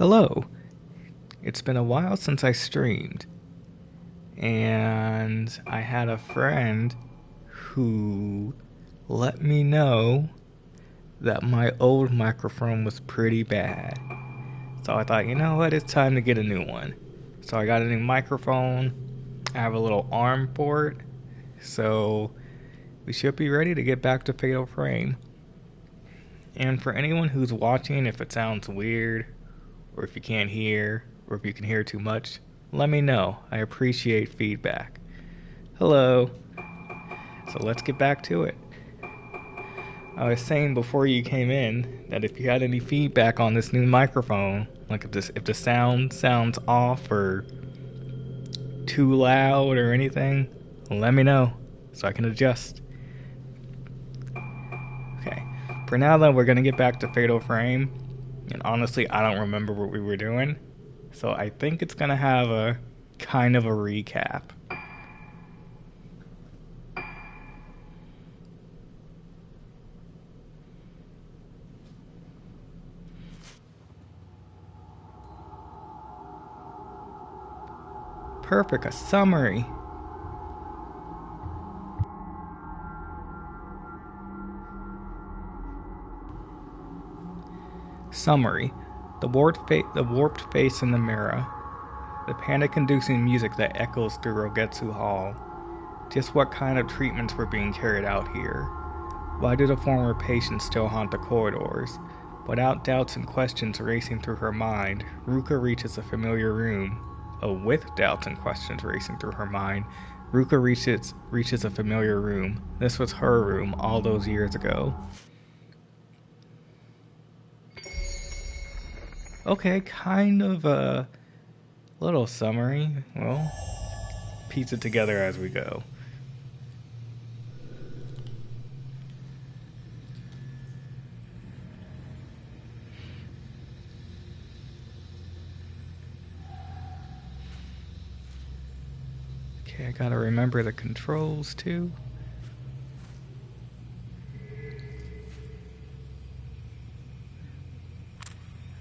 Hello. It's been a while since I streamed, and I had a friend who let me know that my old microphone was pretty bad. So I thought, you know what, it's time to get a new one. So I got a new microphone. I have a little arm for it, so we should be ready to get back to Fatal Frame. And for anyone who's watching, if it sounds weird, or if you can't hear, or if you can hear too much, let me know. I appreciate feedback. Hello. So let's get back to it. I was saying before you came in that if you had any feedback on this new microphone, like if the sound sounds off or too loud or anything, let me know so I can adjust. Okay. For now though, we're gonna get back to Fatal Frame. And honestly, I don't remember what we were doing. So I think it's gonna have a kind of a recap. Perfect, a summary. Summary. The warped face in the mirror. The panic-inducing music that echoes through Rogetsu Hall. Just what kind of treatments were being carried out here? Why do the former patients still haunt the corridors? Without doubts and questions racing through her mind, Ruka reaches a familiar room. With doubts and questions racing through her mind, Ruka reaches a familiar room. This was her room all those years ago. Okay, kind of a little summary. We'll piece it together as we go. Okay, I gotta remember the controls too.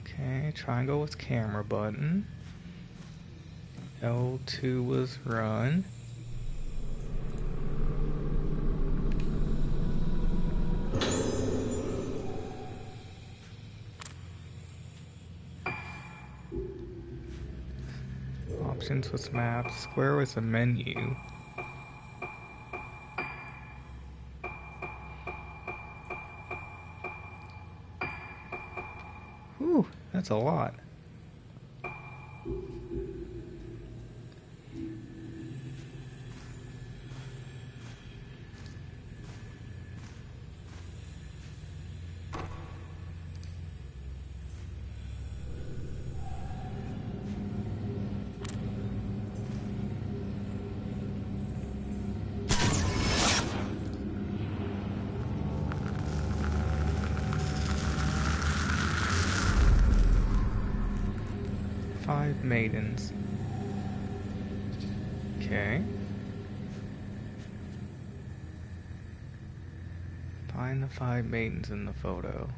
Okay, triangle was camera button. L2 was run. Options was map. Square was a menu. Whew, that's a lot. Five maidens. Okay. Find the 5 maidens in the photo.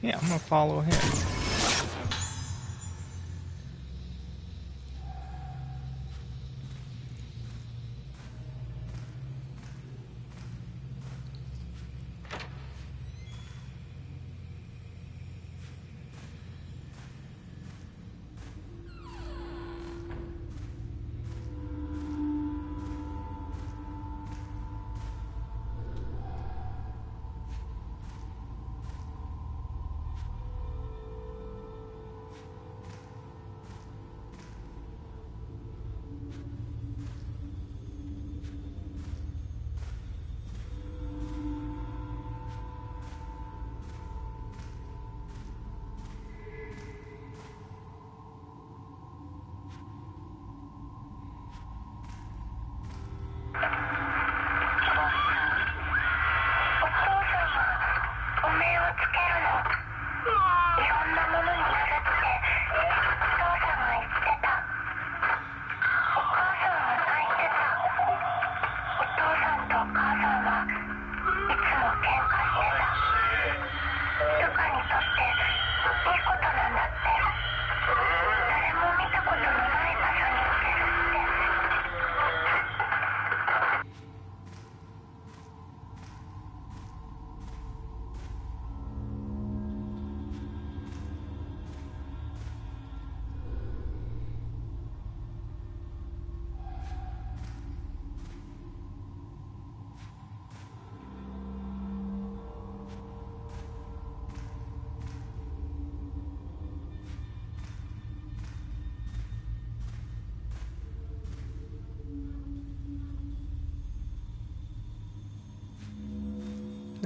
Yeah, I'm gonna follow him.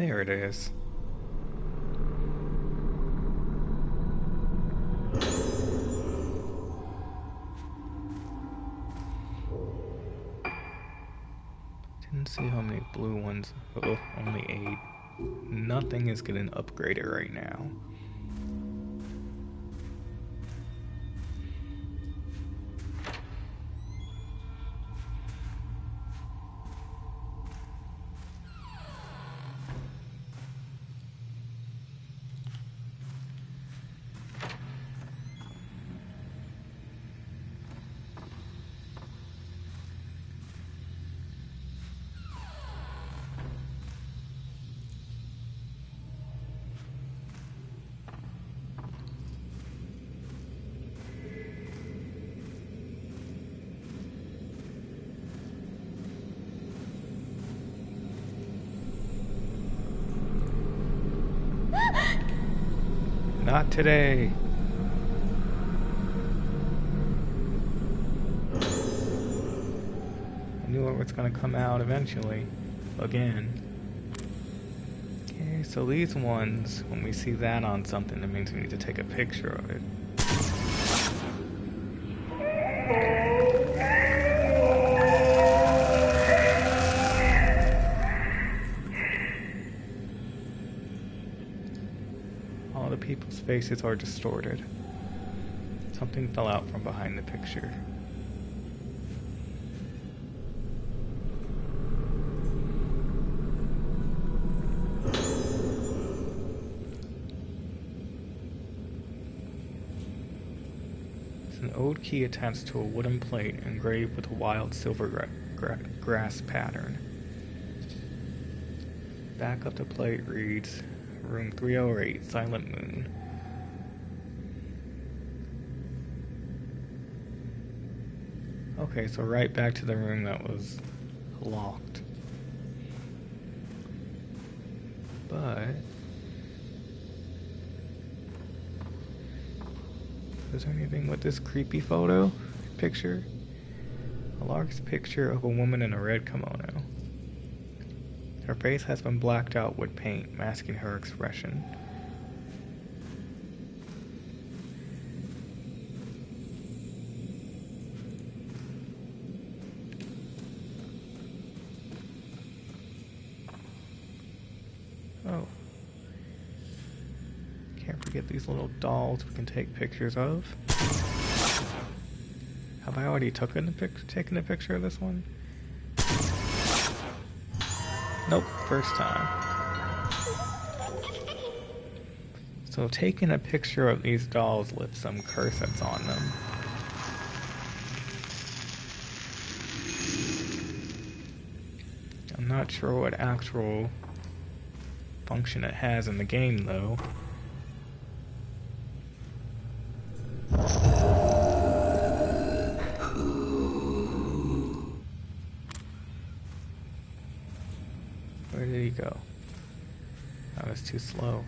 There it is. Didn't see how many blue ones. Oh, only 8. Nothing is getting upgraded right now. Not today. I knew it was gonna come out eventually. Again. Okay, so these ones, when we see that on something, that means we need to take a picture of it. All the people's faces are distorted. Something fell out from behind the picture. An old key attached to a wooden plate engraved with a wild silver grass pattern. Back of the plate reads, Room 308, Silent Moon. Okay, so right back to the room that was locked. But is there anything with this creepy picture? A large picture of a woman in a red kimono. Her face has been blacked out with paint, masking her expression. Oh. Can't forget these little dolls we can take pictures of. Have I already taken a picture of this one? Nope, first time. So taking a picture of these dolls lifts some curse that's on them. I'm not sure what actual function it has in the game though. Where did he go? That was too slow.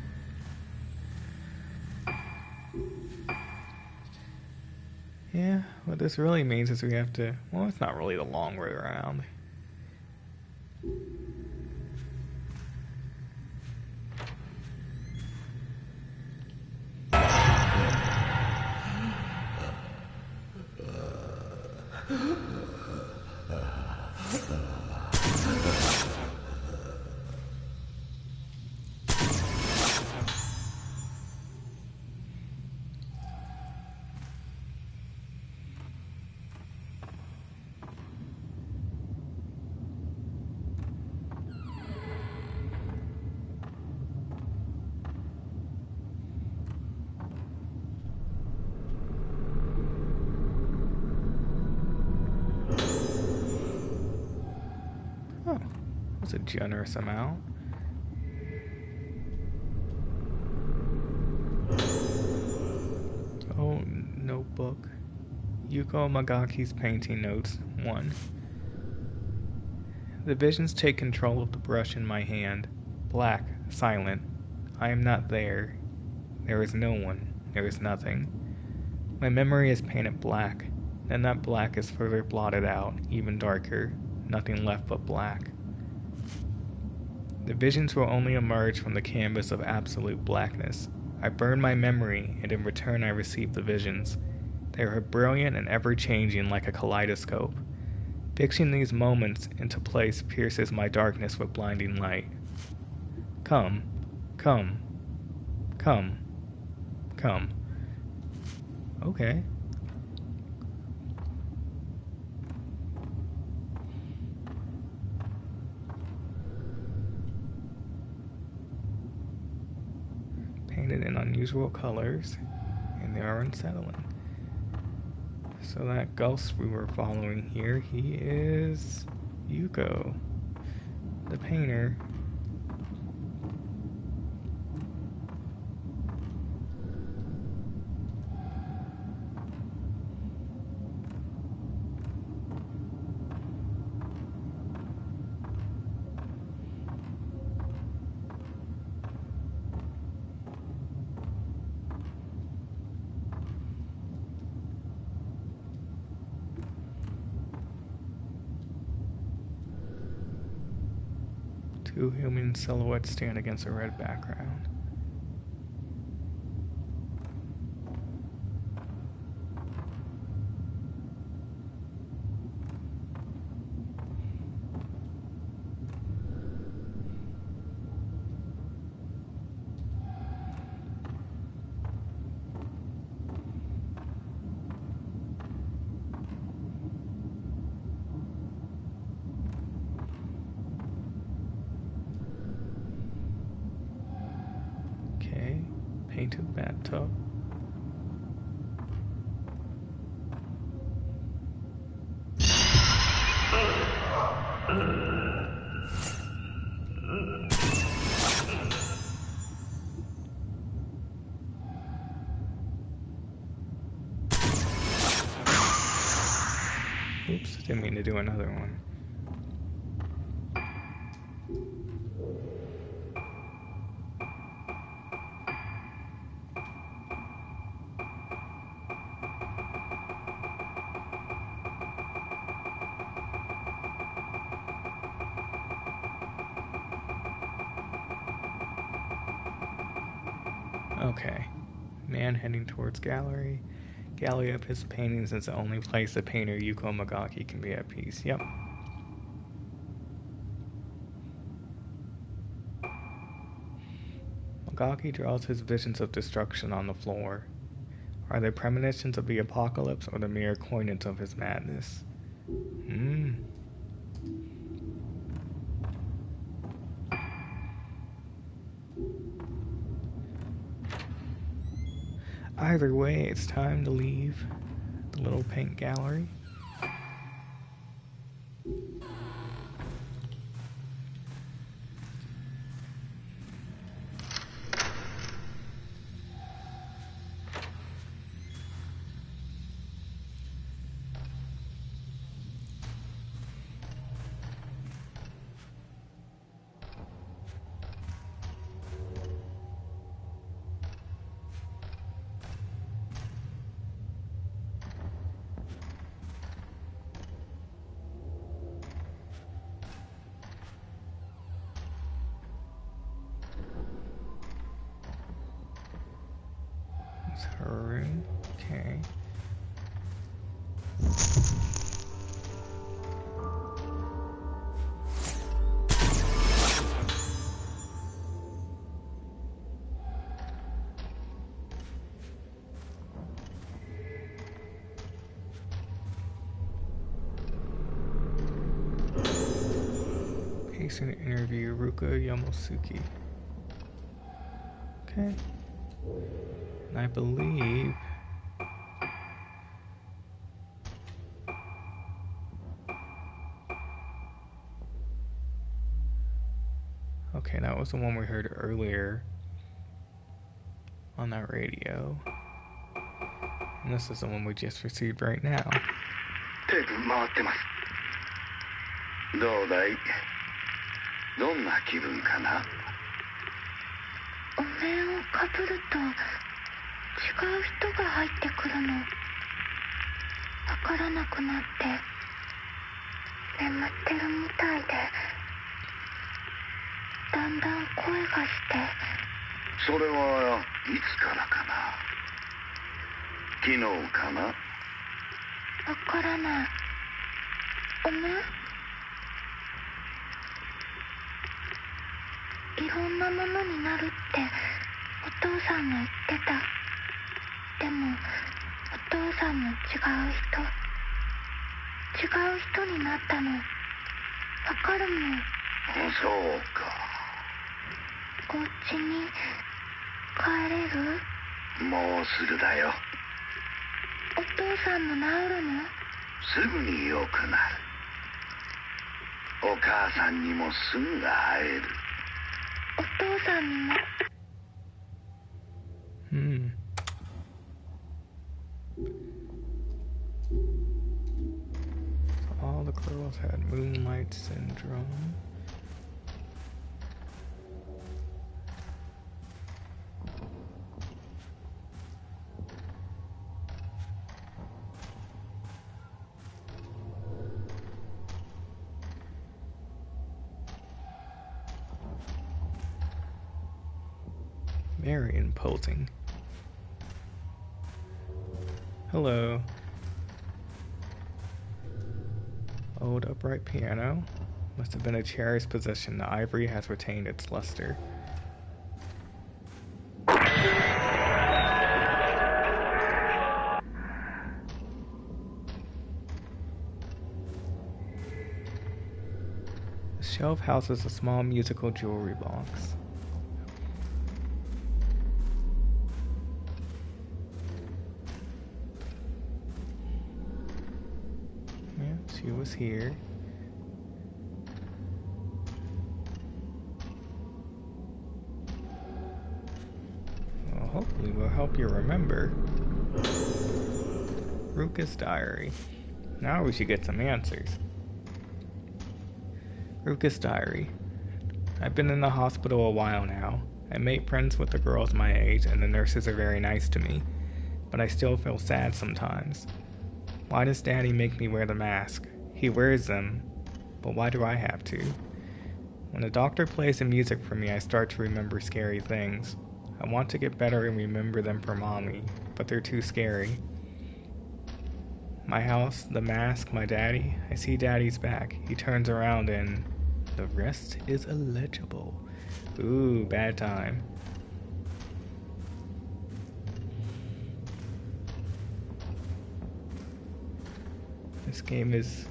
Yeah, what this really means is we have to... Well, it's not really the long way around. Oh, that's a generous amount. Oh, notebook. Yuko Magaki's painting notes. 1. The visions take control of the brush in my hand. Black, silent. I am not there. There is no one. There is nothing. My memory is painted black. Then that black is further blotted out, even darker. Nothing left but black. The visions will only emerge from the canvas of absolute blackness. I burn my memory, and in return I receive the visions. They are brilliant and ever-changing like a kaleidoscope. Fixing these moments into place pierces my darkness with blinding light. Come, come, come, come. Okay. Painted in unusual colors, and they are unsettling. So that ghost we were following here, he is Yuko, the painter. Two human silhouettes stand against a red background. Painted bathtub. Oops, didn't mean to do another one. Okay, man heading towards gallery. Gallery of his paintings is the only place the painter Yuko Magaki can be at peace. Yep. Magaki draws his visions of destruction on the floor. Are they premonitions of the apocalypse or the mere coinage of his madness? Either way, it's time to leave the little paint gallery. It's her room. Okay. Pacing interview Ruka Yamosuke. Okay. And I believe okay, that was the one we heard earlier on that radio. And this is the one we just received right now. テープ回ってます。どうだい？どんな気分かな？お面をかぶると違う人が入ってくるの。わからなくなって眠ってるみたいで。だんだん声がして。それはいつからかな。昨日かな。わからない。おめいろんなものになるってお父さんが言ってた。でもお父さんも違う人になったの。わかるもん。そうか。お家に帰れる？もうすぐだよ。お父さんも治るの？すぐに良くなる。お母さんにもすぐ会える。お父さんにも。So all the girls had moonlight syndrome. Very imposing. Hello. Old upright piano. Must have been a cherished possession. The ivory has retained its luster. The shelf houses a small musical jewelry box. She was here. Well, hopefully we'll help you remember. Ruka's diary. Now we should get some answers. Ruka's diary. I've been in the hospital a while now. I made friends with the girls my age and the nurses are very nice to me, but I still feel sad sometimes. Why does Daddy make me wear the mask? He wears them, but why do I have to? When the doctor plays the music for me, I start to remember scary things. I want to get better and remember them for Mommy, but they're too scary. My house, the mask, my daddy. I see Daddy's back. He turns around and the rest is illegible. Ooh, bad time. This game is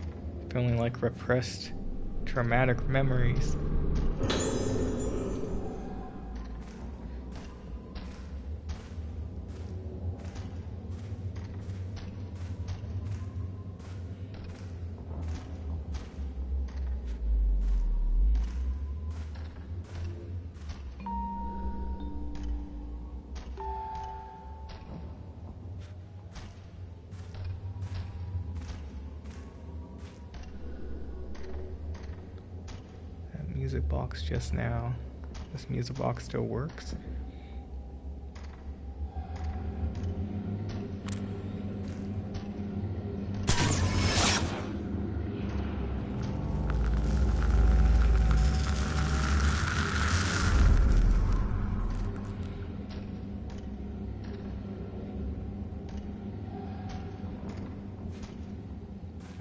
feeling like repressed, traumatic memories. Music box just now. This music box still works.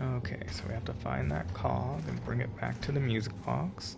Okay, so we have to find that cog and bring it back to the music box.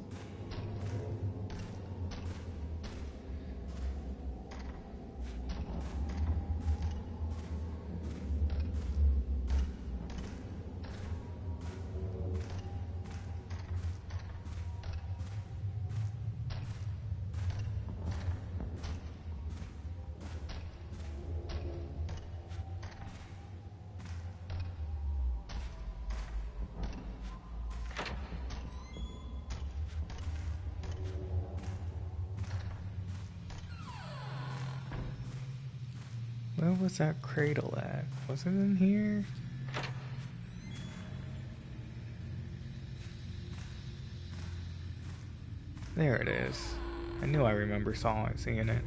Where was that cradle at? Was it in here? There it is. I knew I remember seeing it.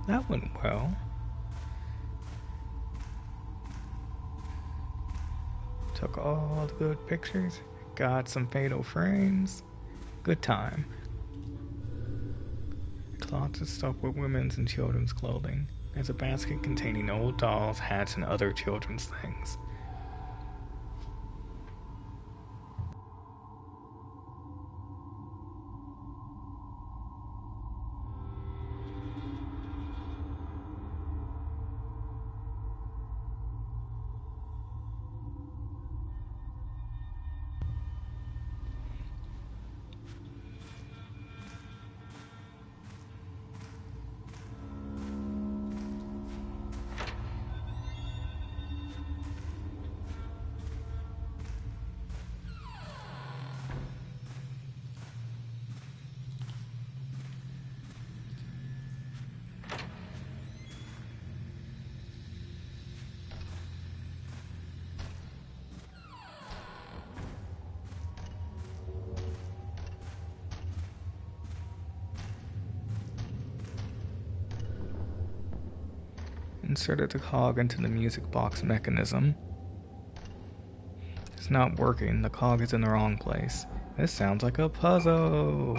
That went well. Took all the good pictures. Got some fatal frames. Good time. Closet stuffed with women's and children's clothing. There's a basket containing old dolls, hats, and other children's things. Inserted the cog into the music box mechanism. It's not working. The cog is in the wrong place. This sounds like a puzzle.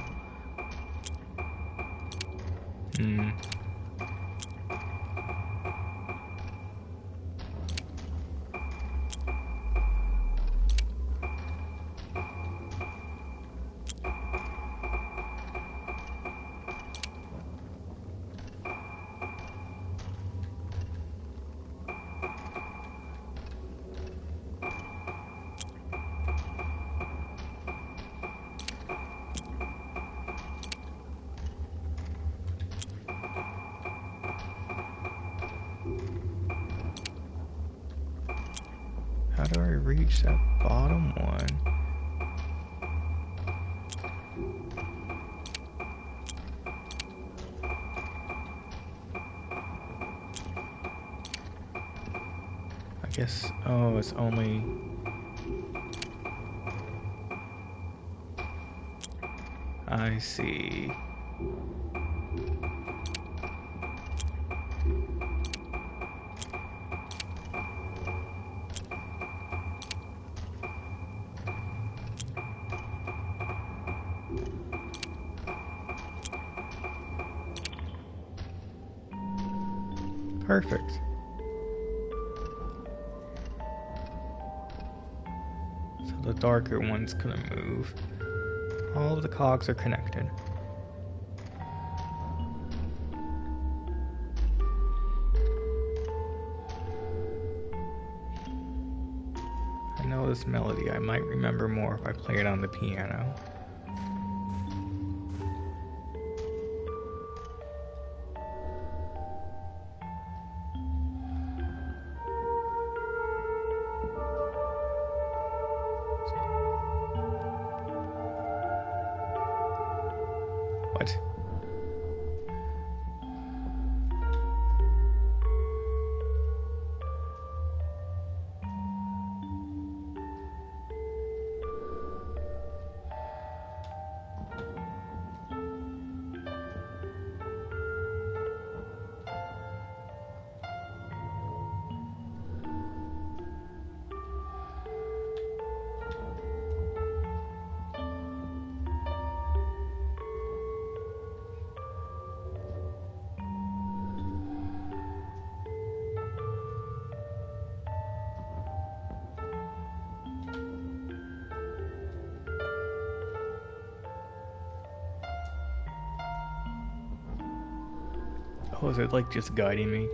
How do I reach that bottom one? I guess, oh, it's only... I see. Perfect. So the darker one's gonna move. All of the cogs are connected. I know this melody. I might remember more if I play it on the piano. What? Oh, is it like just guiding me?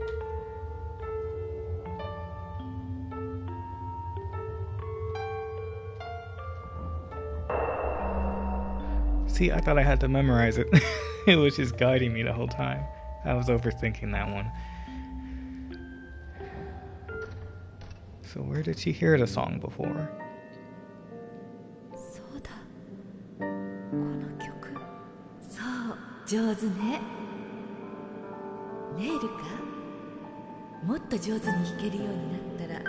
See, I thought I had to memorize it. It was just guiding me the whole time. I was overthinking that one. So where did she hear the song before? そうだ。この曲。そう、上手ね。ねえルカ、もっと上手に弾けるようになったら。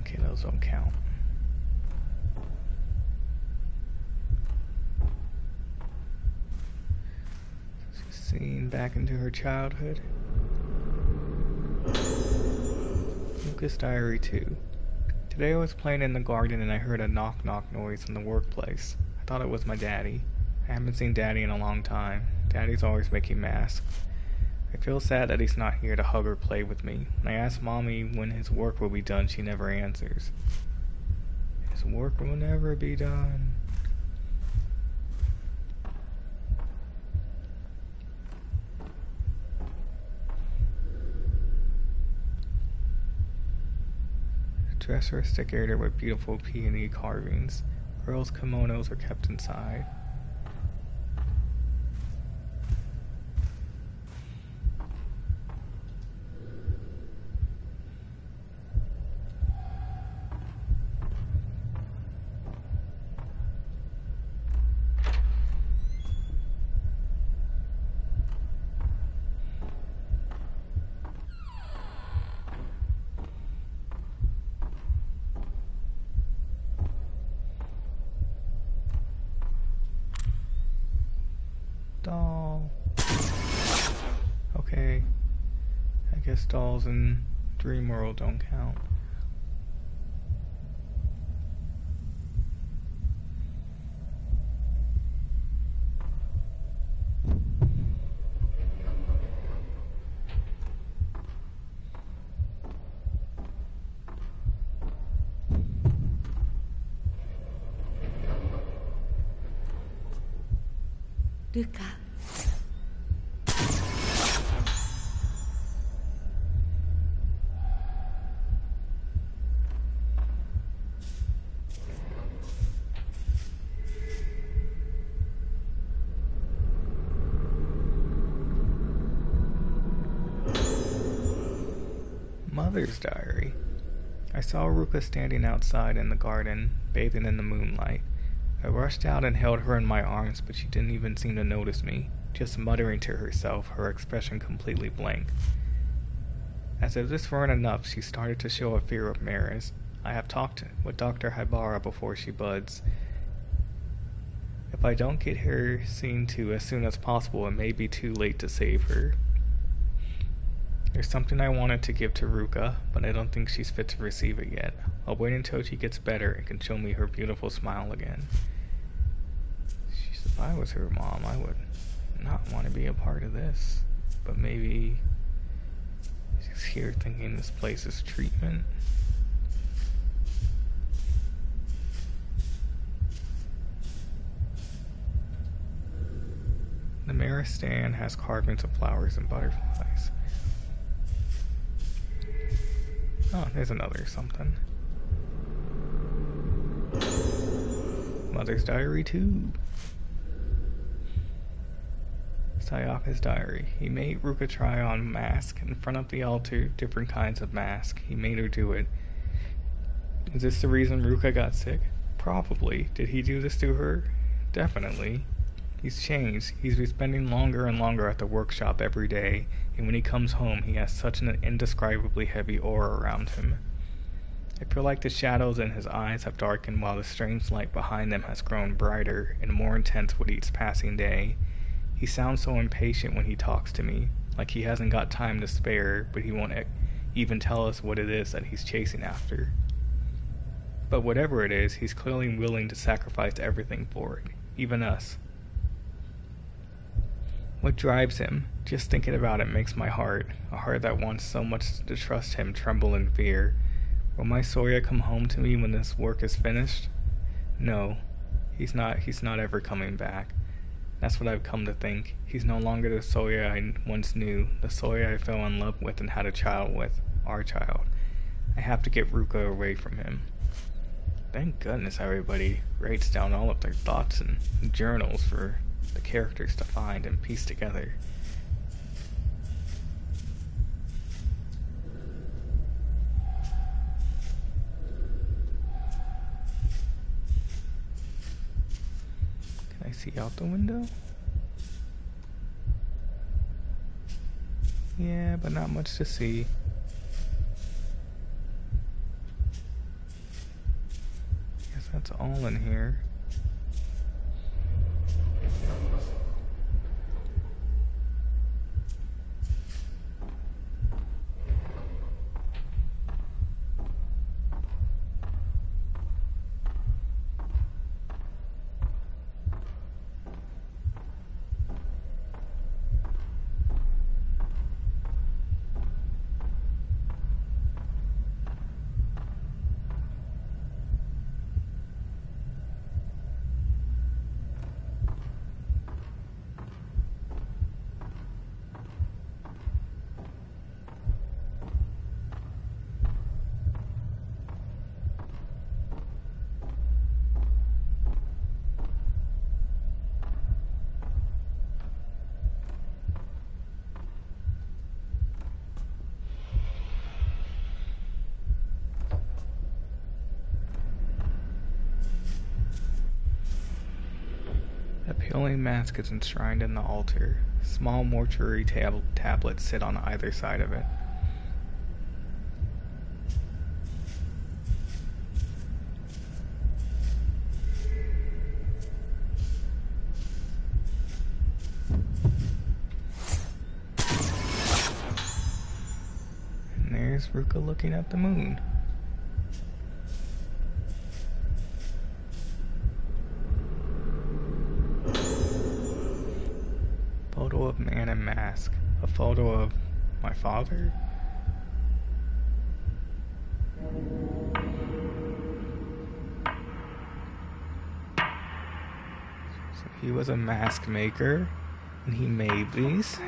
Okay, those don't count. She's seen back into her childhood. Lucas Diary 2. Today I was playing in the garden and I heard a knock-knock noise in the workplace. I thought it was my daddy. I haven't seen Daddy in a long time. Daddy's always making masks. I feel sad that he's not here to hug or play with me. When I ask Mommy when his work will be done, she never answers. His work will never be done. The dresser is decorated with beautiful peony carvings. Girls' kimonos are kept inside. Doll. Okay. I guess dolls in Dream World don't count. Luca. Mother's Diary. I saw Ruka standing outside in the garden, bathing in the moonlight. I rushed out and held her in my arms, but she didn't even seem to notice me, just muttering to herself, her expression completely blank. As if this weren't enough, she started to show a fear of mares. I have talked with Dr. Hibara before she buds. If I don't get her seen to as soon as possible, it may be too late to save her. There's something I wanted to give to Ruka, but I don't think she's fit to receive it yet. I'll wait until she gets better and can show me her beautiful smile again. If I was her mom, I would not want to be a part of this. But maybe she's here thinking this place is treatment. The mirror stand has carvings of flowers and butterflies. Oh, there's another something. Mother's Diary 2. Sayaka's diary. He made Ruka try on a mask. In front of the altar, different kinds of masks. He made her do it. Is this the reason Ruka got sick? Probably. Did he do this to her? Definitely. He's changed. He's been spending longer and longer at the workshop every day, and when he comes home, he has such an indescribably heavy aura around him. I feel like the shadows in his eyes have darkened while the strange light behind them has grown brighter and more intense with each passing day. He sounds so impatient when he talks to me, like he hasn't got time to spare, but he won't even tell us what it is that he's chasing after. But whatever it is, he's clearly willing to sacrifice everything for it, even us. What drives him? Just thinking about it makes my heart, a heart that wants so much to trust him, tremble in fear. Will my Sawyer come home to me when this work is finished? No, he's not ever coming back. That's what I've come to think. He's no longer the Sawyer I once knew, the Sawyer I fell in love with and had a child with, our child. I have to get Ruka away from him. Thank goodness everybody writes down all of their thoughts and journals for the characters to find and piece together. Can I see out the window? Yeah, but not much to see. Guess that's all in here. A paling mask is enshrined in the altar. Small mortuary tablets sit on either side of it. And there's Ruka looking at the moon. Photo of man in mask. A photo of my father? So he was a mask maker, and he made these.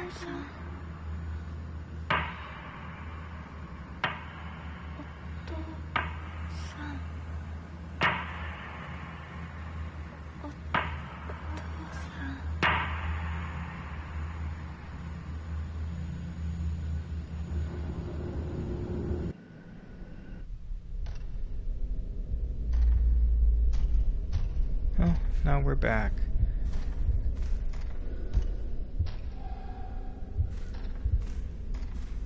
Oh, now we're back.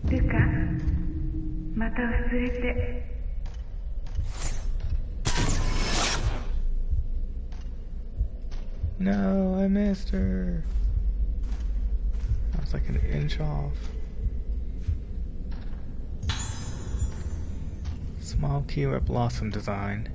Ruka, また忘れて。No, I missed her. I was like an inch off. Small key with blossom design.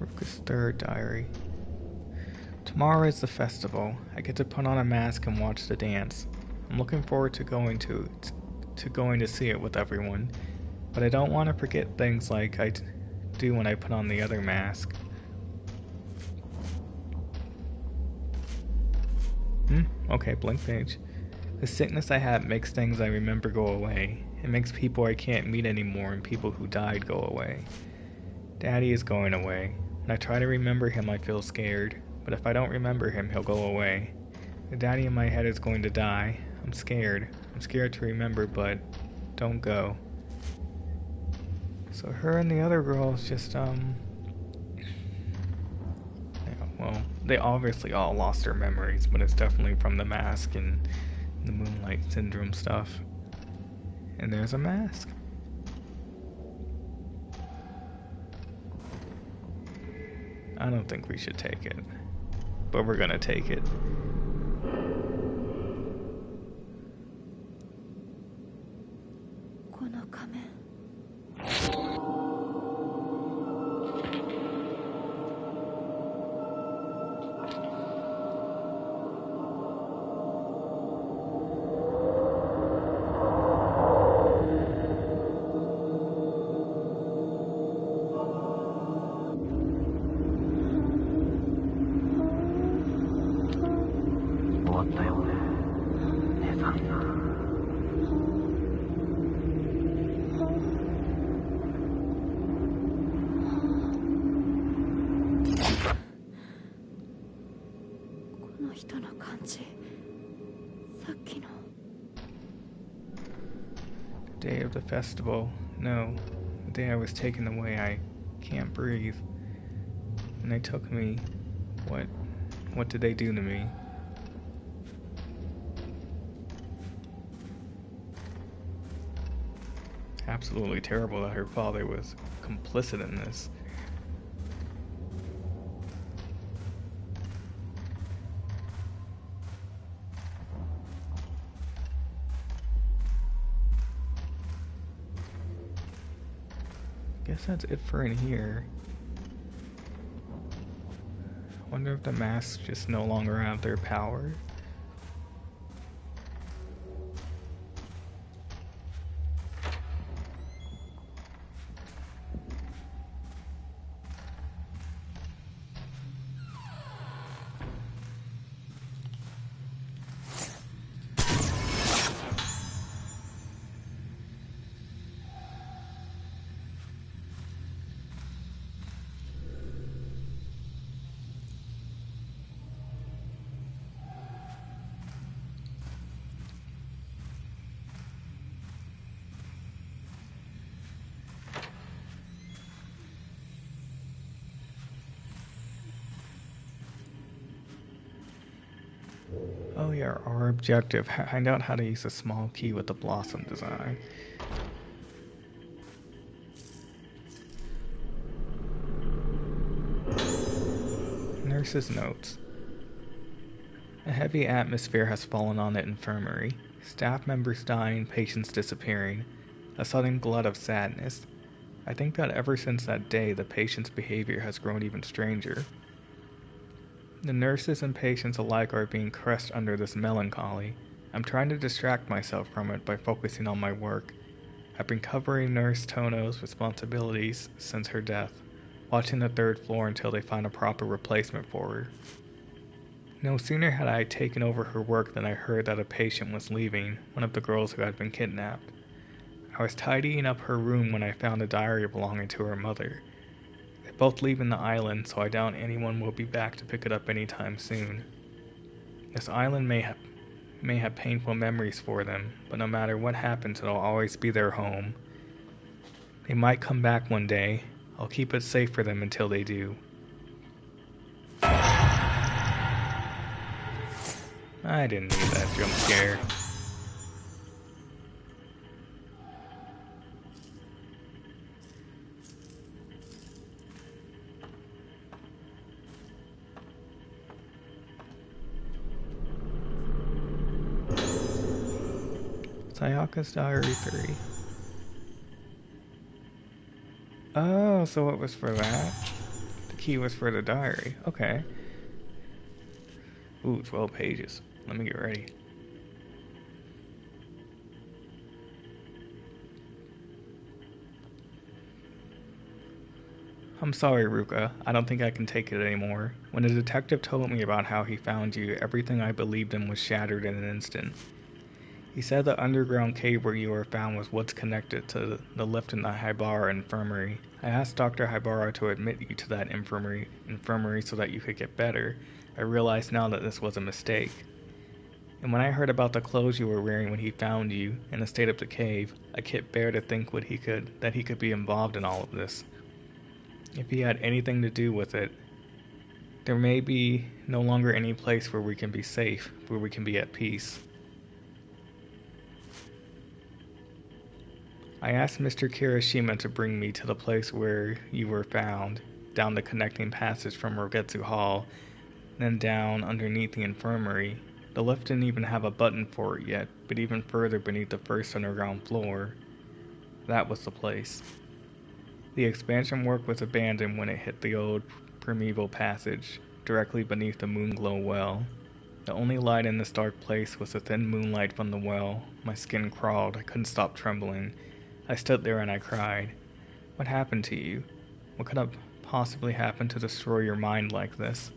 Ruka's third diary. Tomorrow is the festival. I get to put on a mask and watch the dance. I'm looking forward to going to see it with everyone, but I don't want to forget things like I do when I put on the other mask. Okay, blank page. The sickness I have makes things I remember go away. It makes people I can't meet anymore and people who died go away. Daddy is going away. When I try to remember him, I feel scared. But if I don't remember him, he'll go away. The daddy in my head is going to die. I'm scared. I'm scared to remember, but don't go. So her and the other girls just, yeah, well, they obviously all lost their memories, but it's definitely from the mask and the Moonlight Syndrome stuff. And there's a mask. I don't think we should take it, but we're gonna take it. Day of the festival. No. The day I was taken away, I can't breathe. And they took me. What did they do to me? Absolutely terrible that her father was complicit in this. Guess that's it for in here. Wonder if the masks just no longer have their power. Oh yeah, our objective, find out how to use a small key with the blossom design. Nurse's notes. A heavy atmosphere has fallen on the infirmary. Staff members dying, patients disappearing. A sudden glut of sadness. I think that ever since that day, the patient's behavior has grown even stranger. The nurses and patients alike are being crushed under this melancholy. I'm trying to distract myself from it by focusing on my work. I've been covering Nurse Tono's responsibilities since her death, watching the third floor until they find a proper replacement for her. No sooner had I taken over her work than I heard that a patient was leaving, one of the girls who had been kidnapped. I was tidying up her room when I found a diary belonging to her mother. They're both leaving the island, so I doubt anyone will be back to pick it up anytime soon. This island may have painful memories for them, but no matter what happens, it'll always be their home. They might come back one day. I'll keep it safe for them until they do. I didn't need that jump scare. Sayaka's Diary 3. Oh, so it was for that? The key was for the diary. Okay. Ooh, 12 pages. Let me get ready. I'm sorry, Ruka. I don't think I can take it anymore. When the detective told me about how he found you, everything I believed in was shattered in an instant. He said the underground cave where you were found was what's connected to the lift in the Hibara infirmary. I asked Dr. Hibara to admit you to that infirmary so that you could get better. I realize now that this was a mistake. And when I heard about the clothes you were wearing when he found you in the state of the cave, I can't bear to think that he could be involved in all of this. If he had anything to do with it, there may be no longer any place where we can be safe, where we can be at peace. I asked Mr. Kirishima to bring me to the place where you were found, down the connecting passage from Rogetsu Hall, then down underneath the infirmary. The lift didn't even have a button for it yet, but even further beneath the first underground floor. That was the place. The expansion work was abandoned when it hit the old primeval passage, directly beneath the Moonglow well. The only light in this dark place was the thin moonlight from the well. My skin crawled. I couldn't stop trembling. I stood there and I cried. What happened to you? What could have possibly happened to destroy your mind like this?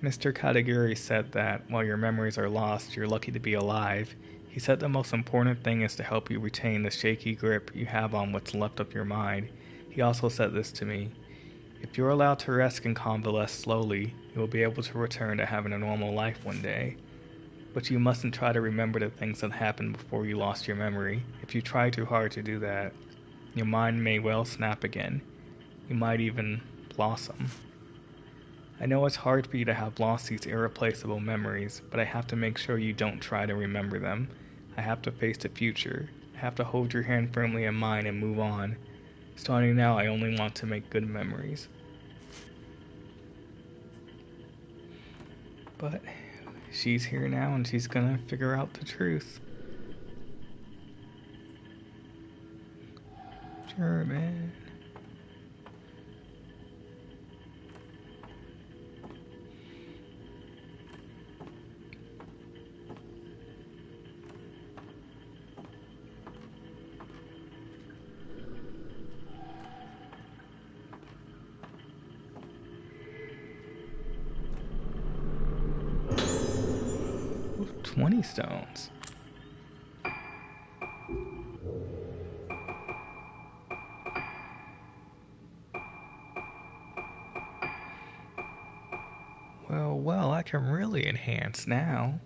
Mr. Katagiri said that while your memories are lost, you're lucky to be alive. He said the most important thing is to help you retain the shaky grip you have on what's left of your mind. He also said this to me. If you're allowed to rest and convalesce slowly, you will be able to return to having a normal life one day. But you mustn't try to remember the things that happened before you lost your memory. If you try too hard to do that, your mind may well snap again. You might even blossom. I know it's hard for you to have lost these irreplaceable memories, but I have to make sure you don't try to remember them. I have to face the future. I have to hold your hand firmly in mine and move on. Starting now, I only want to make good memories. But she's here now and she's gonna figure out the truth. German. Ooh, 20 stones. Well, I can really enhance now.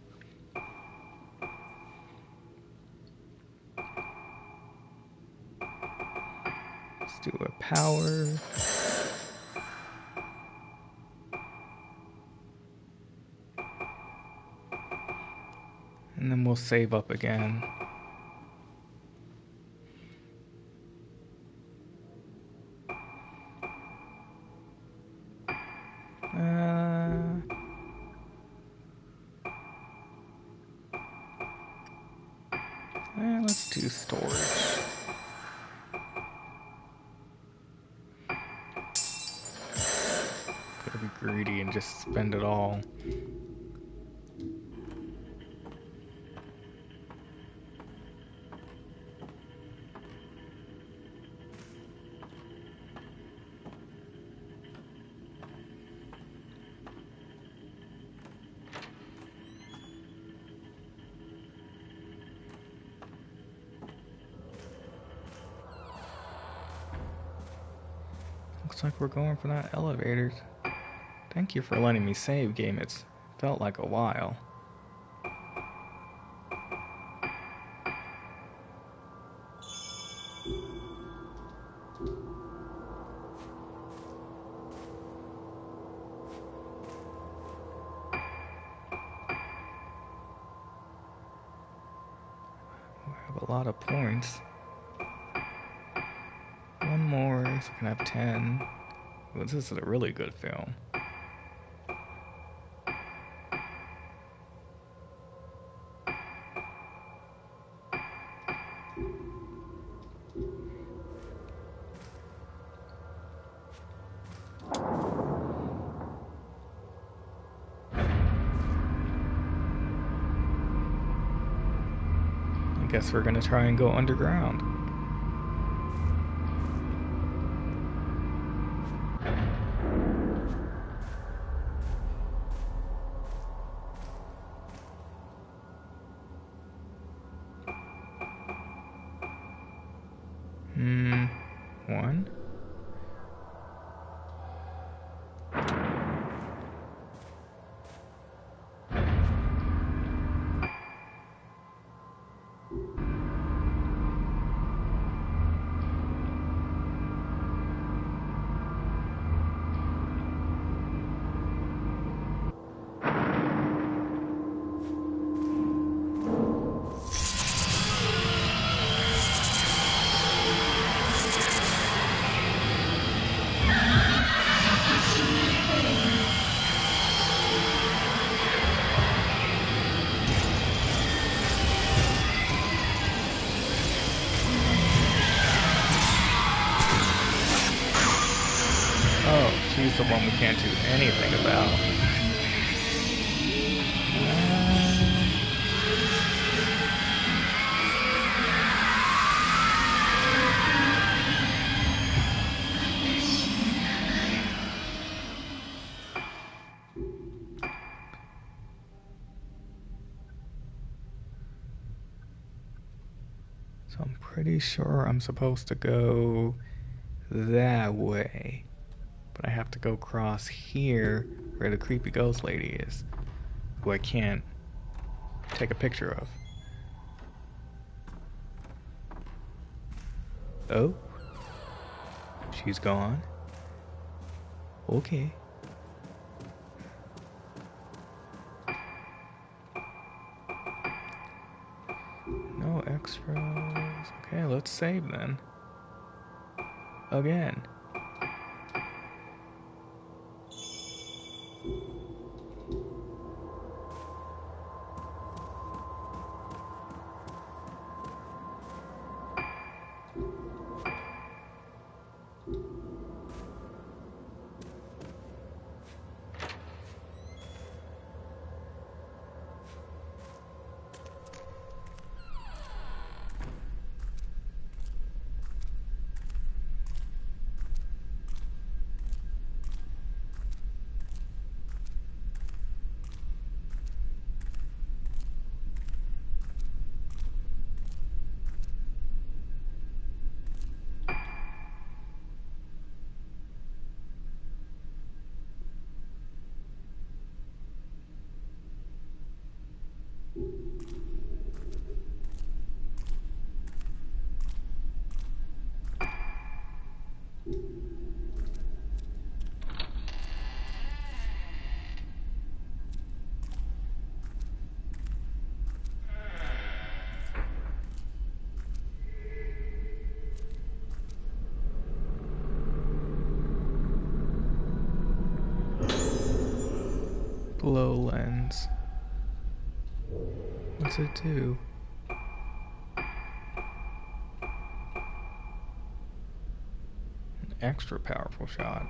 Let's do a power. And then we'll save up again. Let's do storage. Gotta be greedy and just spend it all. Looks like we're going for that elevator. Thank you for letting me save, game. It's felt like a while. We have a lot of points. One more, so we can have 10. Well, this is a really good film. I guess we're gonna try and go underground. He's the one we can't do anything about. So I'm pretty sure I'm supposed to go that way. But I have to go across here where the creepy ghost lady is, who I can't take a picture of. Oh, she's gone. Okay. No extras. Okay, let's save then. Again. Blow lens. What's it do? An extra powerful shot.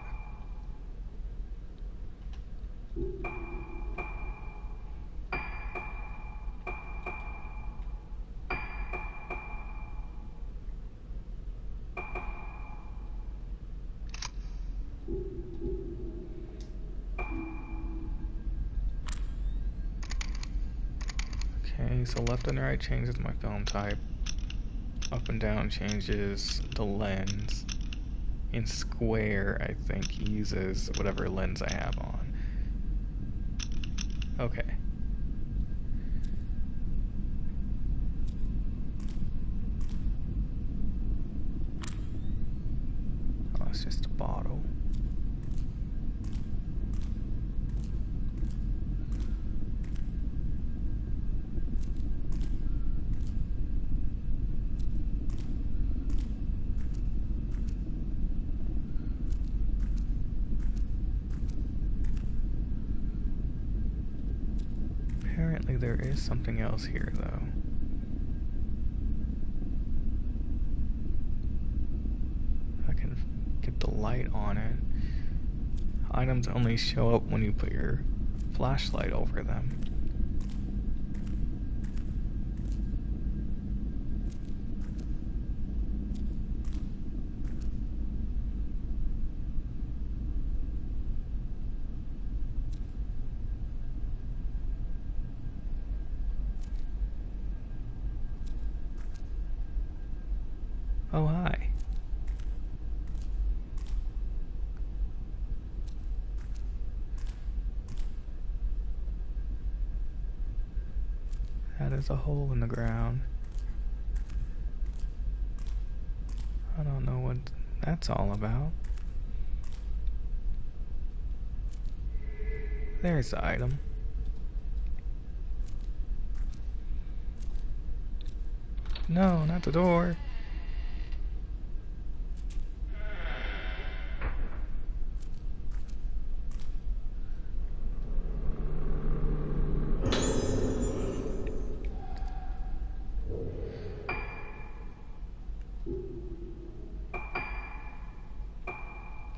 Okay, so left and right changes my film type. Up and down changes the lens. In square, I think uses whatever lens I have on. Okay. Oh, it's just a bottle. Apparently there is something else here, though. I can get the light on it. Items only show up when you put your flashlight over them. Oh, hi. That is a hole in the ground. I don't know what that's all about. There's the item. No, not the door.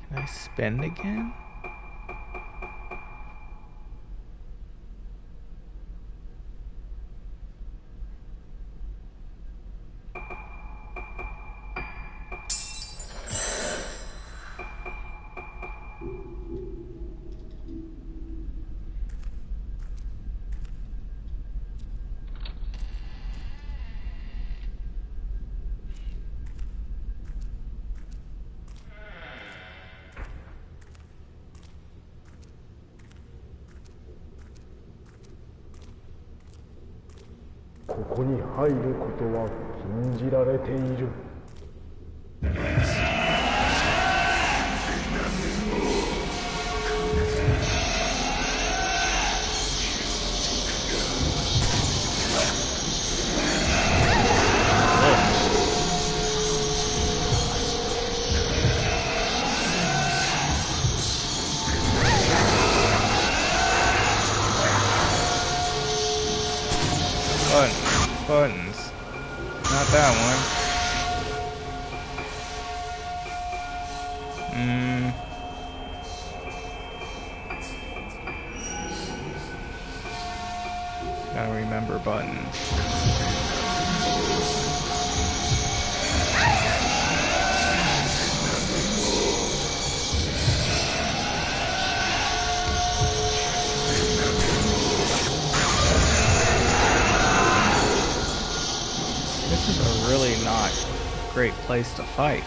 Can I spend again? こに入ることは禁じられている。Buttons. Not that one. Gotta remember buttons. This is a really not great place to fight.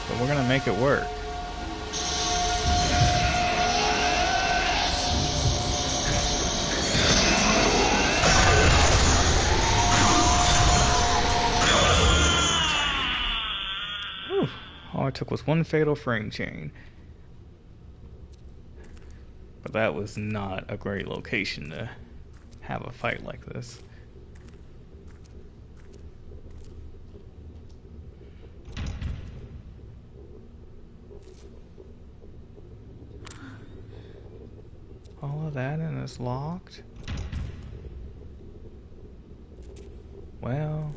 But we're gonna make it work. Whew. All it took was one fatal frame chain. But that was not a great location to have a fight like this. All of that and it's locked? Well...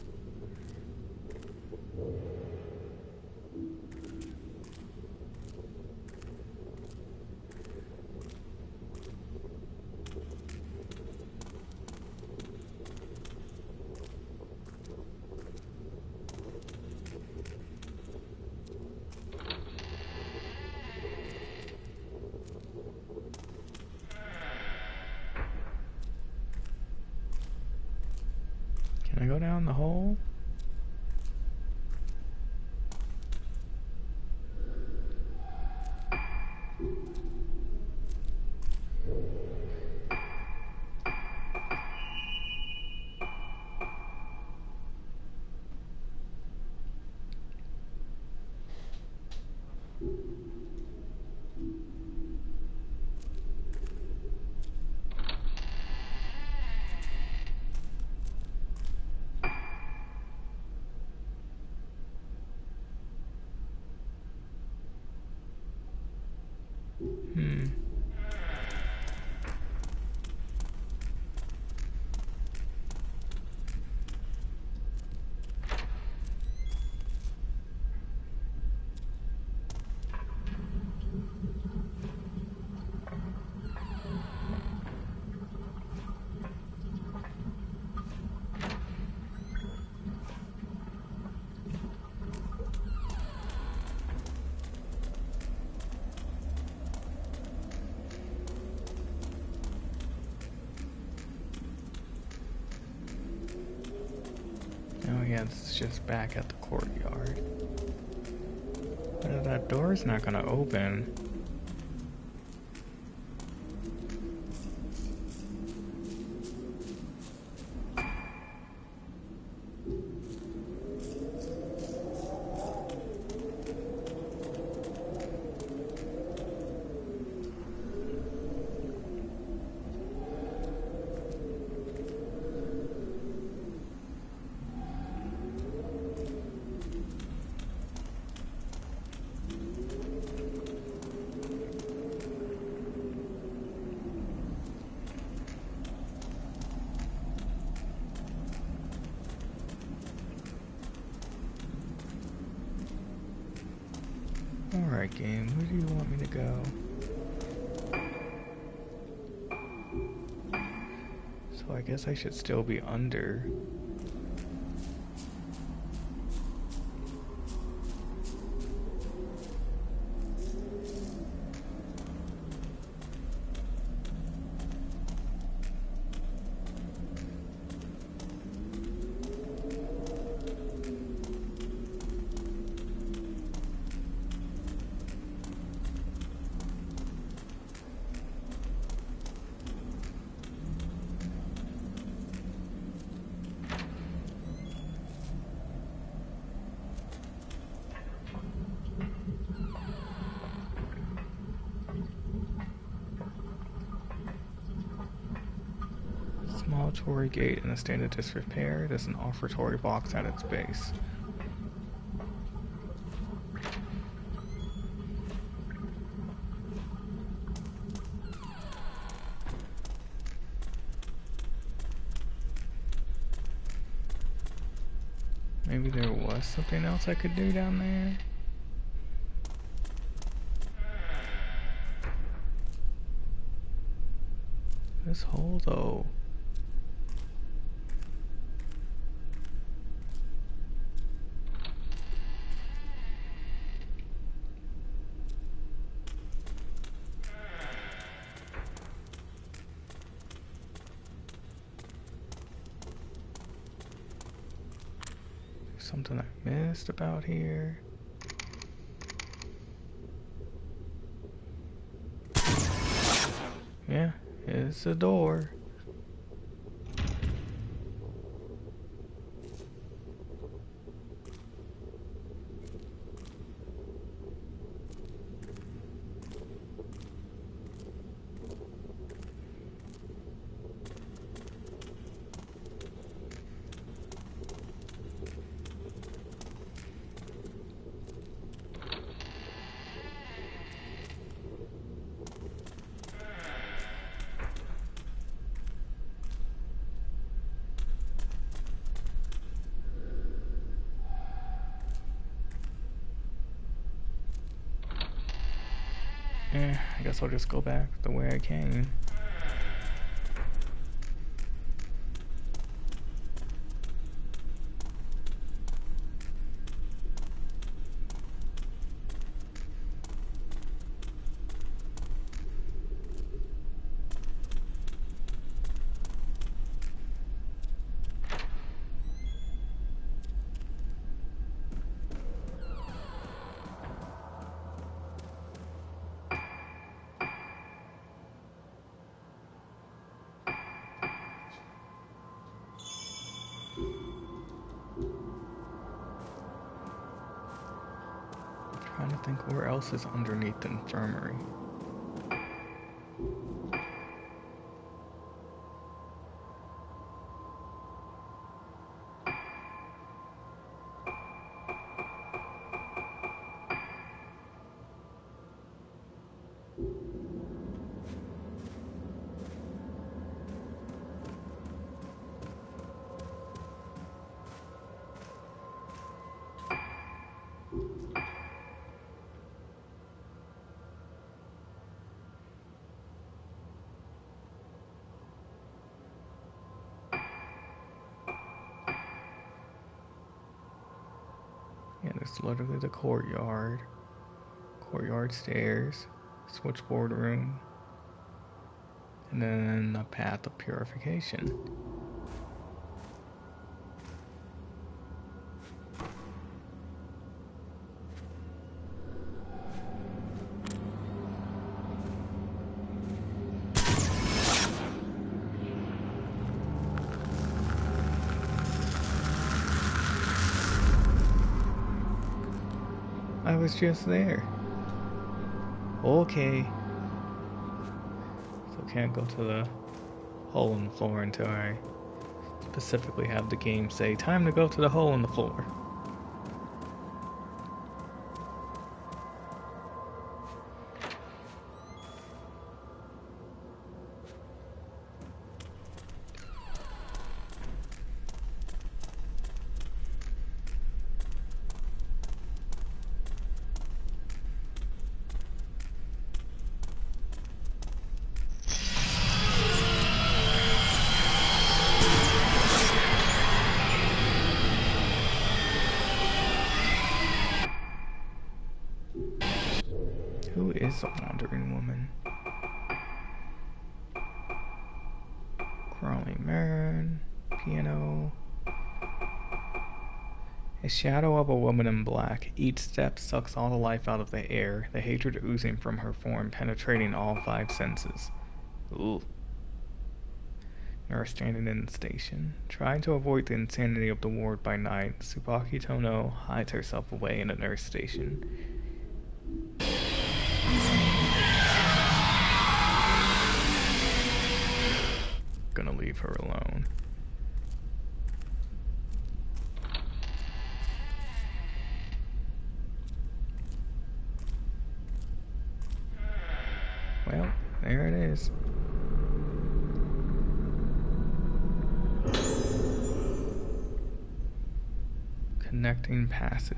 Can I go down the hole? Oh yeah, this is just back at the courtyard. But that door's not gonna open. Alright game, where do you want me to go? So I guess I should still be under. Small torii gate in a state of disrepair. There's an offertory box at its base. Maybe there was something else I could do down there. This hole though. Something I missed about here. Yeah, it's a door. I guess I'll just go back the way I came. Trying to think where else is underneath the infirmary. Yeah, there's literally the courtyard. Courtyard stairs, switchboard room, and then a path of purification. I was just there. Okay. So can't go to the hole in the floor until I specifically have the game say, time to go to the hole in the floor. Who is a wandering woman? Crawling Marin, piano. A shadow of a woman in black. Each step sucks all the life out of the air, the hatred oozing from her form, penetrating all five senses. Ooh. Nurse standing in the station. Trying to avoid the insanity of the ward by night, Tsubaki Tono hides herself away in a nurse station. gonna leave her alone. Well, there it is. Connecting passage.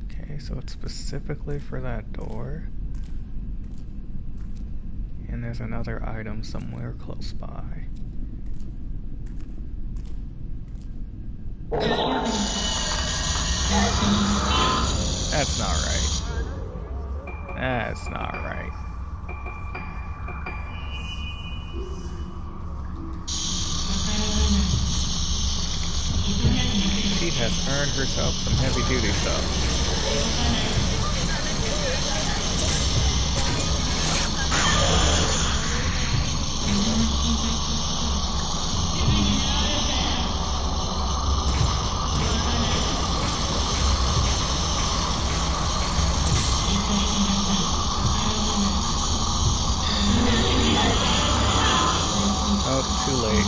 Okay, so it's specifically for that door. And there's another item somewhere close by. That's not right. That's not right. She has earned herself some heavy-duty stuff. Oh, too late.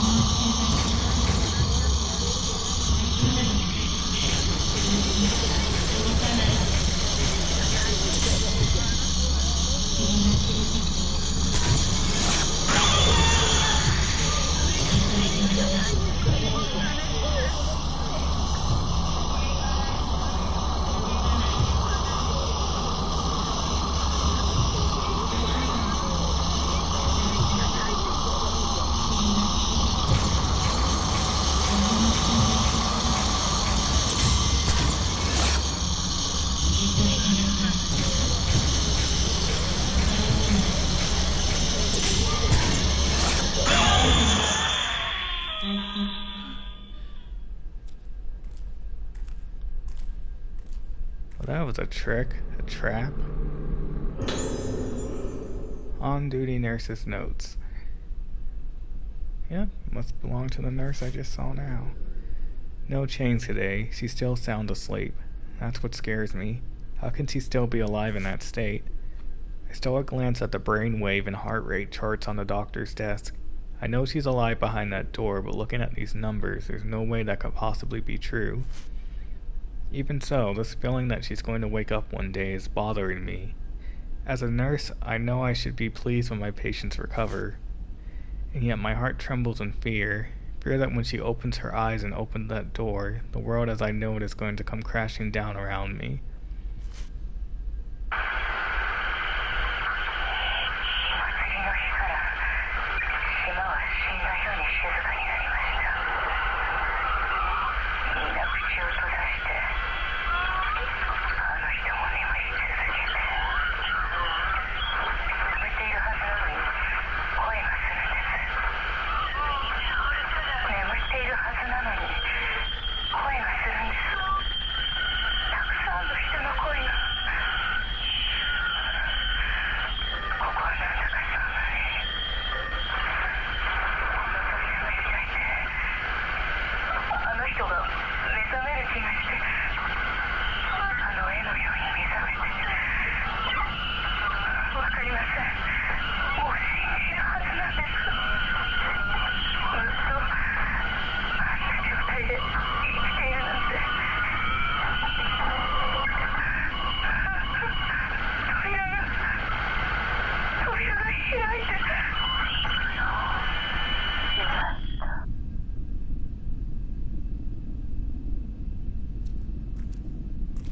Well, that was a trick. A trap. On-duty nurse's notes. Yeah, must belong to the nurse I just saw now. No change today. She's still sound asleep. That's what scares me. How can she still be alive in that state? I stole a glance at the brainwave and heart rate charts on the doctor's desk. I know she's alive behind that door, but looking at these numbers, there's no way that could possibly be true. Even so, this feeling that she's going to wake up one day is bothering me. As a nurse, I know I should be pleased when my patients recover. And yet my heart trembles in fear. Fear that when she opens her eyes and opens that door, the world as I know it is going to come crashing down around me.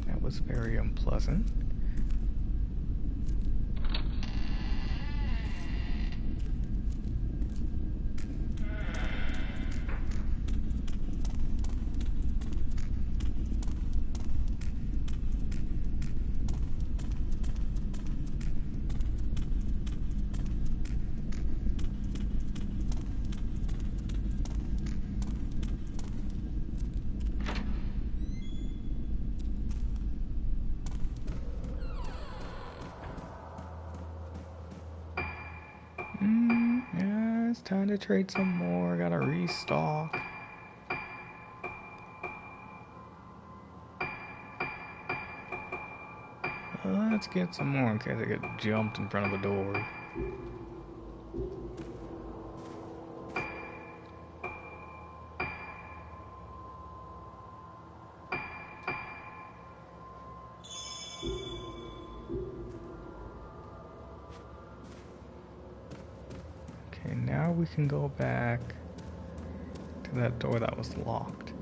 That was very unpleasant. It's time to trade some more. Gotta restock. Let's get some more in case I get jumped in front of the door. Okay, now we can go back to that door that was locked.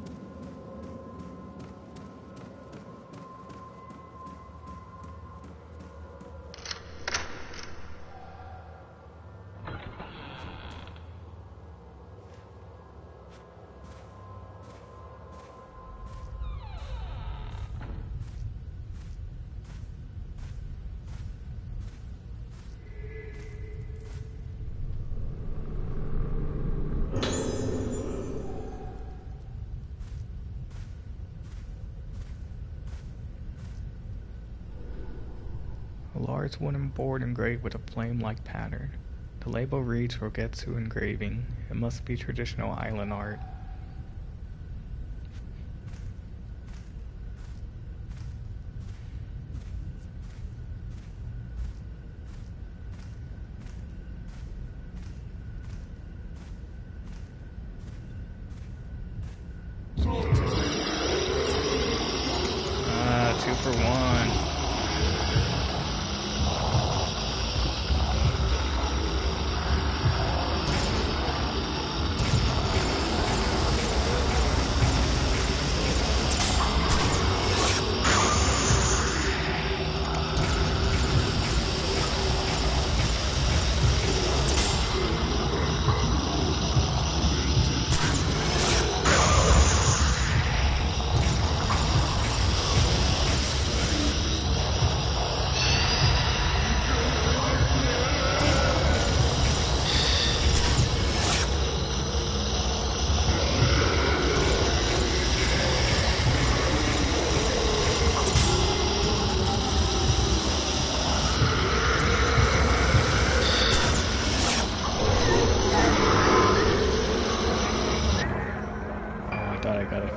A large wooden board engraved with a flame-like pattern. The label reads Rogetsu engraving. It must be traditional island art. Ah, 2 for 1.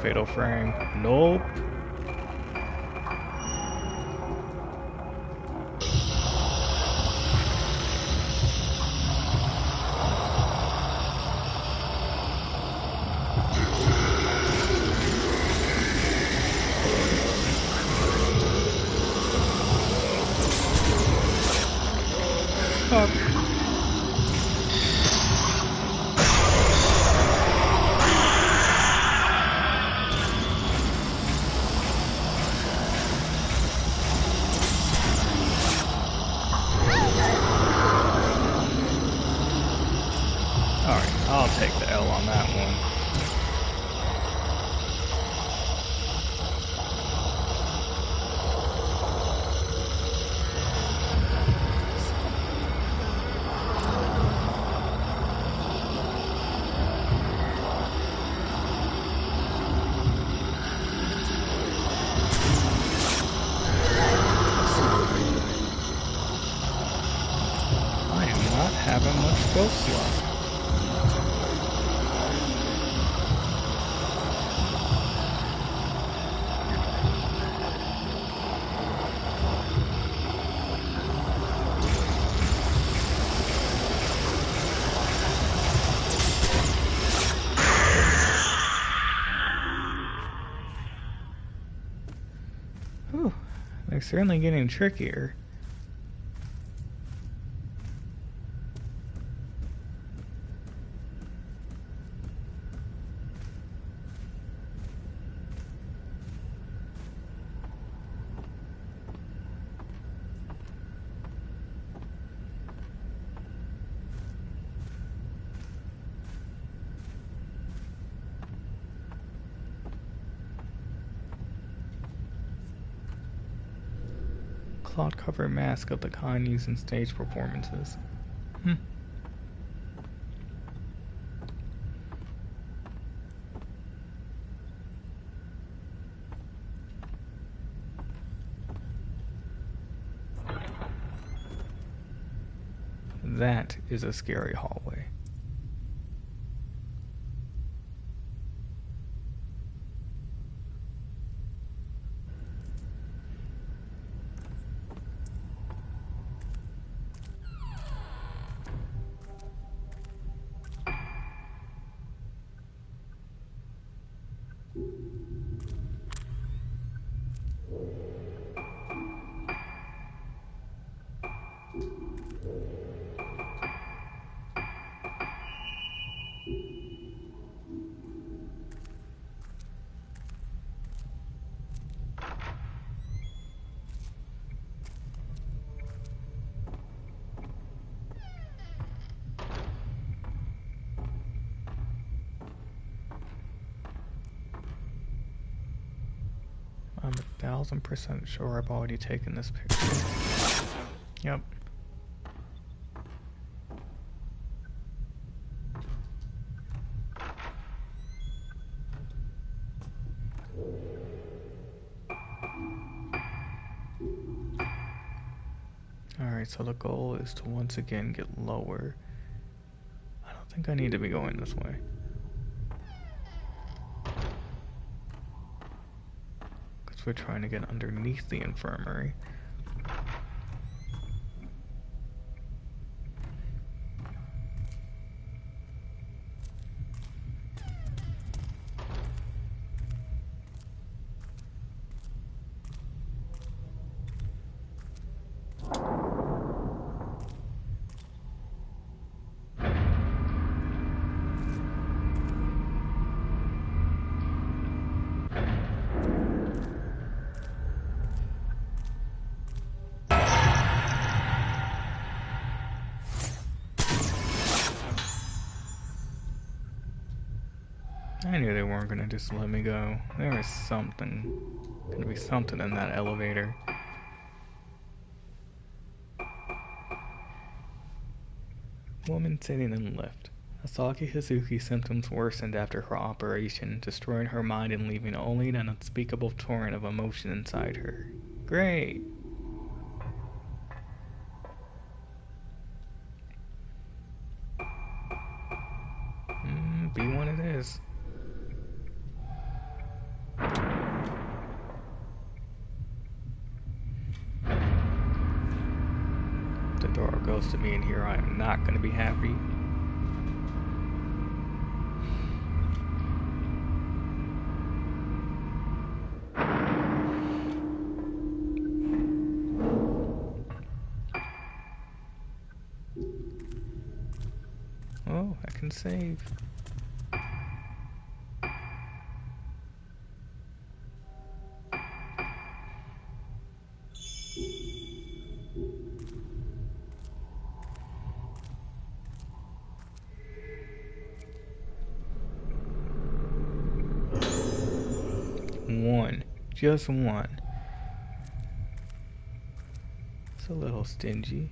Fatal frame. Nope. Fuck. Alright, I'll take the L on that one. I am not having much ghost luck. Whew, they're certainly getting trickier. Cloth-covered mask of the kind used in stage performances. That is a scary hallway. 1000% sure I've already taken this picture. Yep. Alright, so the goal is to once again get lower. I don't think I need to be going this way. Because we're trying to get underneath the infirmary. I knew they weren't gonna just let me go. There was gonna be something in that elevator. Woman sitting in lift. Asaki Hazuki's symptoms worsened after her operation, destroying her mind and leaving only an unspeakable torrent of emotion inside her. Great! B1 it is. If the door goes to me in here, I am not gonna be happy. Oh, I can save. One. Just one. It's a little stingy.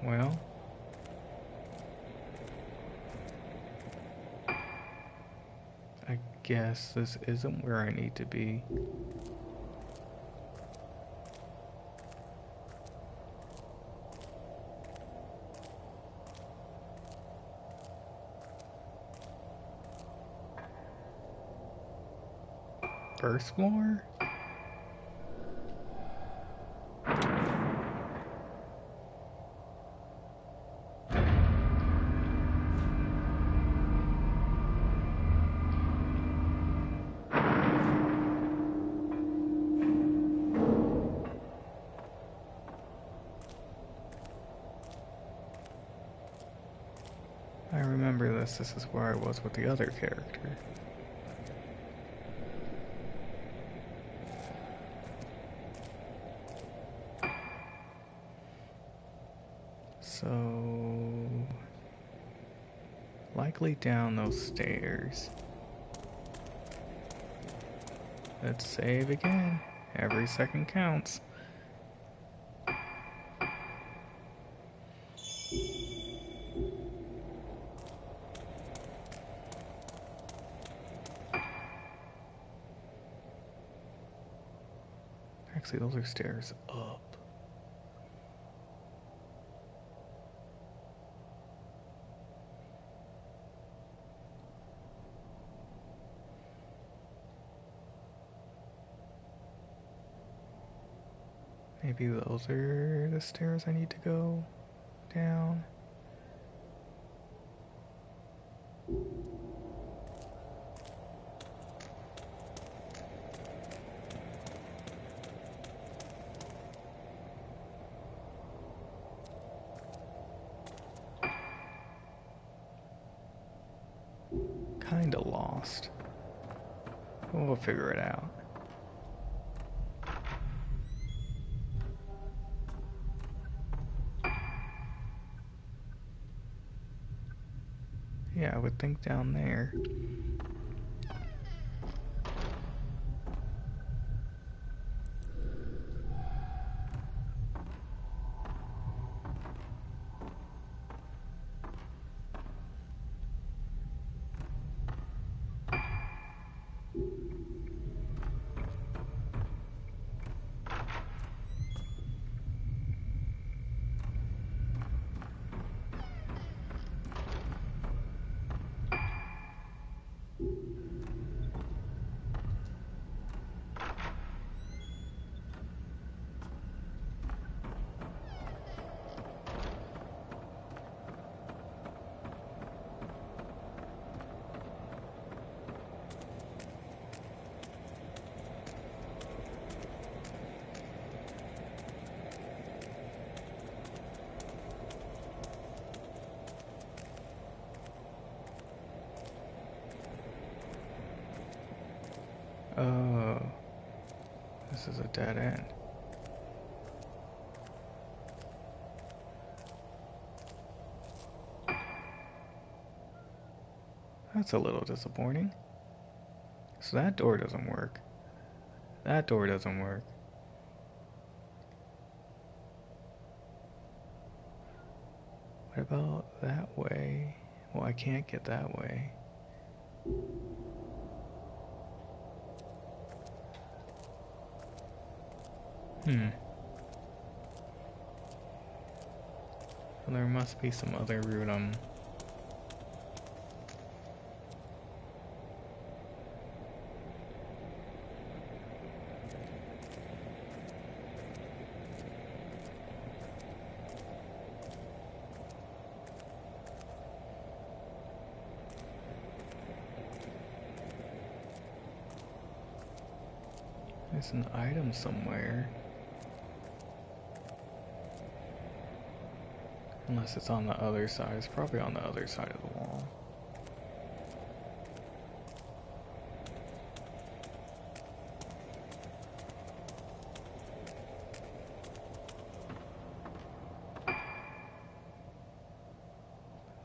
Well. I guess this isn't where I need to be. First floor? I remember this. This is where I was with the other character. So... likely down those stairs. Let's save again. Every second counts. Actually, those are stairs up. Maybe those are the stairs I need to go down. kinda lost. We'll figure it out. Yeah, I would think down there. Oh, this is a dead end. That's a little disappointing. So that door doesn't work. That door doesn't work. What about that way? Well, I can't get that way. Well, there must be some other route There's an item somewhere. Unless it's on the other side. It's probably on the other side of the wall.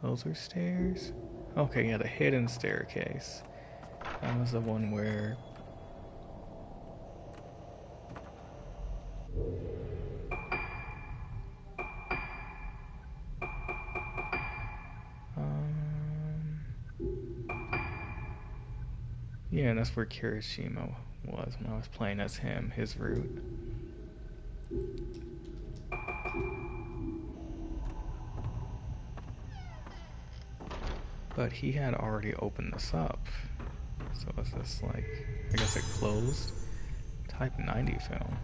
Those are stairs? Okay, yeah, the hidden staircase. That was the one where... yeah, that's where Kirishima was when I was playing as him, his route. But he had already opened this up. So is this like, I guess it closed? Type 90 film.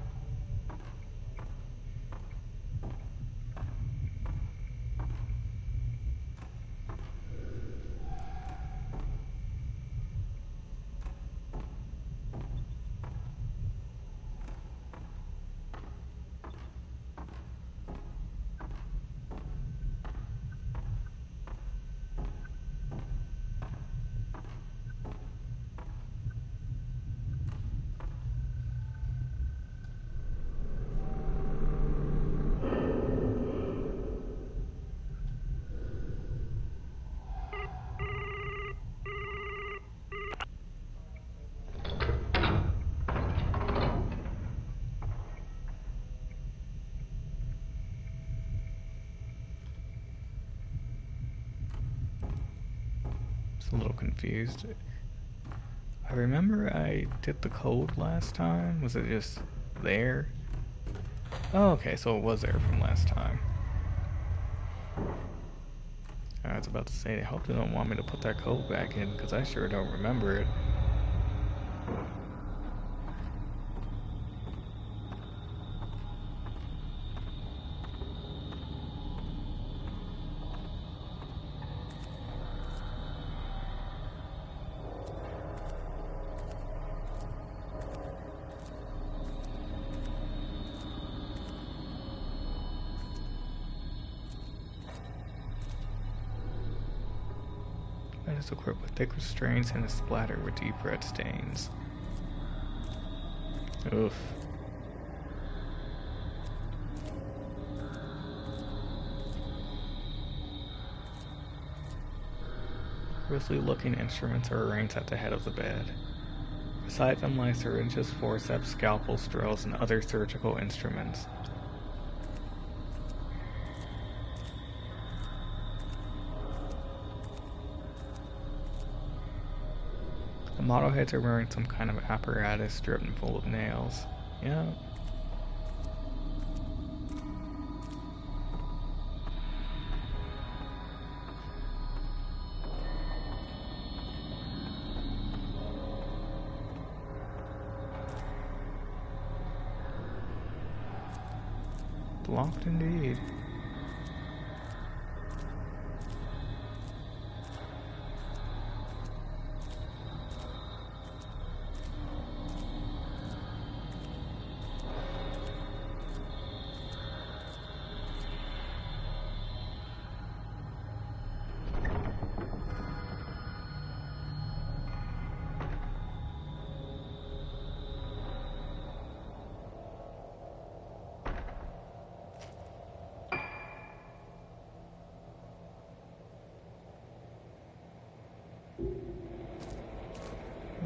A little confused. I remember I did the code last time. Was it just there? Oh, okay, so it was there from last time. I was about to say, I hope they don't want me to put that code back in, because I sure don't remember it. I It is equipped with thick restraints and is splattered with deep red stains. Oof. Grisly looking instruments are arranged at the head of the bed. Beside them lie syringes, forceps, scalpels, drills, and other surgical instruments. The model heads are wearing some kind of apparatus driven full of nails. Yeah. Blocked indeed.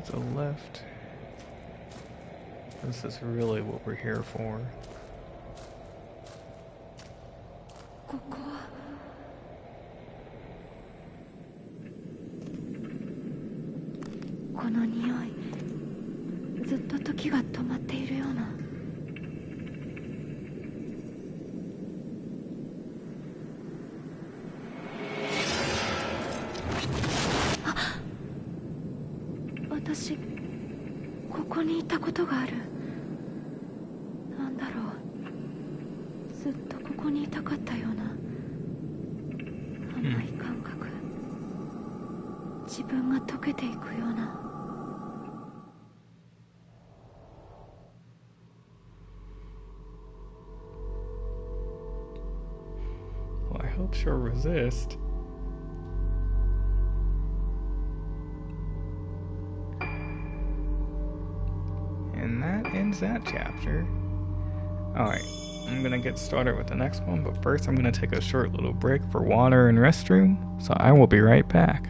To the left. This is really what we're here for. ここはこの匂い、ずっと時が止まっているような。私、ここにいたことがある。なんだろう、ずっとここにいたかったような甘い感覚、自分が溶けていくような。Well, I hope she'll resist. And that ends that chapter. Alright, I'm gonna get started with the next one, but first I'm gonna take a short little break for water and restroom, so I will be right back.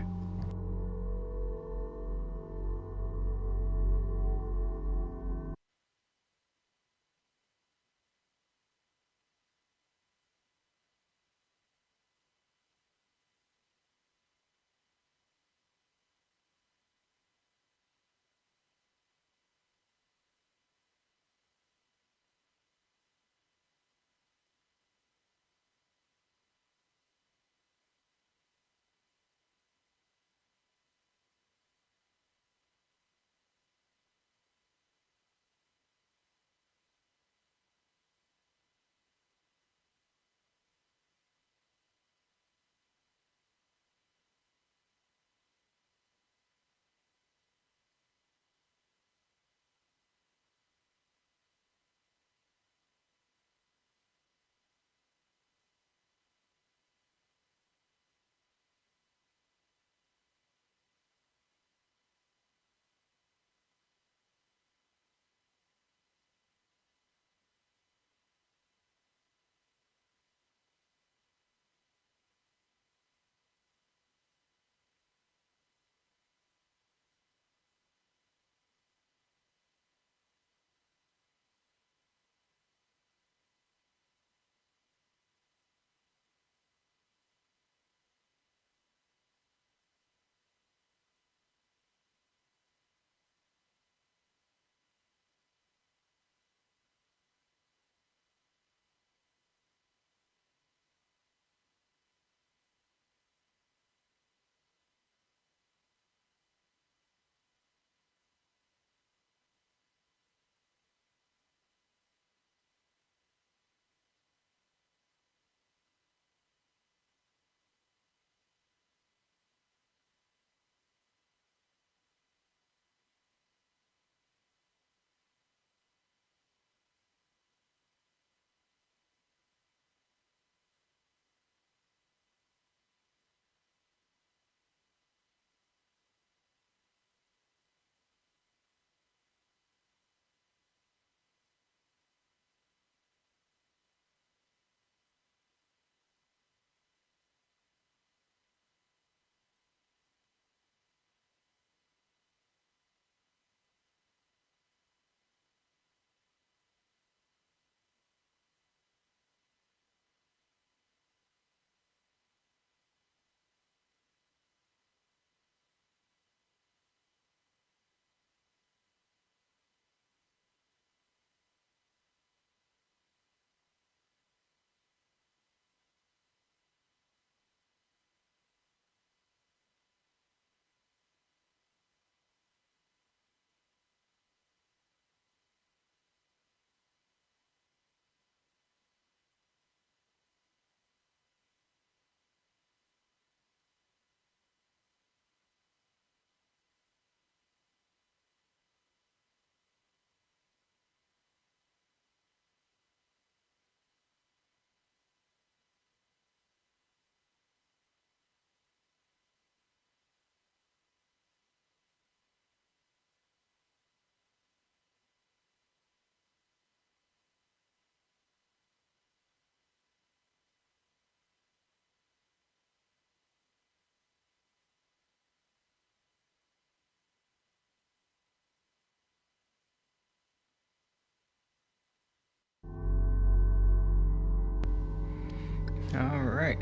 Alright,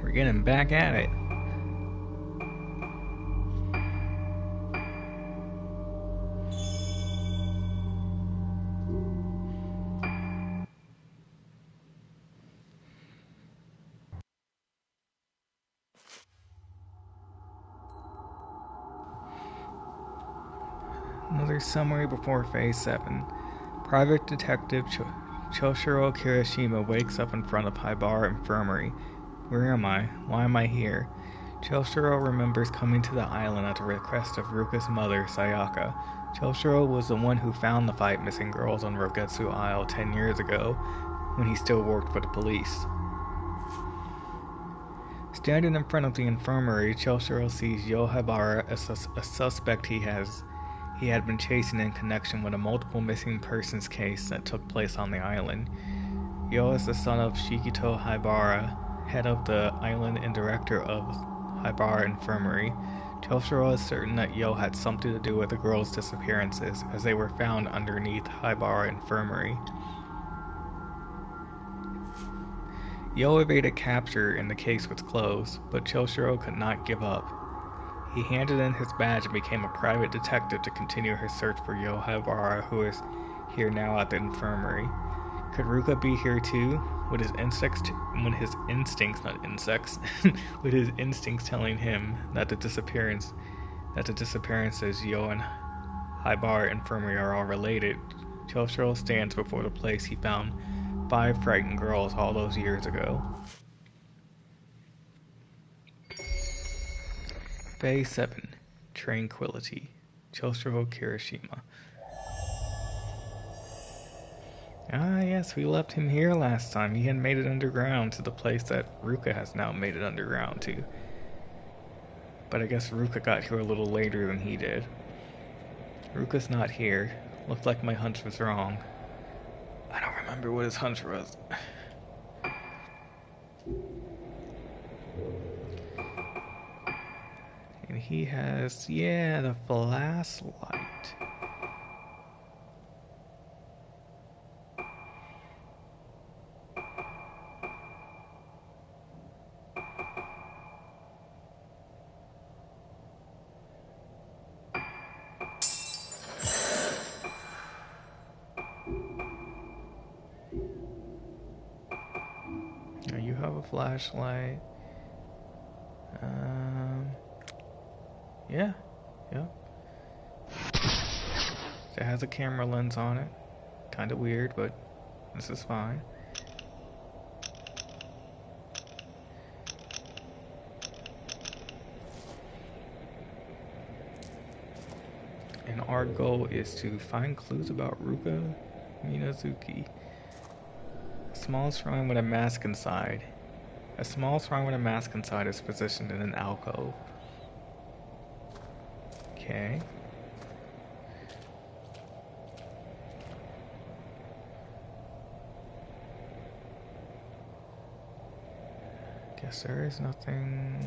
we're getting back at it. Another summary before Phase 7. Private Detective Choshiro Kirishima wakes up in front of Haibara Infirmary. Where am I? Why am I here? Choshiro remembers coming to the island at the request of Ruka's mother, Sayaka. Choshiro was the one who found the 5 missing girls on Rogetsu Isle 10 years ago, when he still worked for the police. Standing in front of the infirmary, Choshiro sees Yo Haibara, a suspect he had been chasing in connection with a multiple missing persons case that took place on the island. Yo is the son of Shikito Haibara, head of the island and director of Haibara Infirmary. Choshiro is certain that Yo had something to do with the girls' disappearances, as they were found underneath Haibara Infirmary. Yo evaded capture and the case was closed, but Choshiro could not give up. He handed in his badge and became a private detective to continue his search for Yo Haibara, who is here now at the infirmary. Could Ruka be here too? With his instincts telling him that the disappearances Yo and Haibara Infirmary are all related, Choshiro stands before the place he found 5 frightened girls all those years ago. Phase 7. Tranquility. Choshiro Kirishima. Ah, yes, we left him here last time. He had made it underground to the place that Ruka has now made it underground to. But I guess Ruka got here a little later than he did. Ruka's not here. Looked like my hunch was wrong. I don't remember what his hunch was. And he has, the flashlight. Now you have a flashlight. Yeah. It has a camera lens on it. Kinda weird, but this is fine. And our goal is to find clues about Ruka Minazuki. A small shrine with a mask inside. A small shrine with a mask inside is positioned in an alcove. Okay. Guess there is nothing.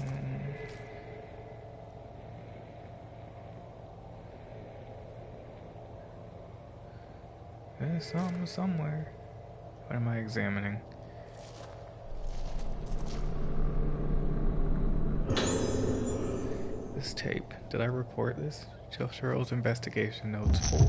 There's something somewhere. What am I examining? This tape. Did I record this? Joshiro's investigation notes 4.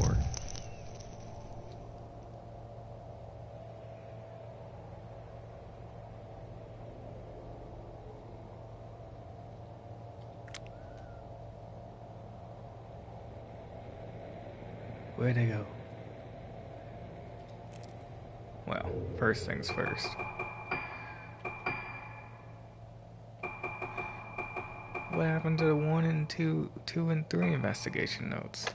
Where'd they go? Well, first things first. What happened to the 1 and 2 and 3 investigation notes?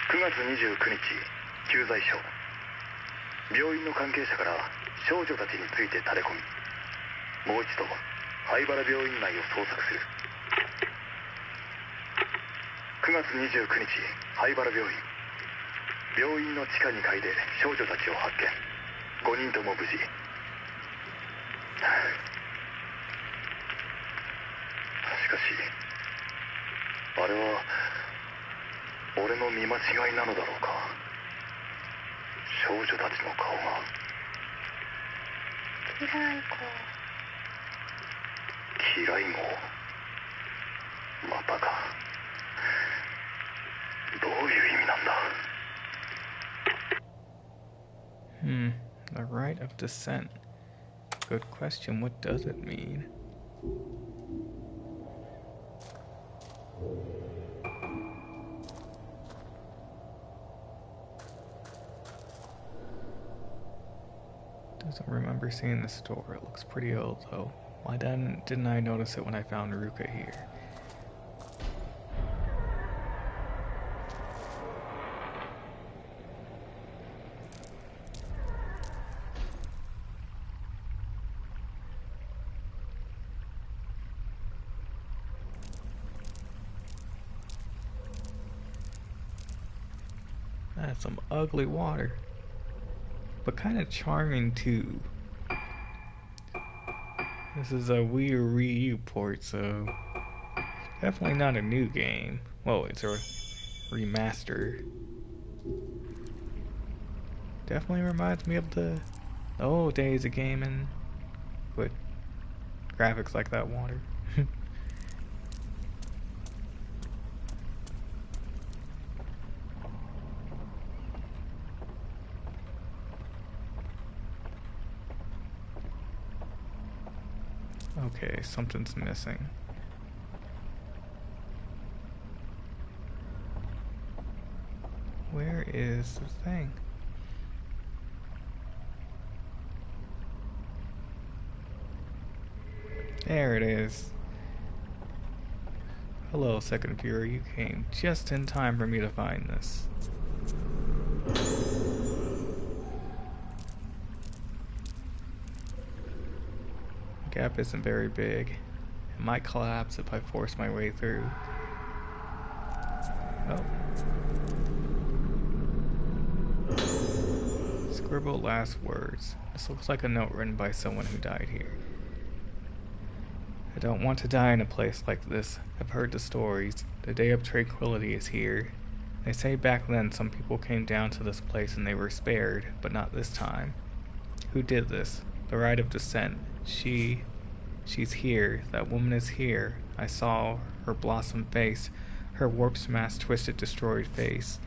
9月29日、駐在所。病院の関係者から少女たちについて垂れ込み、もう一度灰原病院内を捜索する。9月29日、灰原病院。病院の地下2階で少女たちを発見。5人とも無事。しかし、あれは俺の見間違いなのだろうか。少女たちの顔が。嫌いか。飛来号。またか。どういう意味なんだ。The right of descent. Good question. What does it mean? Doesn't remember seeing the store. It looks pretty old though. Why didn't I notice it when I found Ruka here? That's some ugly water, but kind of charming too. This is a Wii U port, so definitely not a new game. Well, it's a remaster. Definitely reminds me of the old days of gaming with graphics like that water. Okay, something's missing. Where is the thing? There it is. Hello, Second Fury. You came just in time for me to find this. The gap isn't very big. It might collapse if I force my way through. Oh. Scribble last words. This looks like a note written by someone who died here. I don't want to die in a place like this. I've heard the stories. The day of tranquility is here. They say back then some people came down to this place and they were spared, but not this time. Who did this? The rite of descent. She's here. That woman is here. I saw her blossom face. Her warp smash twisted destroyed face.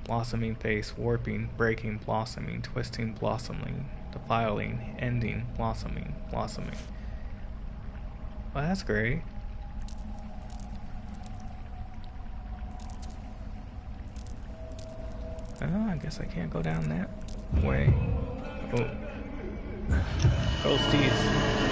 Blossoming face, warping, breaking, blossoming, twisting, blossoming, defiling, ending, blossoming, blossoming. Well, that's great. Oh, I guess I can't go down that way. Oh. Ghosties.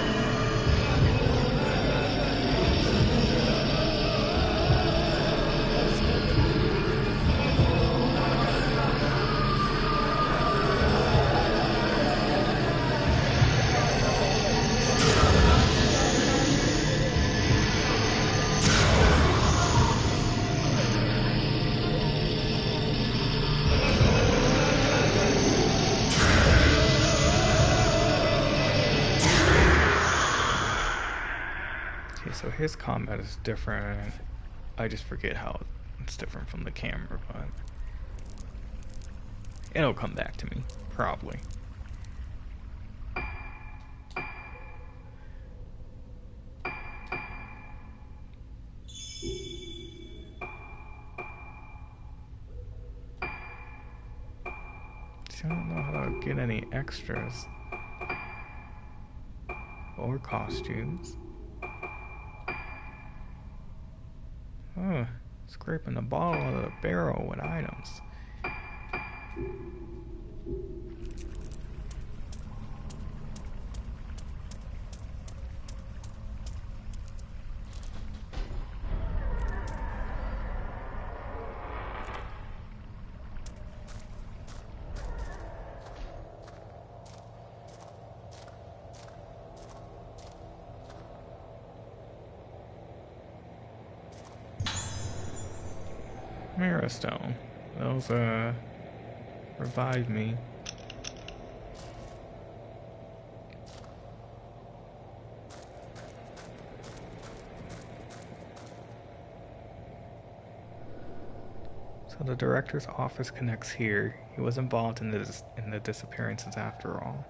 So his combat is different. I just forget how it's different from the camera, but it'll come back to me, probably. See, I don't know how to get any extras or costumes. Oh, scraping the bottom of the barrel with items. Mirror Stone. Those, revive me. So the director's office connects here. He was involved in the disappearances after all.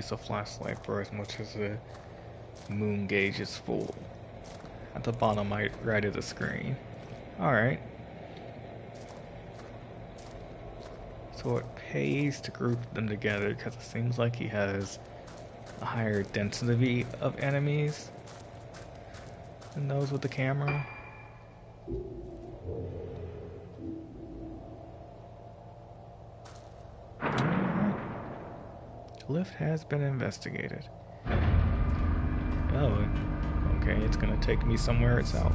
use the flashlight first, which is the moon gauge is full. At the bottom right of the screen. Alright. So it pays to group them together because it seems like he has a higher density of enemies than those with the camera. The lift has been investigated. Oh, okay, it's gonna take me somewhere itself.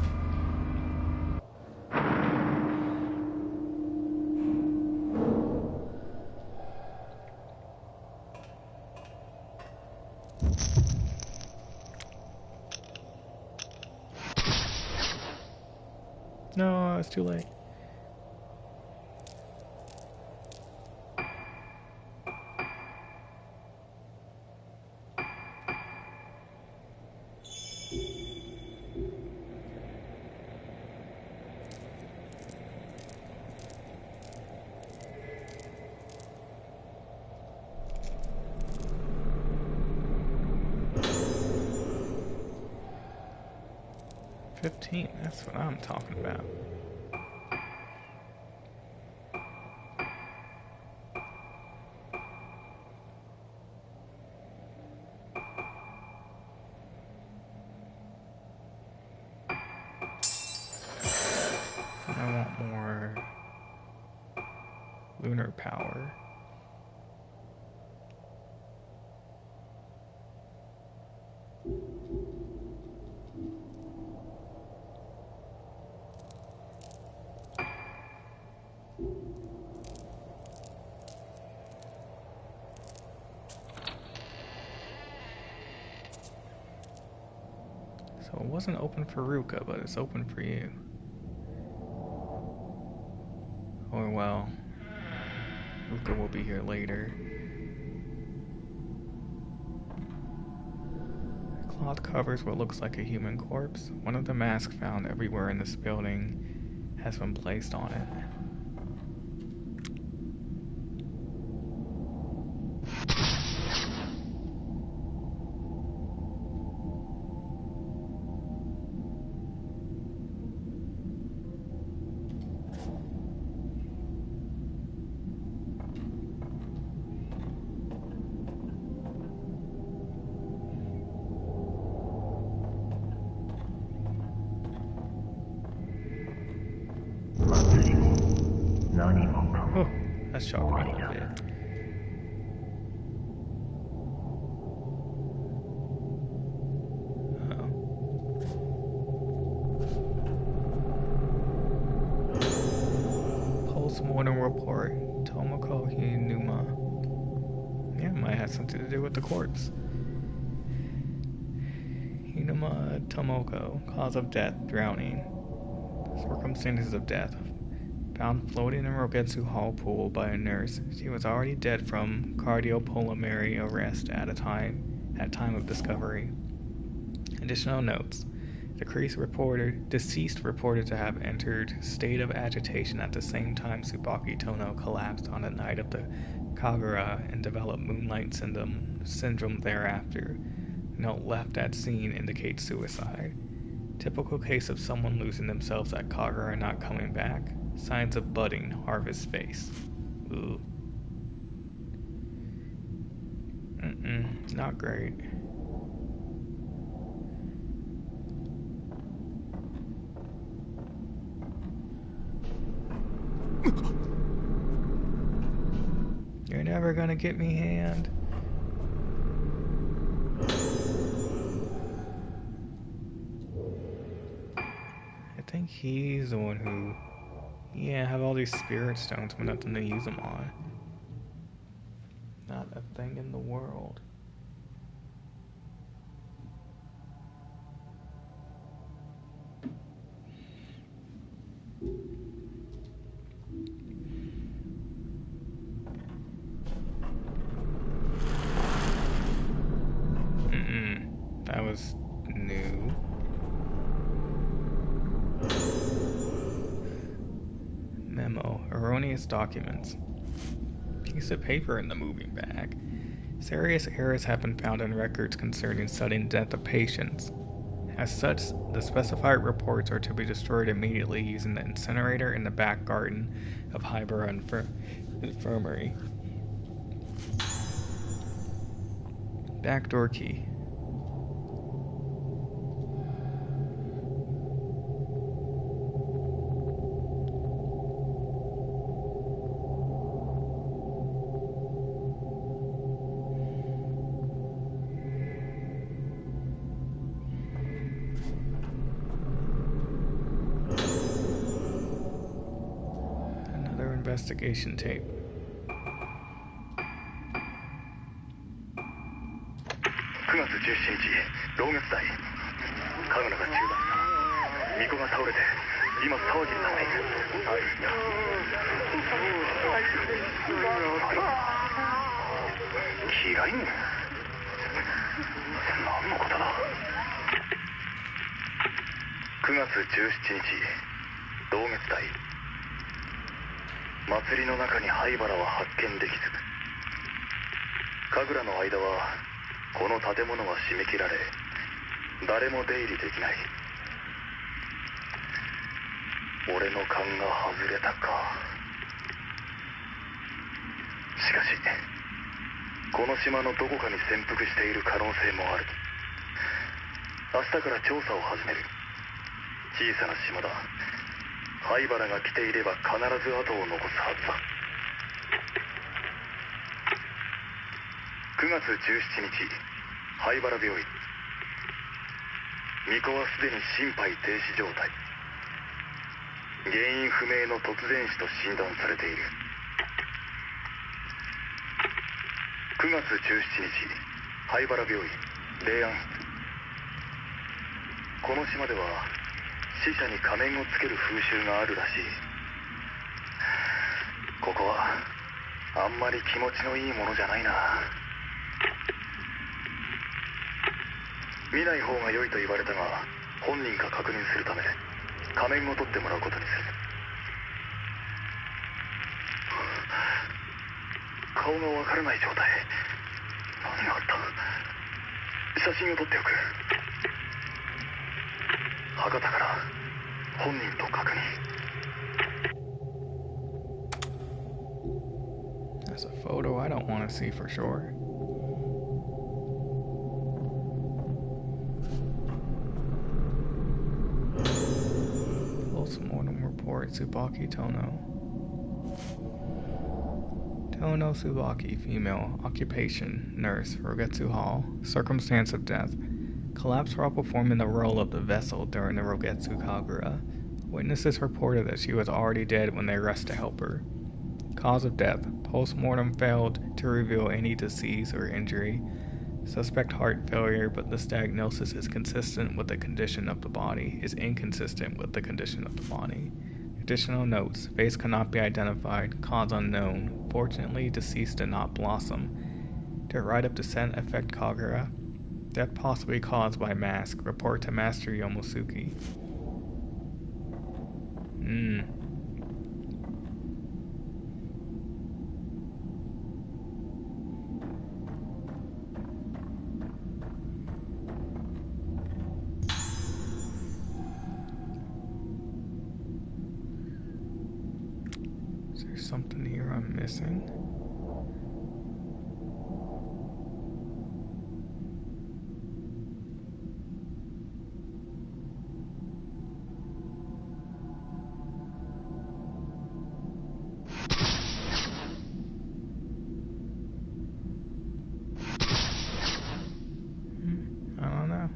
No, it's too late. That's what I'm talking about. I want more lunar power. So it wasn't open for Ruka, but it's open for you. Oh well. Ruka will be here later. Cloth covers what looks like a human corpse. One of the masks found everywhere in this building has been placed on it. Oh, that's shocking a little bit. Post-mortem report, Tomoko Hinuma. Yeah, it might have something to do with the corpse. Hinuma Tomoko, cause of death, drowning. Circumstances of death. Found floating in Rogetsu Hall pool by a nurse. She was already dead from cardiopulmonary arrest at time of discovery. Additional notes. Deceased reported to have entered state of agitation at the same time Tsubaki Tono collapsed on the night of the Kagura and developed moonlight syndrome thereafter. Note left at scene indicates suicide. Typical case of someone losing themselves at Kagura and not coming back. Signs of budding harvest face. Ooh. Not great. You're never gonna get me, hand. I think he's the one who... Yeah, have all these spirit stones but nothing to use them on. Not a thing in the world. That was new. Memo. Erroneous documents. Piece of paper in the moving bag. Serious errors have been found in records concerning sudden death of patients. As such, the specified reports are to be destroyed immediately using the incinerator in the back garden of Highborough Infirmary. Backdoor key. Investigation tape. 9月17日、老月台。神楽が中断した。巫女が倒れて、今騒ぎになっている。嫌いね。何のことだ。9月17日、老月台。祭りの中に灰原は発見できず、神楽の間はこの建物は締め切られ、誰も出入りできない。俺の勘が外れたか。しかしこの島のどこかに潜伏している可能性もある。明日から調査を始める。小さな島だ。灰原が来ていれば必ず後を残すはずだ。9月17日、灰原病院。巫女はすでに心肺停止状態。原因不明の突然死と診断されている。9月17日、灰原病院、霊安室。この島では死者に仮面をつける風習があるらしい。ここはあんまり気持ちのいいものじゃないな。見ない方が良いと言われたが、本人か確認するため仮面を取ってもらうことにする。顔がわからない状態。何があった。写真を撮っておく。博多から本人と確認。 That's a photo I don't want to see for sure. Post-mortem report, Tsubaki Tono. Tono Tsubaki, female, occupation, nurse, Rogetsu Hall, circumstance of death. Collapsed while performing the role of the vessel during the Rogetsu Kagura. Witnesses reported that she was already dead when they rushed to help her. Cause of death. Post-mortem failed to reveal any disease or injury. Suspect heart failure, but this diagnosis is inconsistent with the condition of the body. Additional notes. Face cannot be identified. Cause unknown. Fortunately, deceased did not blossom. Did rite of descent affect Kagura? Death possibly caused by mask. Report to Master Yomosuke. Is there something here I'm missing? I don't know.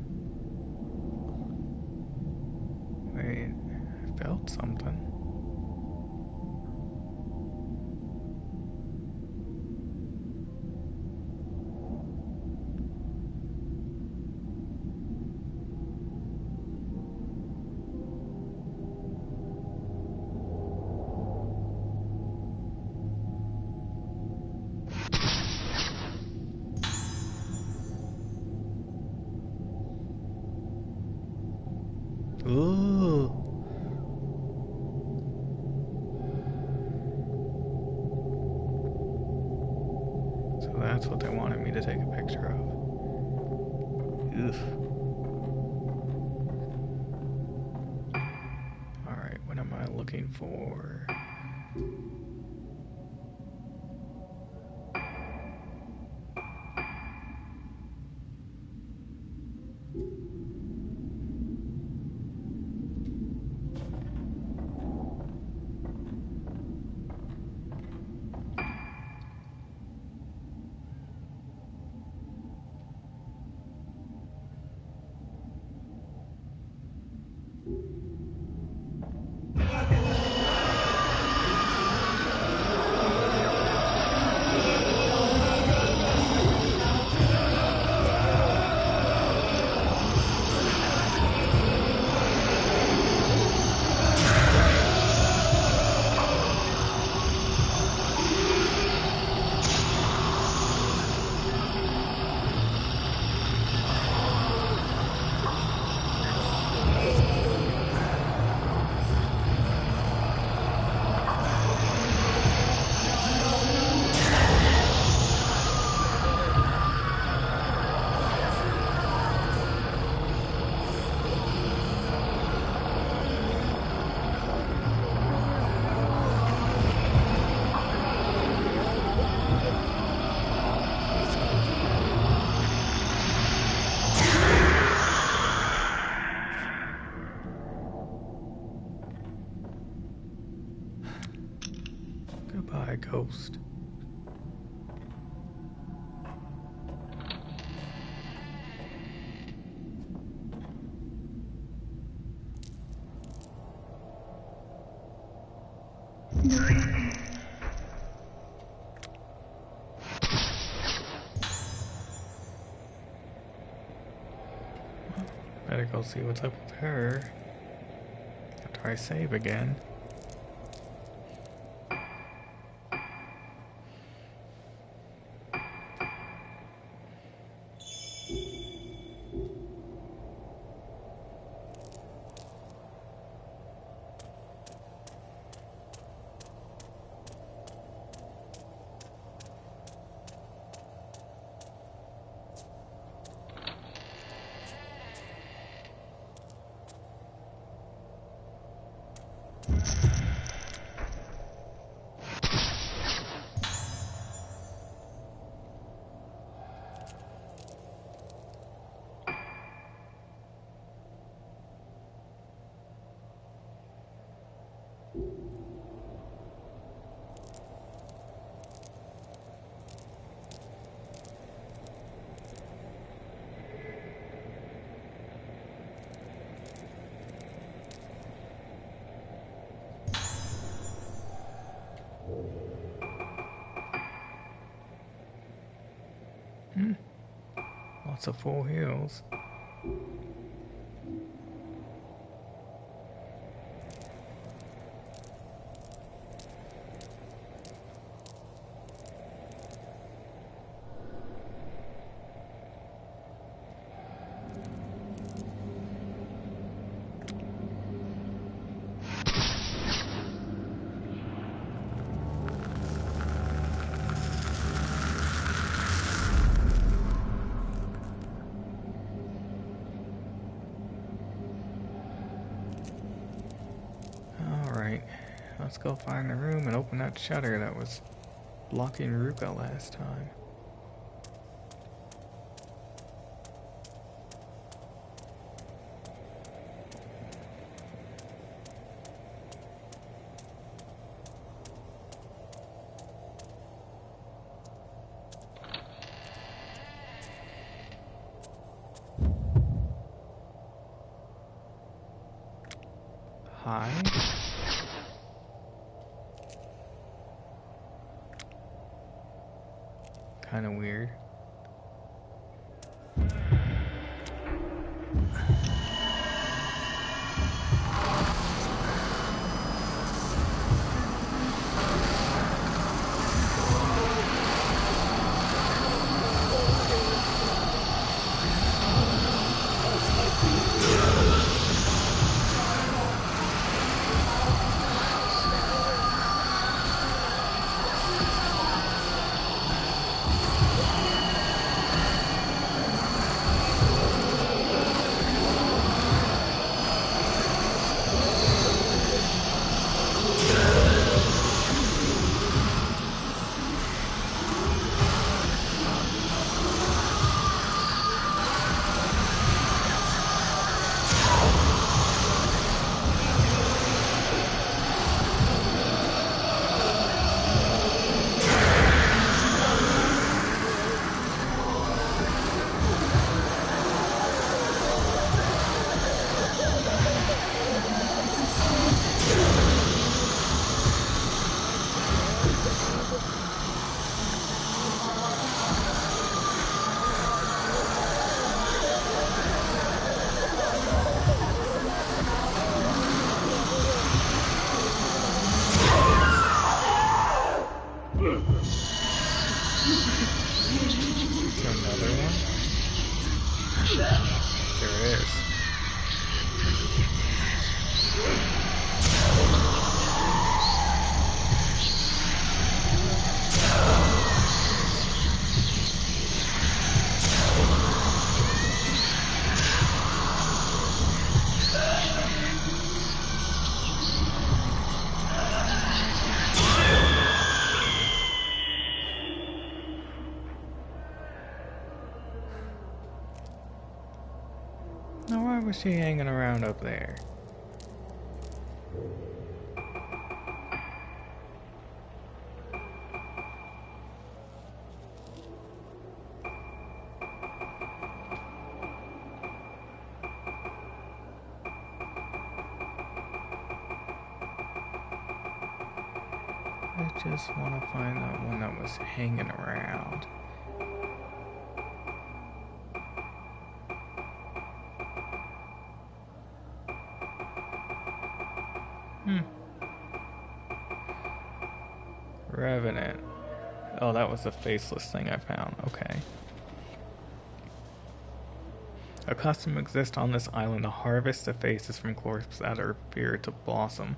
Wait, I felt something. Ooh. that's what they wanted me to take a picture of. Ugh. Alright, what am I looking for? Goodbye, ghost. Better go see what's up with her. After I save again. Lots of full heals. Let's go find the room and open that shutter that was blocking Ruka last time. Hi. Kind of weird. was she hanging around up there? I just want to find that one that was hanging around. Revenant. Oh, that was the faceless thing I found. Okay. A custom exists on this island to harvest the faces from corpses that are feared to blossom.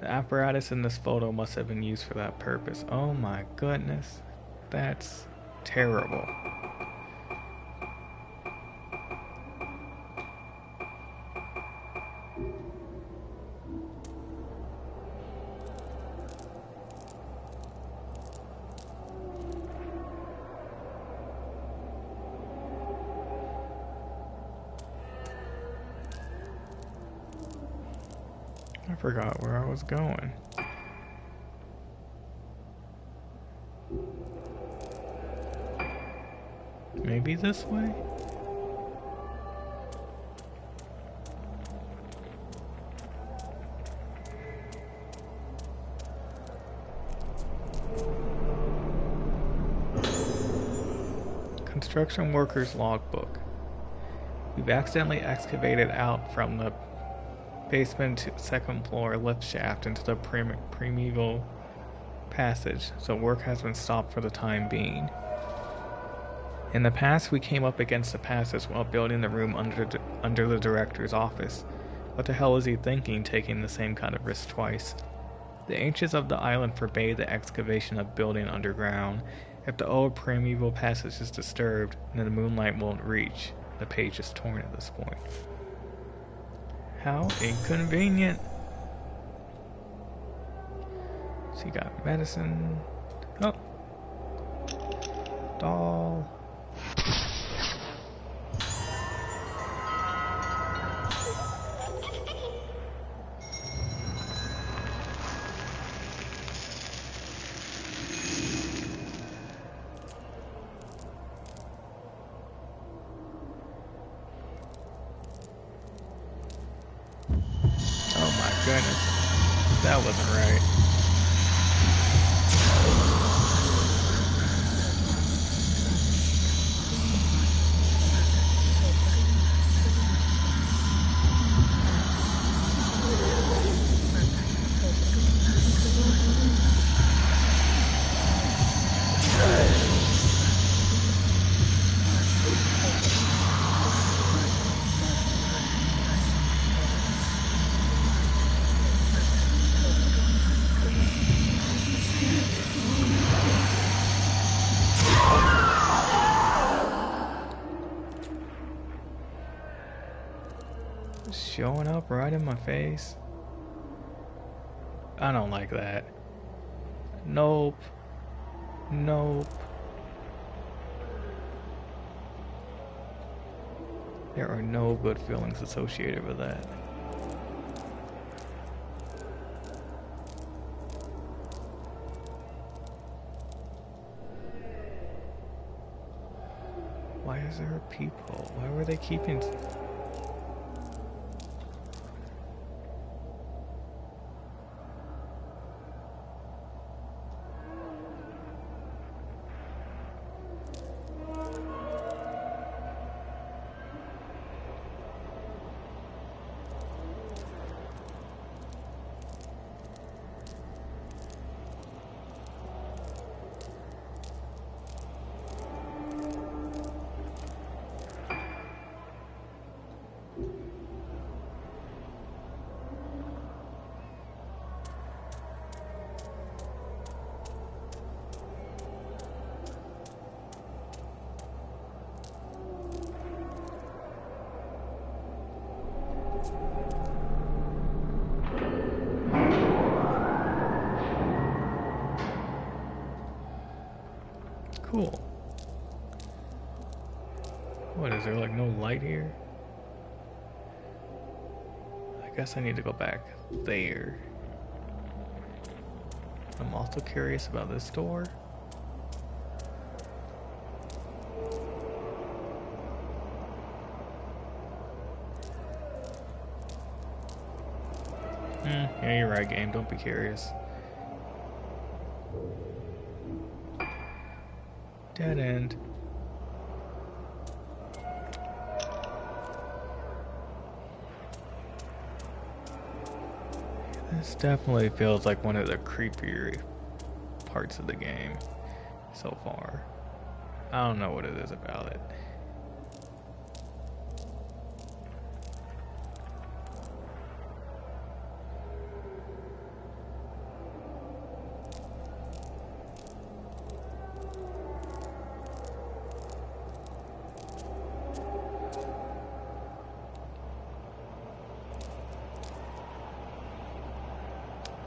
The apparatus in this photo must have been used for that purpose. Oh my goodness. That's terrible. I forgot where I was going. Maybe this way? Construction workers logbook. We've accidentally excavated out from the basement second floor lift shaft into the primeval passage, so work has been stopped for the time being. In the past, we came up against the passage while building the room under the director's office. What the hell is he thinking, taking the same kind of risk twice? The ancients of the island forbade the excavation of building underground. If the old primeval passage is disturbed, then the moonlight won't reach. The page is torn at this point. How inconvenient. She got medicine. Oh. Doll. Goodness, that wasn't right. Showing up right in my face. I don't like that. Nope. Nope. There are no good feelings associated with that. Why is there a peephole? Why were they keeping... Cool. What, is there like no light here? guess I need to go back there. I'm also curious about this door. Yeah, you're right, game. Don't be curious. Dead end. This definitely feels like one of the creepier parts of the game so far. I don't know what it is about it.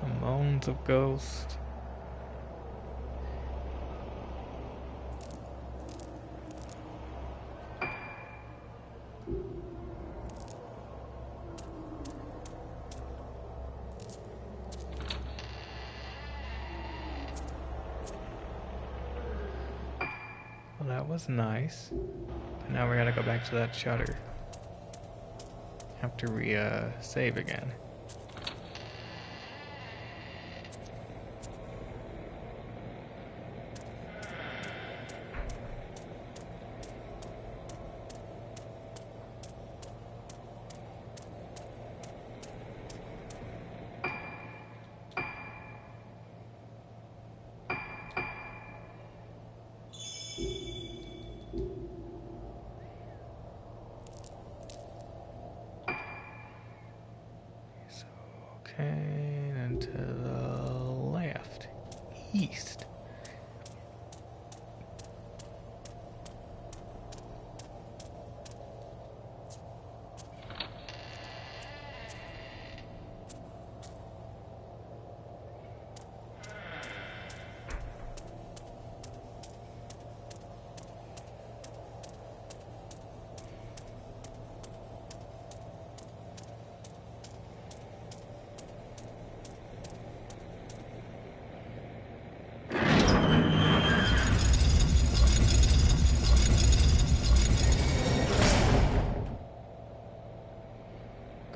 The moans of ghosts. Well, that was nice. But now we gotta go back to that shutter after we save again. Okay, then to the left. East.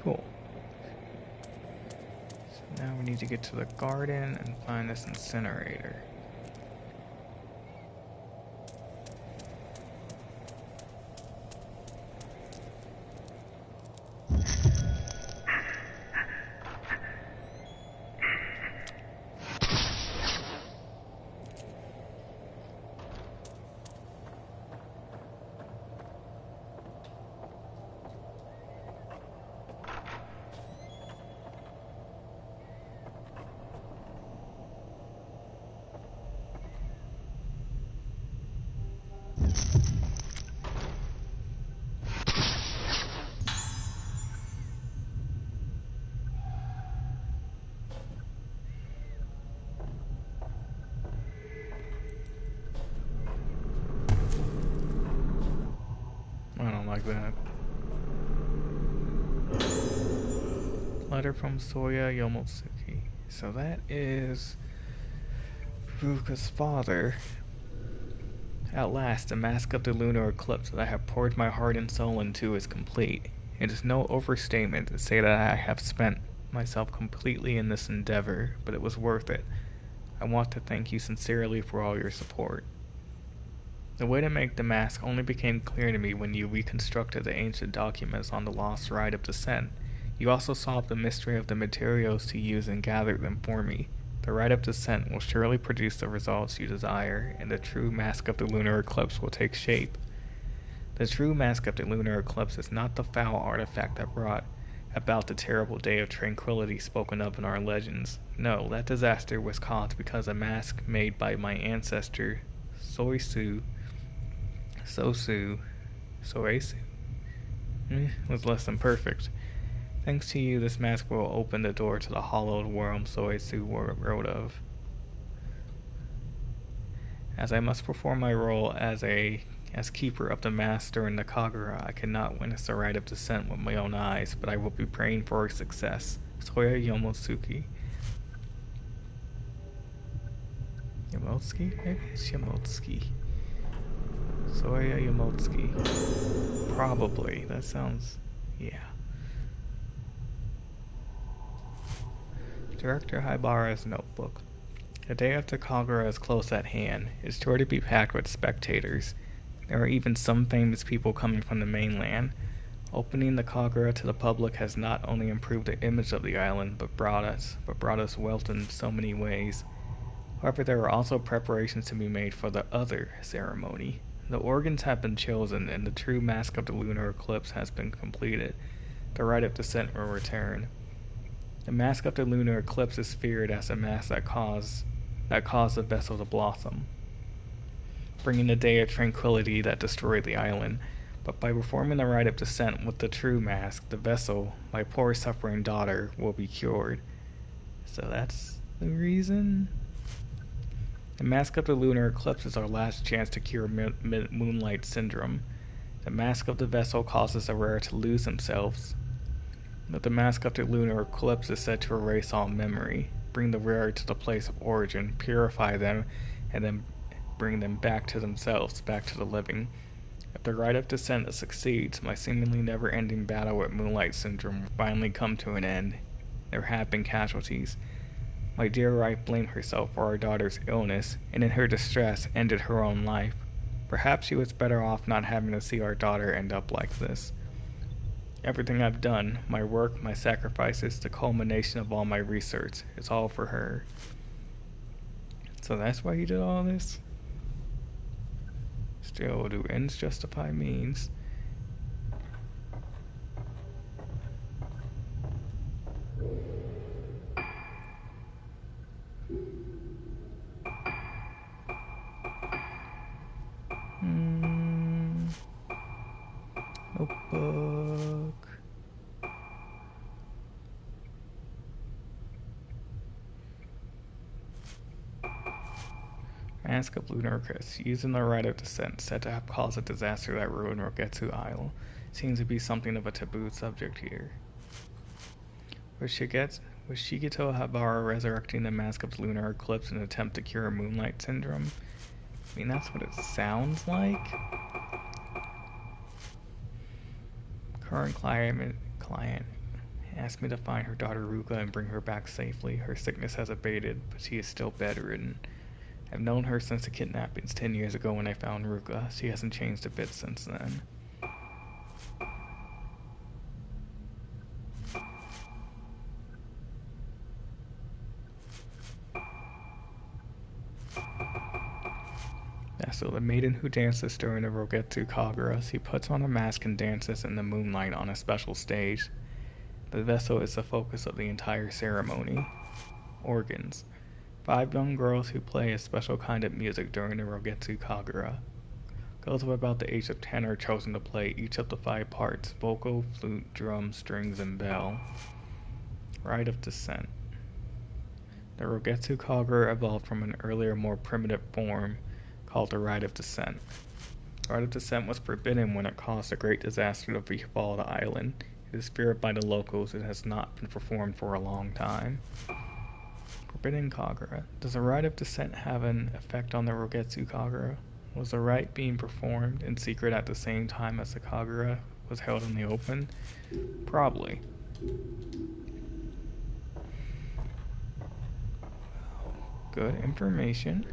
Cool. So now we need to get to the garden and find this incinerator. I don't like that. Letter from Soya Yomotsuki. So that is Ruka's father. At last, the mask of the lunar eclipse that I have poured my heart and soul into is complete. It is no overstatement to say that I have spent myself completely in this endeavor, but it was worth it. I want to thank you sincerely for all your support. The way to make the mask only became clear to me when you reconstructed the ancient documents on the lost rite of descent. You also solved the mystery of the materials to use and gathered them for me. The rite of descent will surely produce the results you desire, and the true mask of the lunar eclipse will take shape. The true mask of the lunar eclipse is not the foul artifact that brought about the terrible day of tranquility spoken of in our legends. No, that disaster was caused because a mask made by my ancestor, Soisu, was less than perfect. Thanks to you, this mask will open the door to the hollowed world Soisu wrote of. As I must perform my role as a As keeper of the mask during the Kagura, I cannot witness the rite of descent with my own eyes, but I will be praying for success. Soya Yomotsuki. Yomotsuki? Maybe it's Yomotsuki. Soya Yomotsuki. Probably. That sounds... yeah. Director Haibara's notebook. The day after Kagura is close at hand. It's sure to be packed with spectators. There are even some famous people coming from the mainland. Opening the Kagura to the public has not only improved the image of the island, but brought us wealth in so many ways. However, there are also preparations to be made for the other ceremony. The organs have been chosen, and the true mask of the lunar eclipse has been completed. The rite of descent will return. The mask of the lunar eclipse is feared as the mask that caused the vessel to blossom, bringing a day of tranquility that destroyed the island. But by performing the rite of descent with the true mask, the vessel, my poor suffering daughter, will be cured. So that's the reason? The mask of the lunar eclipse is our last chance to cure moonlight syndrome. The mask of the vessel causes the wearer to lose themselves. But the mask of the lunar eclipse is said to erase all memory, bring the wearer to the place of origin, purify them, and then bring them back to themselves, back to the living. If the rite of descent succeeds, my seemingly never-ending battle with moonlight syndrome will finally come to an end. There have been casualties. My dear wife blamed herself for our daughter's illness, and in her distress ended her own life. Perhaps she was better off not having to see our daughter end up like this. Everything I've done, my work, my sacrifices, the culmination of all my research, it's all for her. So that's why you did all this? Still, do ends justify means? Notebook. Mask of Lunar Kiss. Using the rite of descent, said to have caused a disaster that ruined Rogetsu Isle. Seems to be something of a taboo subject here. Was Shigito Habara resurrecting the mask of the lunar eclipse in an attempt to cure moonlight syndrome? I mean, that's what it sounds like. Current client asked me to find her daughter Ruka and bring her back safely. Her sickness has abated, but she is still bedridden. I've known her since the kidnappings 10 years ago when I found Ruka. She hasn't changed a bit since then. So the maiden who dances during the Rogetsu Kagura, she puts on a mask and dances in the moonlight on a special stage. The vessel is the focus of the entire ceremony. Organs. 5 young girls who play a special kind of music during the Rogetsu Kagura. Girls of about the age of 10 are chosen to play each of the 5 parts: vocal, flute, drum, strings, and bell. Rite of descent. The Rogetsu Kagura evolved from an earlier, more primitive form called the Rite of Descent. The Rite of Descent was forbidden when it caused a great disaster to befall the island. It is feared by the locals and has not been performed for a long time. Forbidden Kagura. Does the Rite of Descent have an effect on the Rogetsu Kagura? Was the rite being performed in secret at the same time as the Kagura was held in the open? Probably. Good information.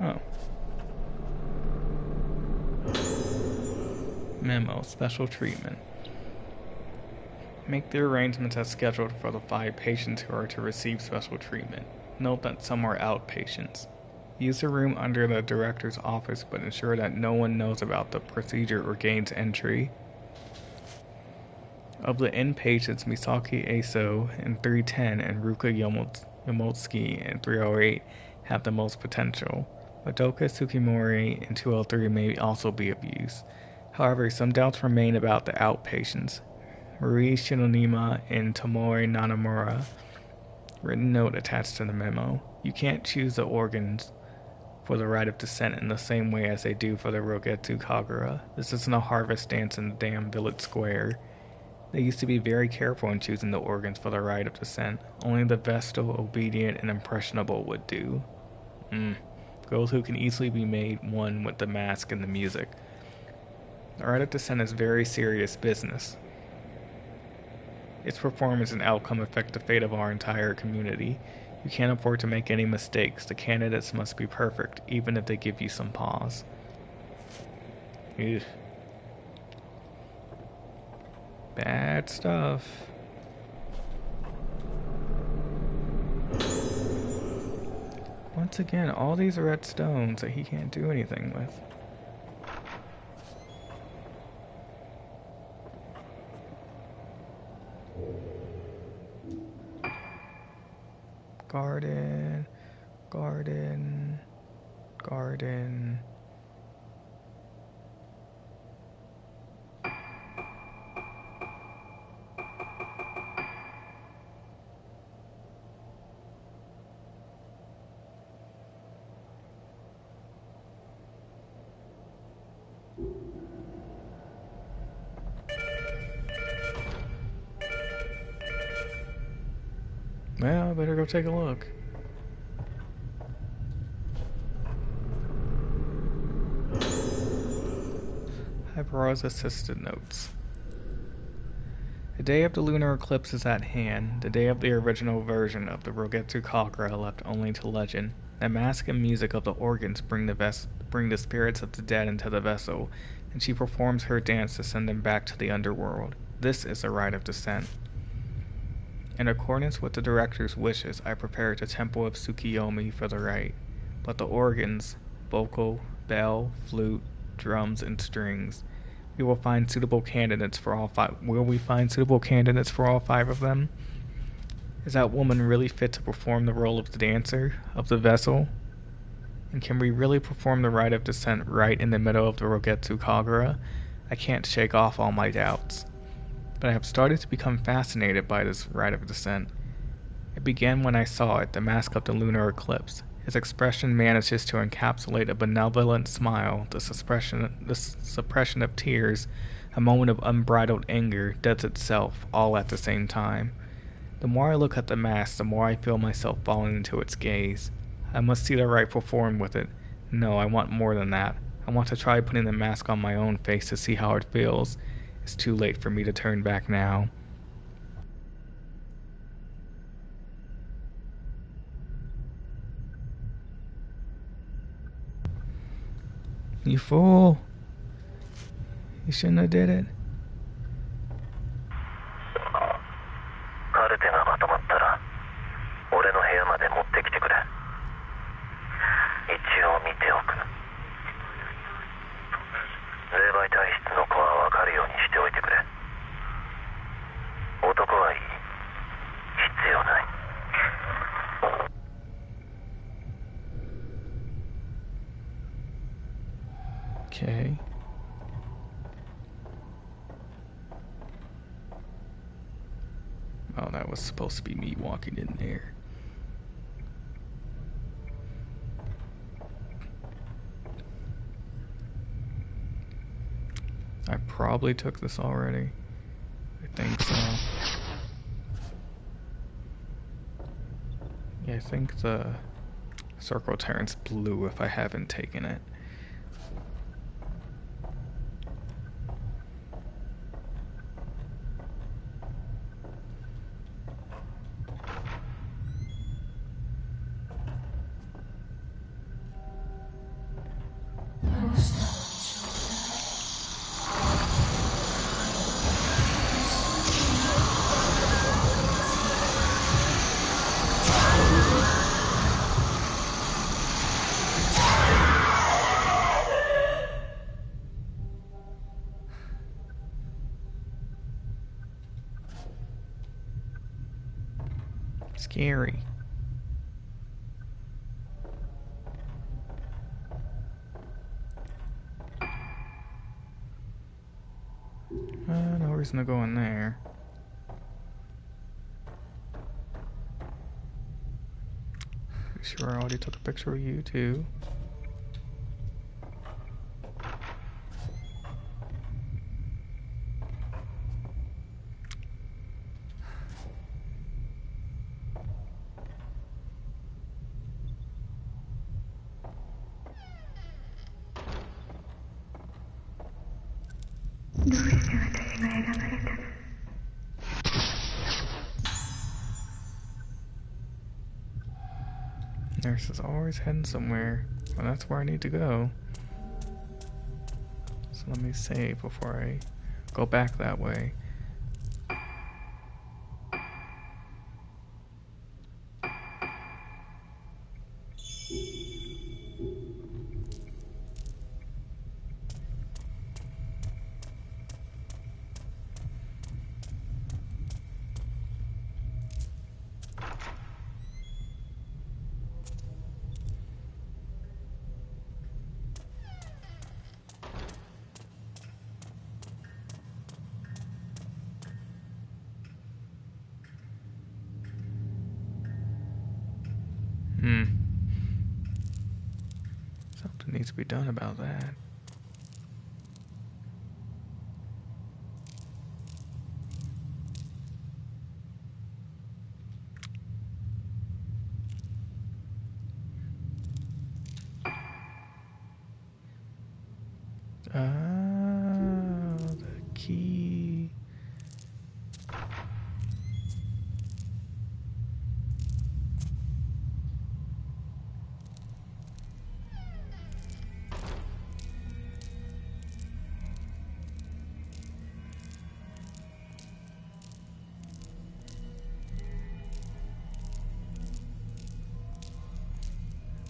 Oh. Memo, special treatment. Make the arrangements as scheduled for the 5 patients who are to receive special treatment. Note that some are outpatients. Use the room under the director's office, but ensure that no one knows about the procedure or gains entry. Of the inpatients, Misaki Aso in 310 and Ruka Yomotsuki in 308 have the most potential. Madoka Tsukimori in 203 may also be of use. However, some doubts remain about the outpatients. Marie Shinonima and Tomoe Nanamura. Written note attached to the memo. You can't choose the organs for the rite of descent in the same way as they do for the Rogetsu Kagura. This isn't a harvest dance in the damn village square. They used to be very careful in choosing the organs for the rite of descent. Only the vestal, obedient, and impressionable would do. Girls who can easily be made one with the mask and the music. The rite of descent is very serious business. Its performance and outcome affect the fate of our entire community. You can't afford to make any mistakes. The candidates must be perfect, even if they give you some pause. Ugh. Bad stuff. Once again, all these red stones that he can't do anything with. Garden, garden, garden. Well, I better go take a look. Hypero's assisted notes. The day of the lunar eclipse is at hand. The day of the original version of the Rogetsu Kagura left only to legend. The mask and music of the organs bring the spirits of the dead into the vessel, and she performs her dance to send them back to the underworld. This is the rite of descent. In accordance with the director's wishes, I prepared the temple of Tsukiyomi for the rite. But the organs, vocal, bell, flute, drums, and strings, we will find suitable candidates for all five. Will we find suitable candidates for all five of them? Is that woman really fit to perform the role of the dancer, of the vessel? And can we really perform the rite of descent right in the middle of the Rogetsu Kagura? I can't shake off all my doubts. But I have started to become fascinated by this rite of descent. It began when I saw it, the mask of the lunar eclipse. His expression manages to encapsulate a benevolent smile, the suppression of tears, a moment of unbridled anger, death itself, all at the same time. The more I look at the mask, the more I feel myself falling into its gaze. I must see the rite performed with it. No, I want more than that. I want to try putting the mask on my own face to see how it feels. It's too late for me to turn back now. You fool. You shouldn't have did it. カルテがまとまったら俺の部屋まで持ってきてくれ。一応見ておく。霊媒体質の子は分かるようにしておいてくれ。男はいい。必要ない。Okay. Oh, that was supposed to be me walking in there. I probably took this already. I think so. Yeah, I think the circle turns blue if I haven't taken it. Scary. reason to go in there. Sure, I already took a picture of you too. Nurse is always heading somewhere. Well, that's where I need to go. So let me save before I go back that way. Something needs to be done about that. The key.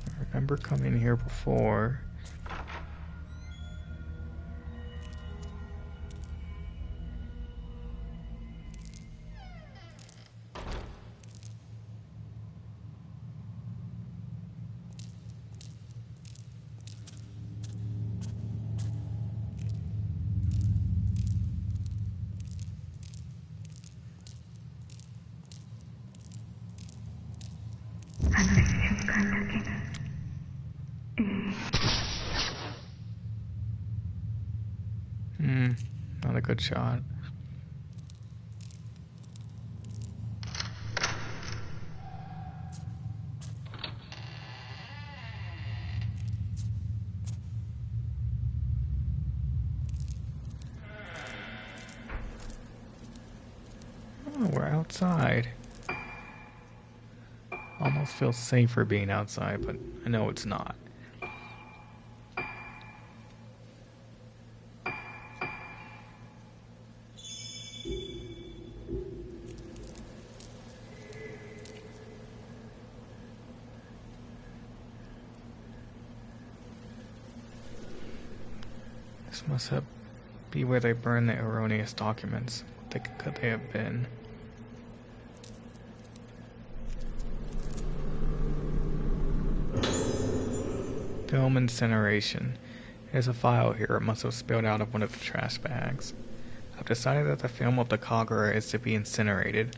I remember coming here before. Not a good shot. Oh, we're outside. Almost feels safer being outside, but I know it's not. This must be where they burned the erroneous documents. What could they have been? Film incineration. There's a file here. It must have spilled out of one of the trash bags. I've decided that the film of the Kagura is to be incinerated.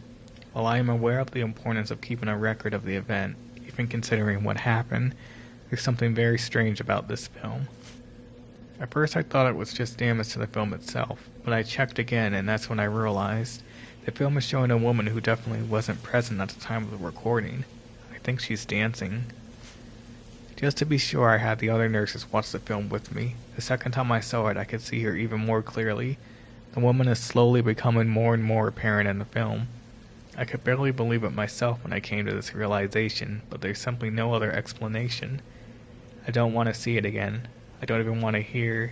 While I am aware of the importance of keeping a record of the event, even considering what happened, there's something very strange about this film. At first I thought it was just damage to the film itself, but I checked again and that's when I realized the film is showing a woman who definitely wasn't present at the time of the recording. I think she's dancing. Just to be sure, I had the other nurses watch the film with me. The second time I saw it, I could see her even more clearly. The woman is slowly becoming more and more apparent in the film. I could barely believe it myself when I came to this realization, but there's simply no other explanation. I don't want to see it again. I don't even want to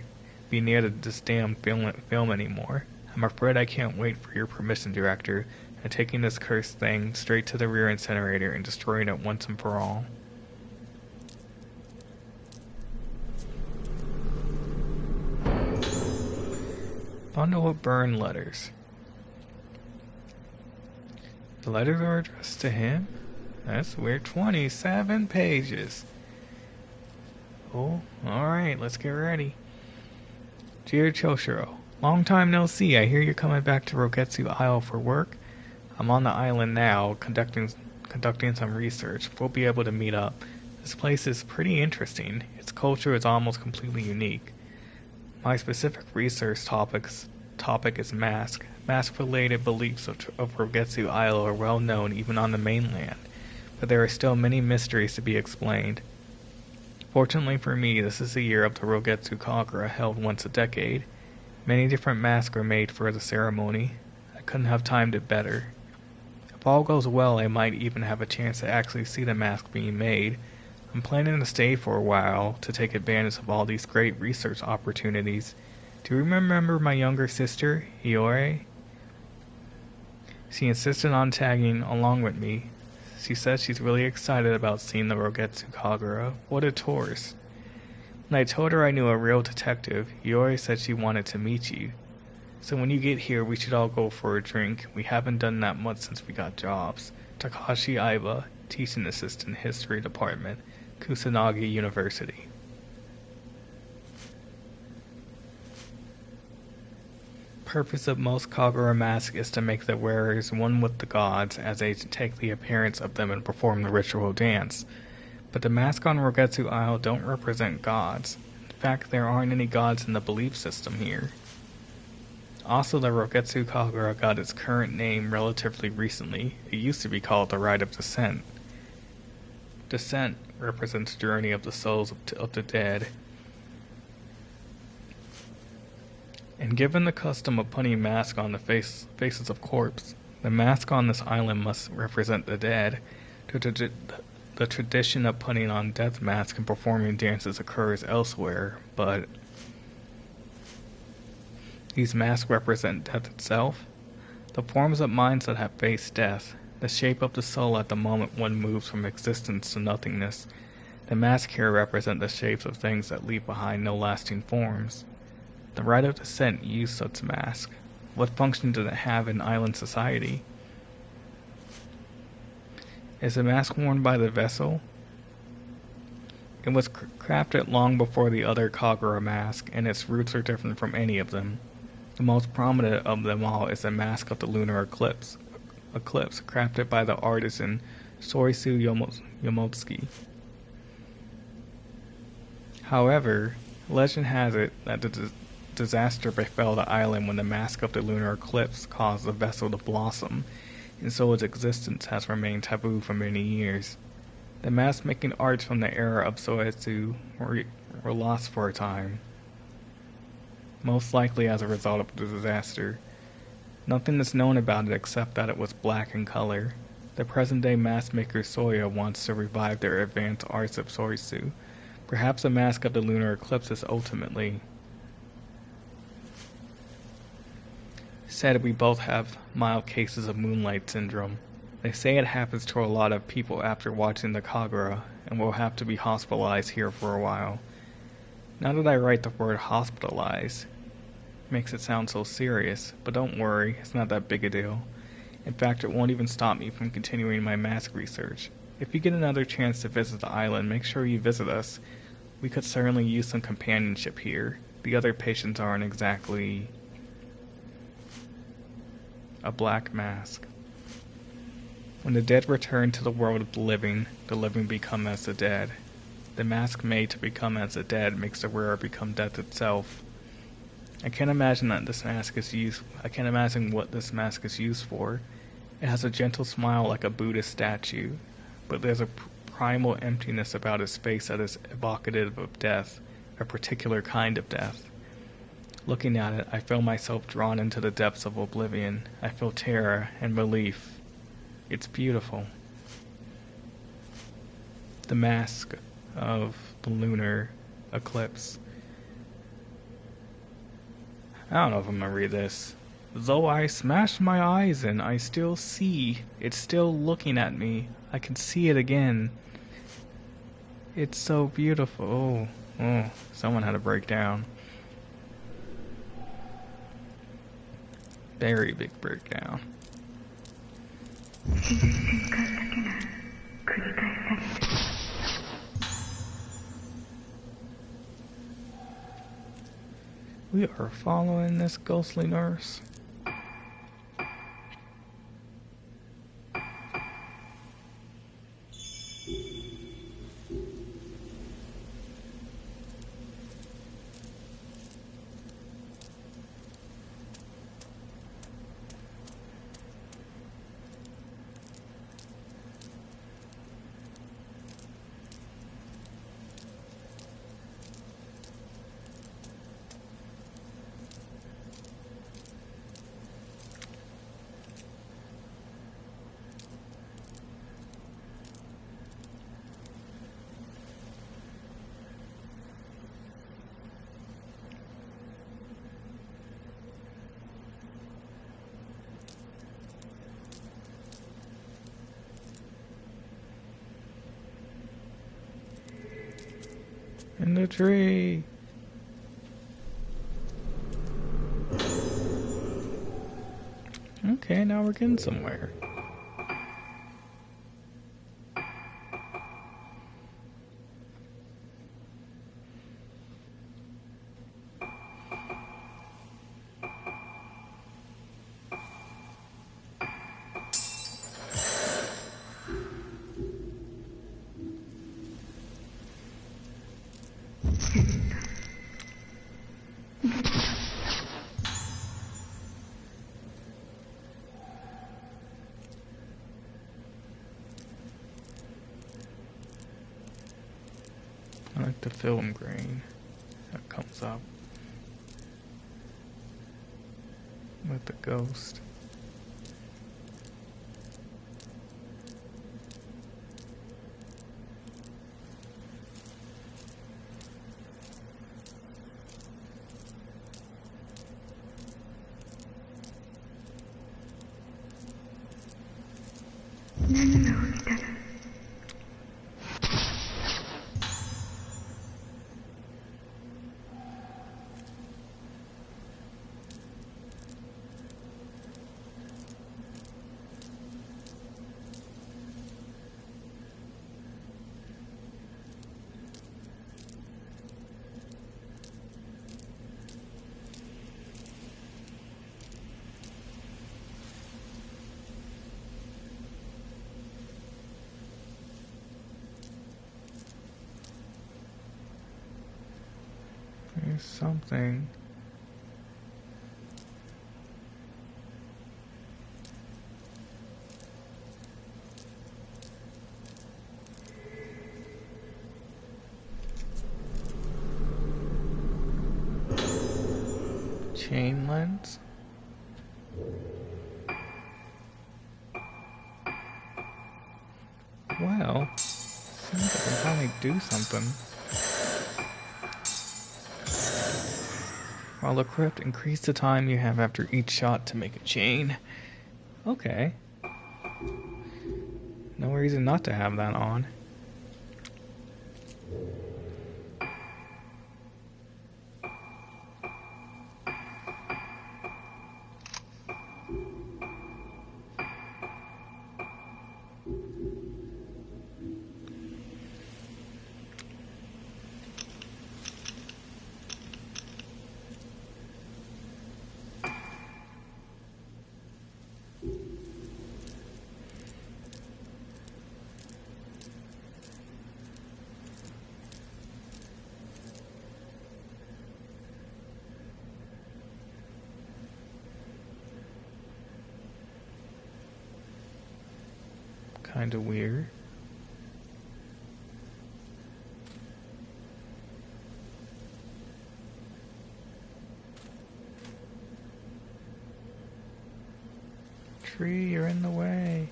be near this damn film anymore. I'm afraid I can't wait for your permission, Director, and taking this cursed thing straight to the rear incinerator and destroying it once and for all. Bundle of burned letters. The letters are addressed to him? That's weird. 27 pages. Oh, alright, let's get ready. Dear Choshiro, Long time no see. I hear you're coming back to Rogetsu Isle for work. I'm on the island now, conducting some research. We'll be able to meet up. This place is pretty interesting. Its culture is almost completely unique. My specific research topic is mask. Mask-related beliefs of Rogetsu Isle are well known even on the mainland, but there are still many mysteries to be explained. Fortunately for me, this is the year of the Rogetsu Kagura, held once a decade. Many different masks are made for the ceremony. I couldn't have timed it better. If all goes well, I might even have a chance to actually see the mask being made. I'm planning to stay for a while to take advantage of all these great research opportunities. Do you remember my younger sister, Iore? She insisted on tagging along with me. She says she's really excited about seeing the Rogetsu Kagura. What a tourist. When I told her I knew a real detective, Iori said she wanted to meet you. So when you get here, we should all go for a drink. We haven't done that much since we got jobs. Takashi Aiba, teaching assistant, history department, Kusanagi University. Purpose of most Kagura masks is to make the wearers one with the gods as they take the appearance of them and perform the ritual dance. But the masks on Rogetsu Isle don't represent gods. In fact, there aren't any gods in the belief system here. Also, the Rogetsu Kagura got its current name relatively recently. It used to be called the Rite of Descent. Descent represents the journey of the souls of the dead. And given the custom of putting masks on the faces of corpses, the mask on this island must represent the dead. The tradition of putting on death masks and performing dances occurs elsewhere, but these masks represent death itself. The forms of minds that have faced death, the shape of the soul at the moment one moves from existence to nothingness. The masks here represent the shapes of things that leave behind no lasting forms. The Rite of Descent used such masks. What function did it have in island society? Is the mask worn by the vessel? It was crafted long before the other Kagura mask, and its roots are different from any of them. The most prominent of them all is the mask of the lunar eclipse, crafted by the artisan Soisu Yomotsuki. However, legend has it that the disaster befell the island when the mask of the lunar eclipse caused the vessel to blossom, and so its existence has remained taboo for many years. The mask-making arts from the era of Soetsu were lost for a time, most likely as a result of the disaster. Nothing is known about it except that it was black in color. The present-day mask maker Soya wants to revive their advanced arts of Soetsu. Perhaps the mask of the lunar eclipse is ultimately said we both have mild cases of moonlight syndrome. They say it happens to a lot of people after watching the Kagura, and we'll have to be hospitalized here for a while. Now that I write the word hospitalized, it makes it sound so serious, but don't worry, it's not that big a deal. In fact, it won't even stop me from continuing my mask research. If you get another chance to visit the island, make sure you visit us. We could certainly use some companionship here. The other patients aren't exactly a black mask. When the dead return to the world of the living become as the dead. The mask made to become as the dead makes the wearer become death itself. I can't imagine what this mask is used for. It has a gentle smile like a Buddhist statue, but there's a primal emptiness about its face that is evocative of death, a particular kind of death. Looking at it, I feel myself drawn into the depths of oblivion. I feel terror and relief. It's beautiful. The mask of the lunar eclipse. I don't know if I'm gonna read this. Though I smashed my eyes in, I still see. It's still looking at me. I can see it again. It's so beautiful. Oh, someone had a breakdown. Very big breakdown. 一瞬間だけが繰り返される。We are following this ghostly nurse. In the tree. Okay, now we're getting somewhere. I like the film grain that comes up with the ghost. There's something. Chain lens? Well, seems like I can finally do something. While equipped, increase the time you have after each shot to make a chain. Okay. No reason not to have that on. Kinda weird. Tree, you're in the way.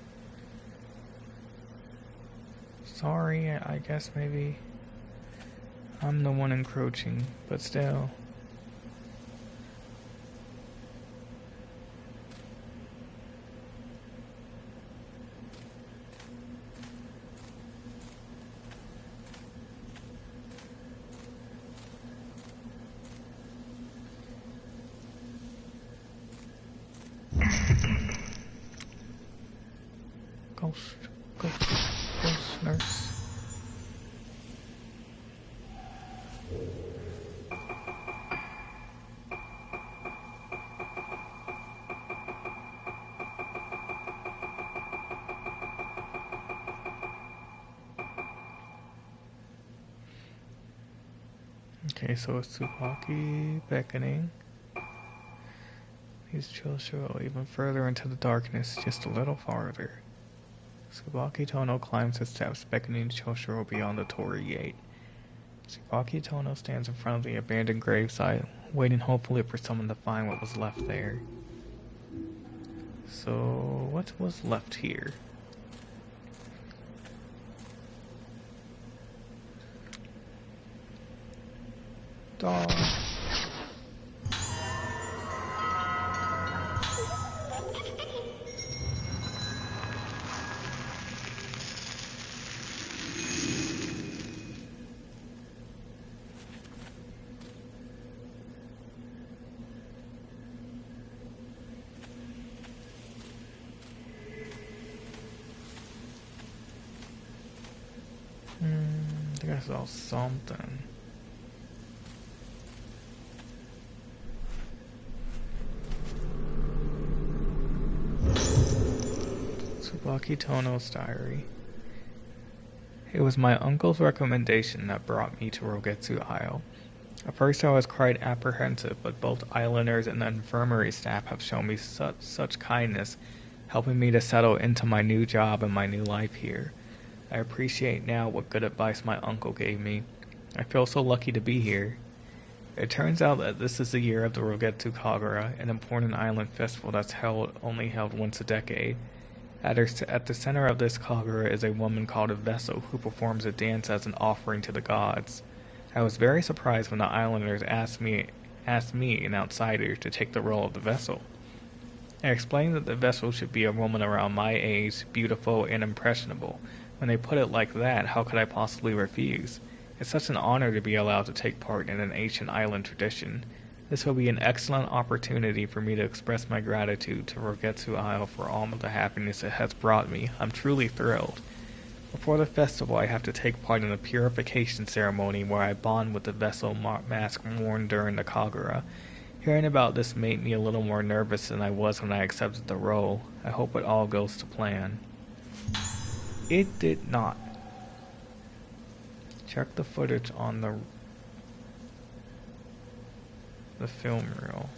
Sorry, I guess maybe I'm the one encroaching, but still. Ghost nurse. Okay, so it's Tsubaki beckoning. He's Choshiro even further into the darkness, just a little farther. Tsubaki Tono climbs the steps, beckoning Choshiro beyond the torii gate. Tsubaki Tono stands in front of the abandoned gravesite, waiting hopefully for someone to find what was left there. So, what was left here? Dog. I think I saw something. Tsubaki Tono's diary. It was my uncle's recommendation that brought me to Rogetsu Isle. At first I was quite apprehensive, but both islanders and the infirmary staff have shown me such kindness, helping me to settle into my new job and my new life here. I appreciate now what good advice my uncle gave me. I feel so lucky to be here. It turns out that this is the year of the Rogetsu Kagura, an important island festival that's only held once a decade. At the center of this Kagura is a woman called a vessel who performs a dance as an offering to the gods. I was very surprised when the islanders asked me, an outsider, to take the role of the vessel. I explained that the vessel should be a woman around my age, beautiful and impressionable. When they put it like that, how could I possibly refuse? It's such an honor to be allowed to take part in an ancient island tradition. This will be an excellent opportunity for me to express my gratitude to Rogetsu Isle for all of the happiness it has brought me. I'm truly thrilled. Before the festival, I have to take part in a purification ceremony where I bond with the vessel mask worn during the Kagura. Hearing about this made me a little more nervous than I was when I accepted the role. I hope it all goes to plan. It did not. Check the footage on the film reel.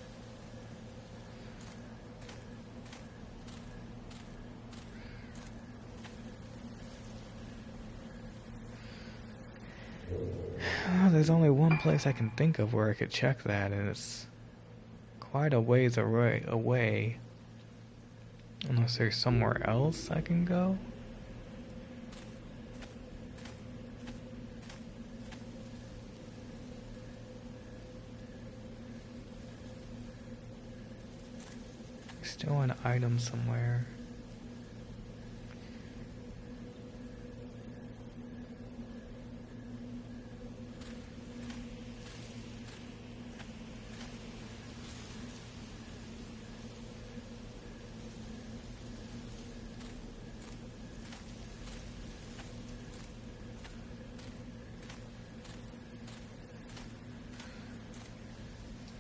Oh, there's only one place I can think of where I could check that, and it's quite a ways away. Unless there's somewhere else I can go. Still an item somewhere.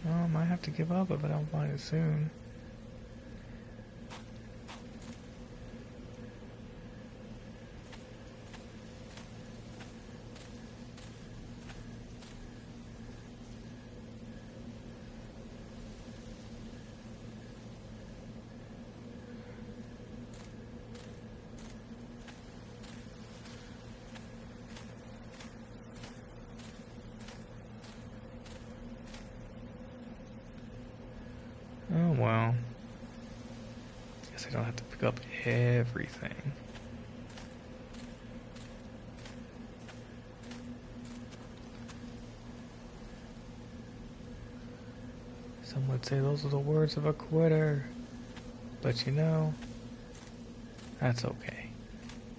Well, I might have to give up if I don't find it soon. Oh well. Guess I don't have to pick up everything. Some would say those are the words of a quitter. But you know, that's okay.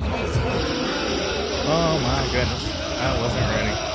Oh my goodness. I wasn't ready.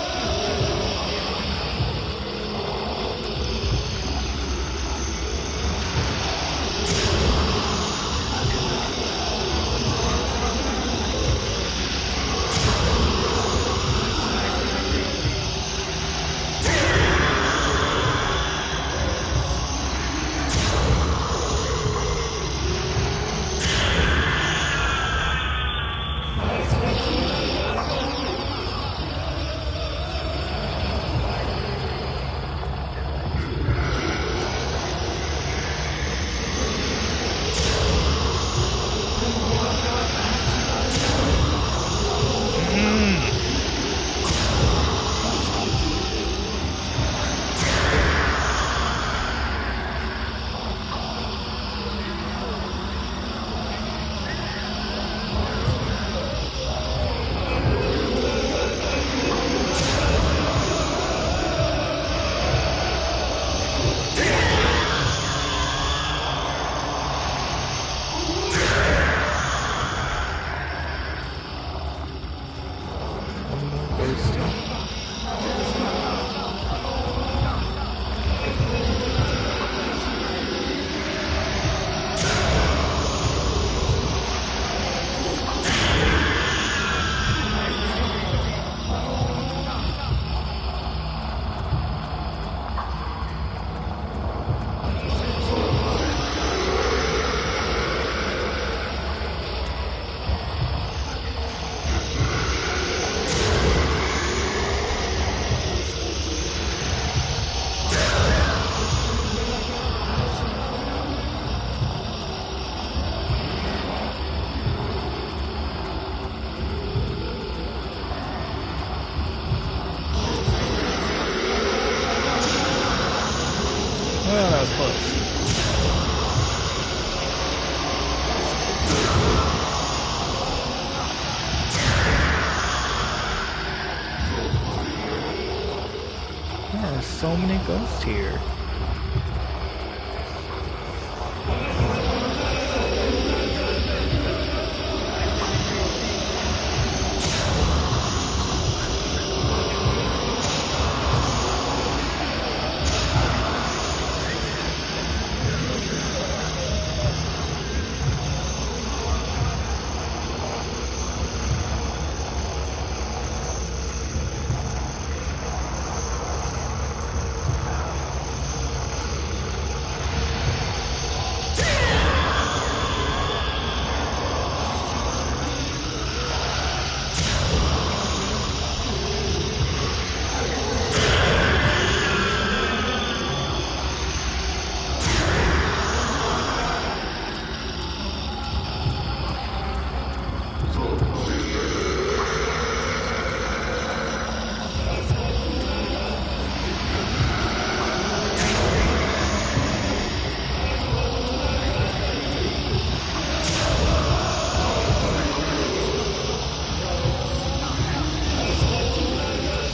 There's so many ghosts here.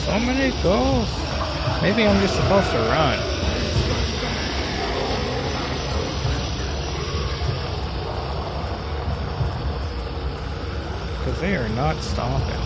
So many ghosts. Maybe I'm just supposed to run. Because they are not stopping.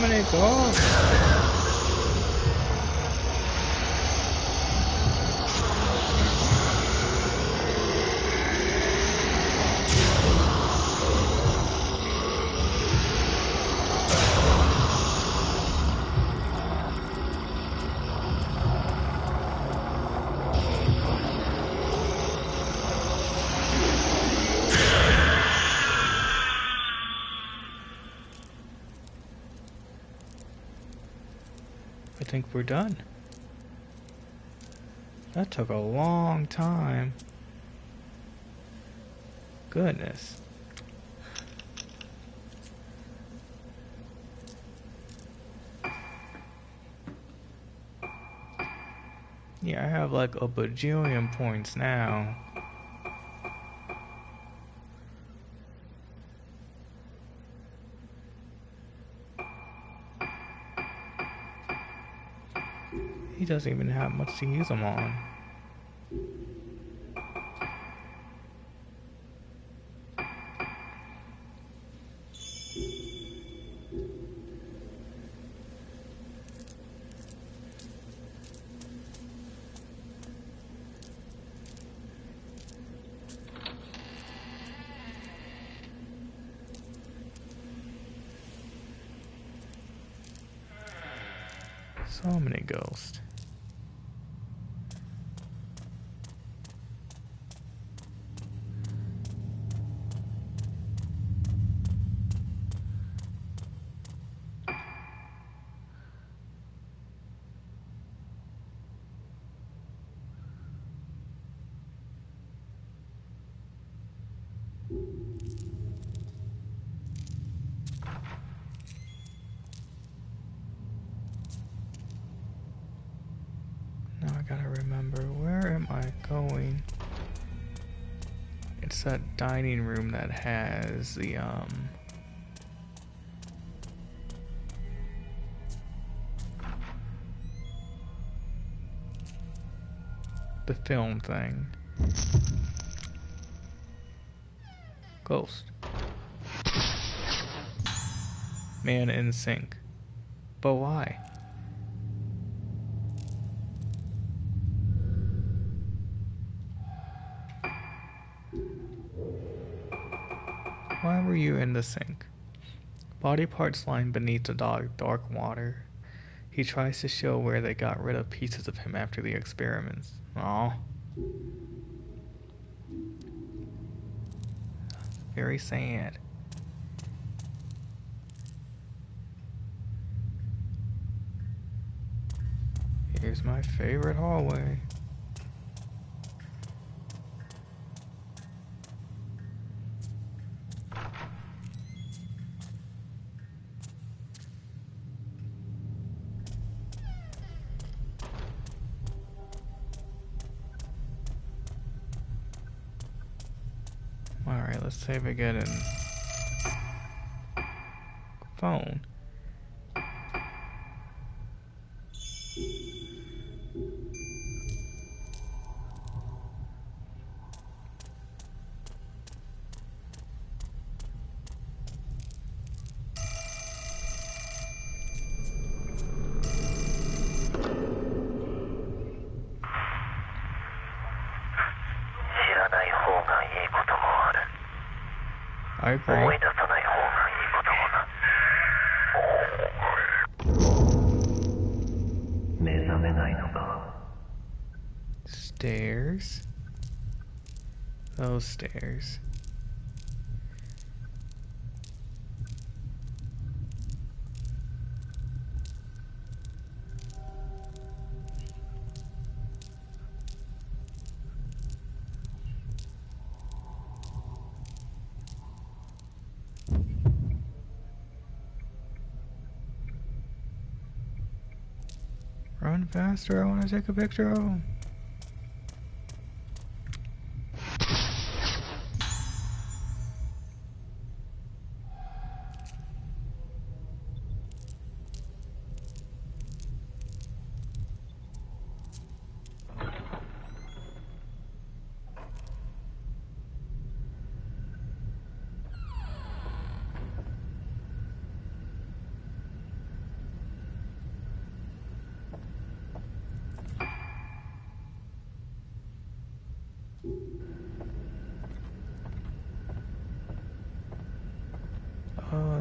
Dominic, oh! I think we're done. That took a long time. Goodness. Yeah, I have like a bajillion points now. He doesn't even have much to use them on. So many ghosts. Now I gotta remember, where am I going? It's that dining room that has the film thing. Ghost. Man in sync. But why? Why were you in the sink? Body parts lying beneath the dark water. He tries to show where they got rid of pieces of him after the experiments. Aw. Very sad. Here's my favorite hallway. Alright, let's see if we get in phone. I agree. Stairs. Those stairs. Run faster, I want to take a picture of him.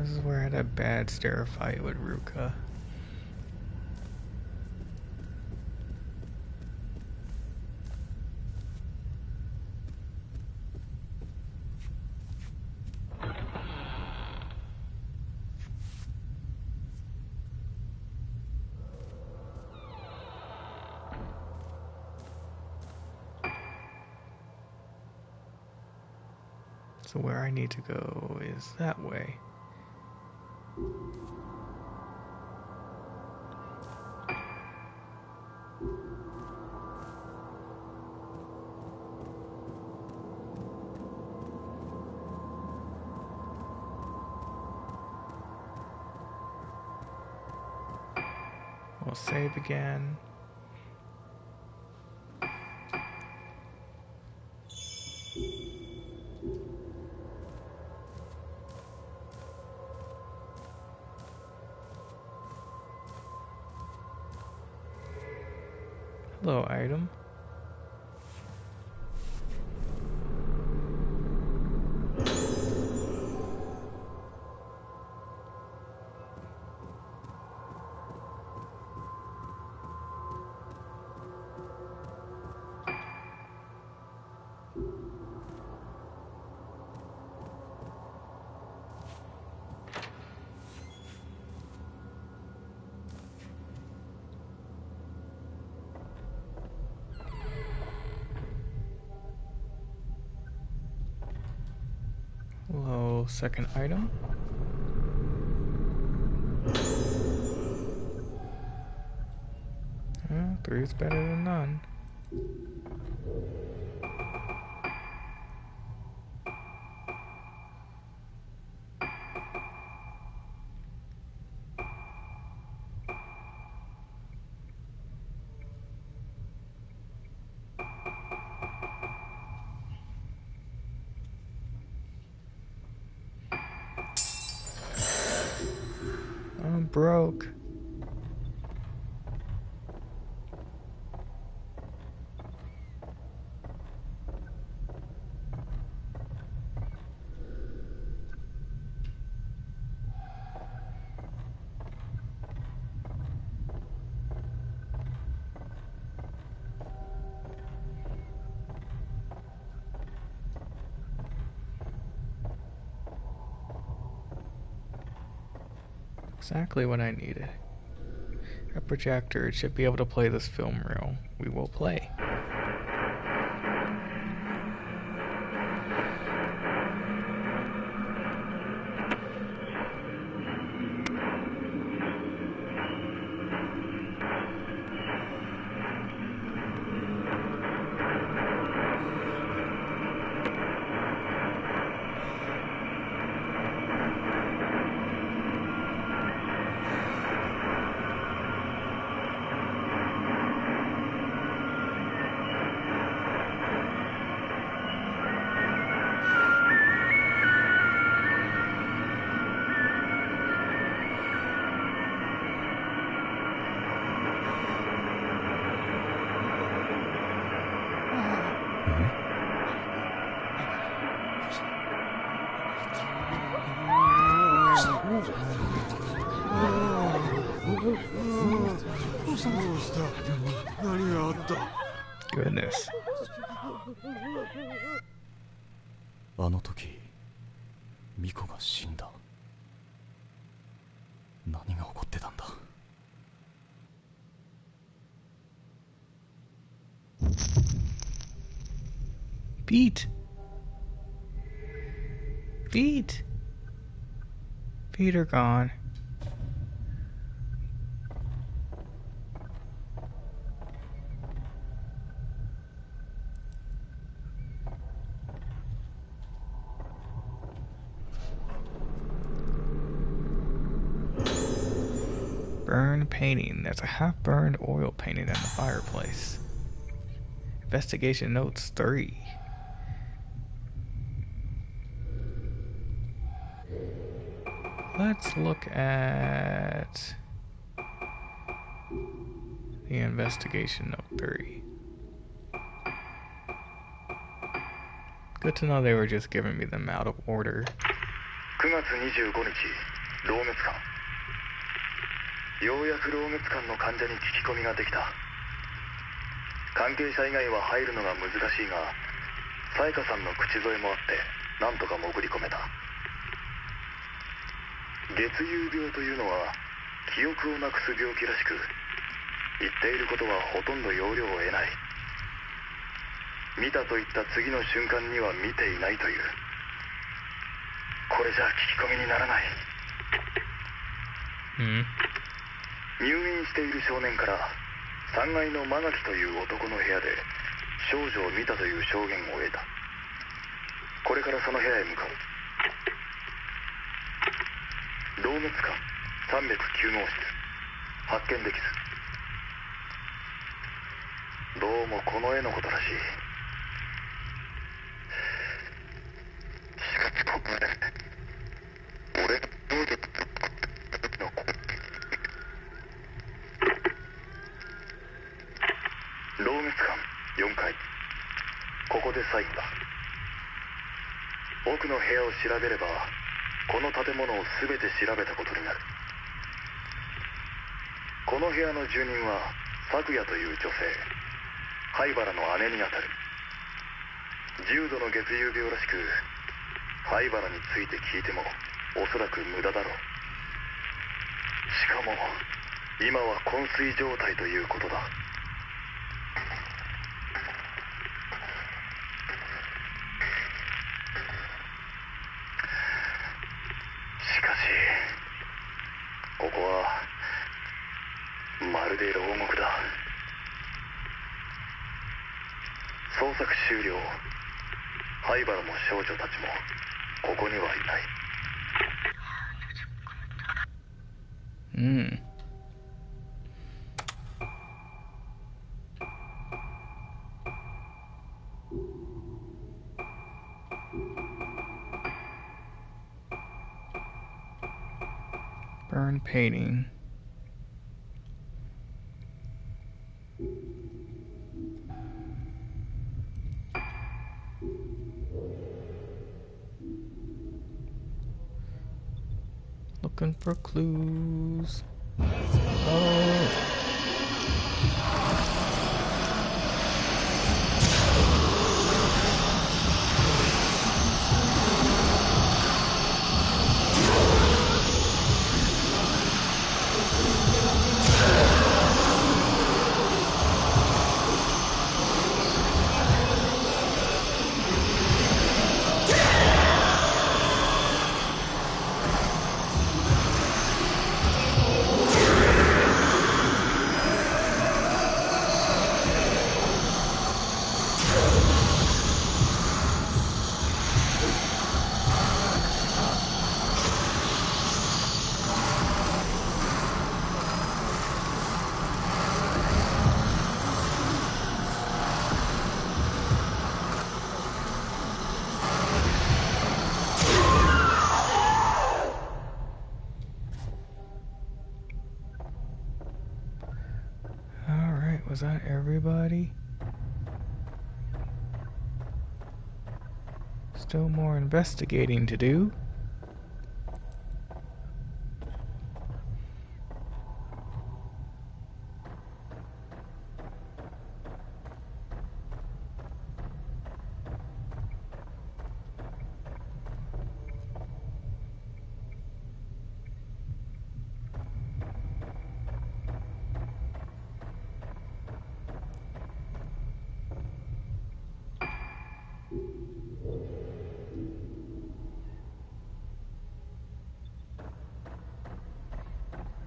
this is where I had a bad stair fight with Ruka. So where I need to go is that way. We'll save again. Hello, item. Hello, second item. Three is better than none. I'm broke. Exactly what I needed. A projector. It should be able to play this film reel. We will play. Goodness. あの時ミコが死んだ。何が起こってたんだ。Feet. Feet. Feet are gone. Burn painting. There's a half-burned oil painting in the fireplace. Investigation notes 3. Let's look at the investigation note 3. Good to know they were just giving me them out of order. 9月25日老月館。ようやく老月館の患者に聞き込みができた。関係者以外は入るのが難しいが、さやかさんの口添えもあってなんとか潜り込めた。月遊病というのは記憶をなくす病気らしく、言っていることはほとんど要領を得ない。見たと言った次の瞬間には見ていないという。これじゃ聞き込みにならない。入院している少年から3階の間垣という男の部屋で少女を見たという証言を得た。これからその部屋へ向かう。老月館309号室、発見できず。どうもこの絵のことらしい。しかしこの絵、俺の少女の老月館4階、ここで最後だ。奥の部屋を調べればこの建物を全て調べたことになる。この部屋の住人は咲夜という女性、灰原の姉にあたる。重度の月遊病らしく、灰原について聞いてもおそらく無駄だろう。しかも今は昏睡状態ということだ。しかしここはまるで牢獄だ。捜索終了。灰原も少女たちもここにはいない。Burn painting. Looking for clues. Oh. Was that everybody? Still more investigating to do.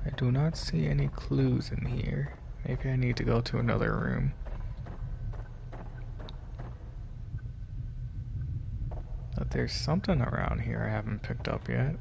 I do not see any clues in here. Maybe I need to go to another room. But there's something around here I haven't picked up yet.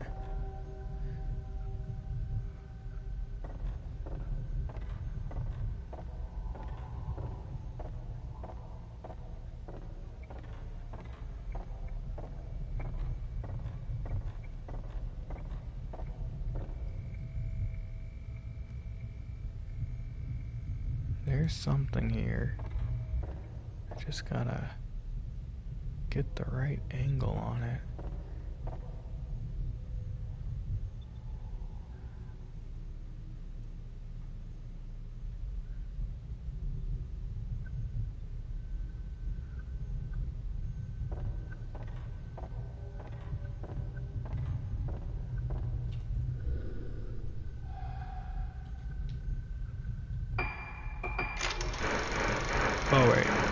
There's something here. I just gotta get the right angle on it.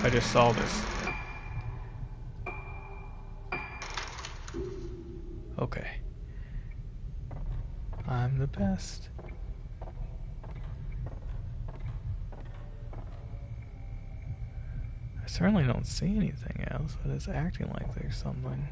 I just saw this. Okay. I'm the best. I certainly don't see anything else, but it's acting like there's something.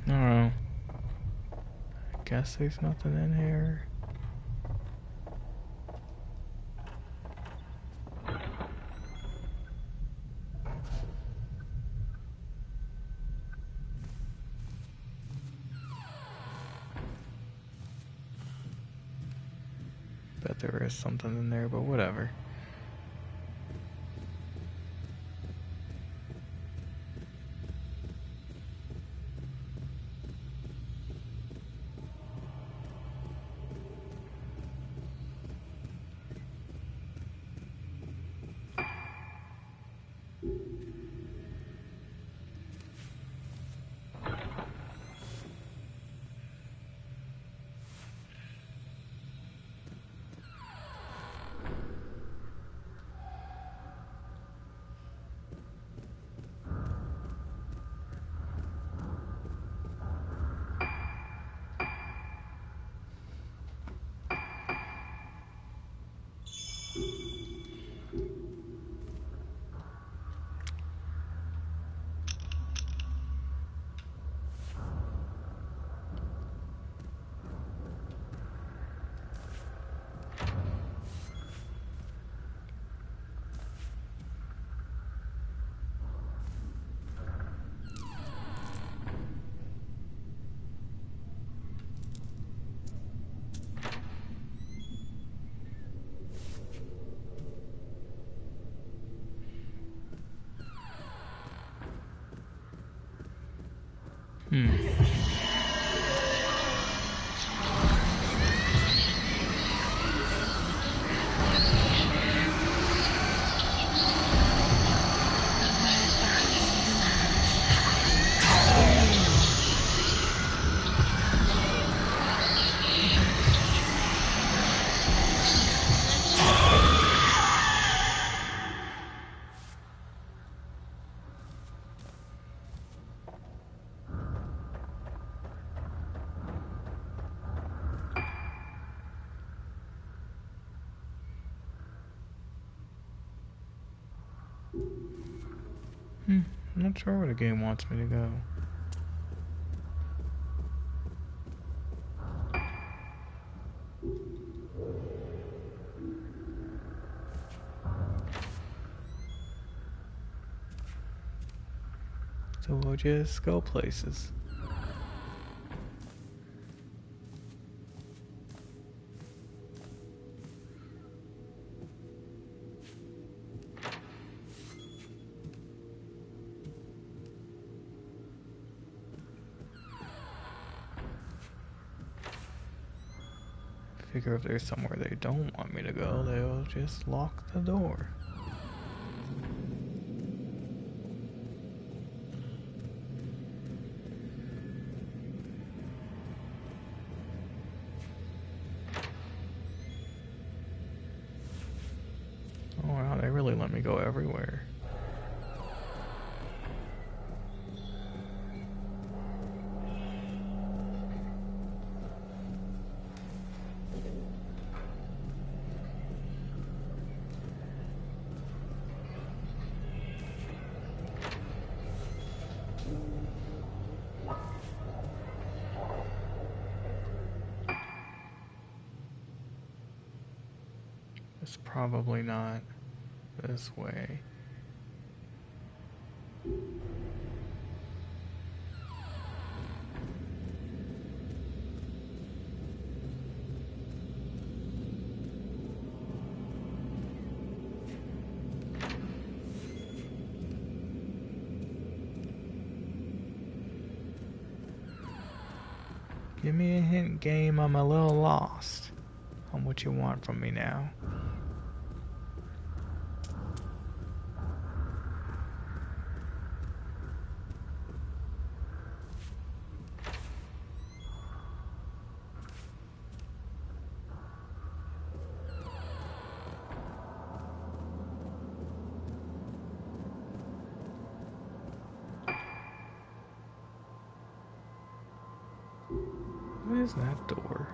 I don't know. I guess there's nothing in here. Bet there is something in there, but whatever. I'm not sure where the game wants me to go. So we'll just go places. Figure if there's somewhere they don't want me to go, they'll just lock the door. Oh wow, they really let me go everywhere. It's probably not this way. Give me a hint, game. I'm a little lost on what you want from me now. is that door?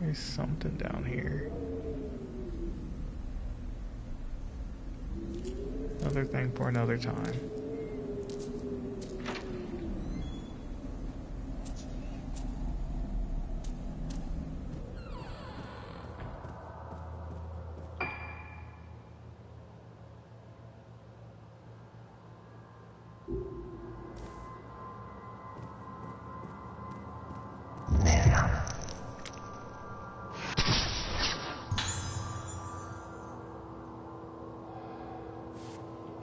There's something down here. Another thing for another time.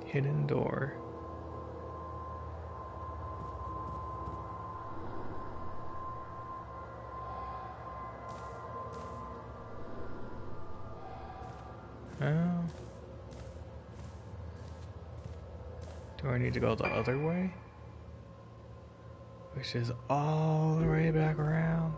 Hidden door. Oh. Do I need to go the other way? Which is all the way back around.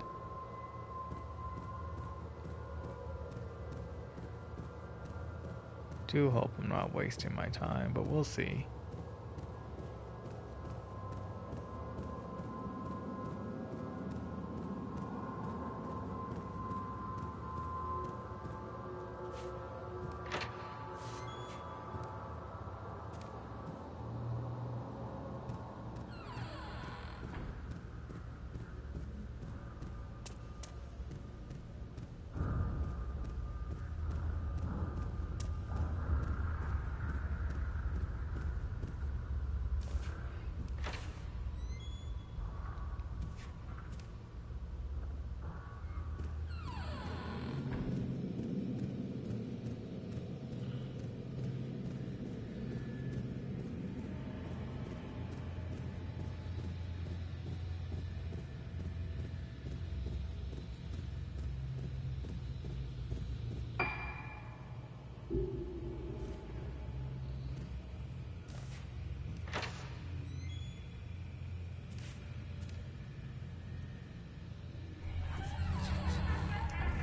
Do hope I'm not wasting my time, but we'll see.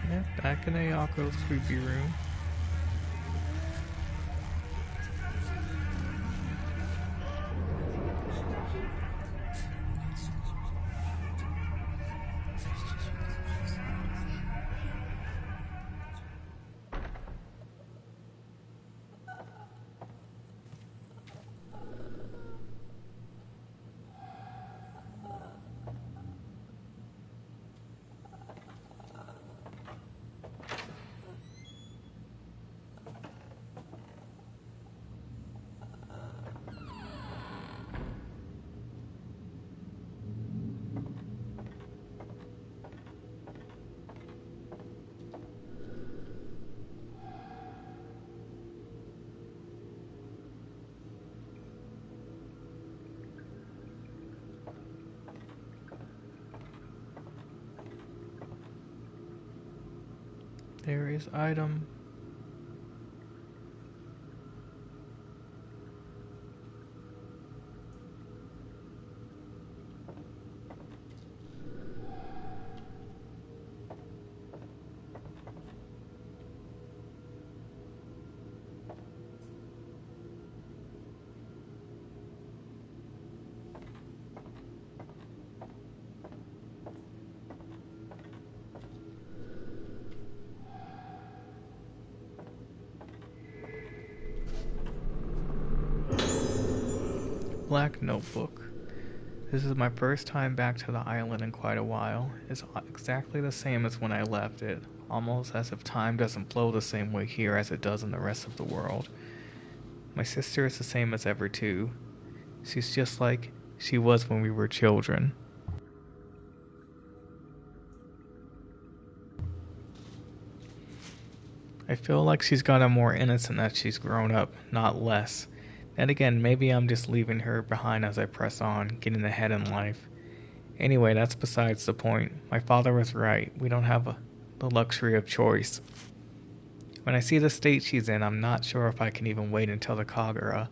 Yeah, back in Ayako's creepy room. There is item. Black notebook. This is my first time back to the island in quite a while. It's exactly the same as when I left it, almost as if time doesn't flow the same way here as it does in the rest of the world. My sister is the same as ever too. She's just like she was when we were children. I feel like she's gotten more innocent as she's grown up, not less. Then again, maybe I'm just leaving her behind as I press on, getting ahead in life. Anyway, that's besides the point. My father was right. We don't have the luxury of choice. When I see the state she's in, I'm not sure if I can even wait until the Kagura,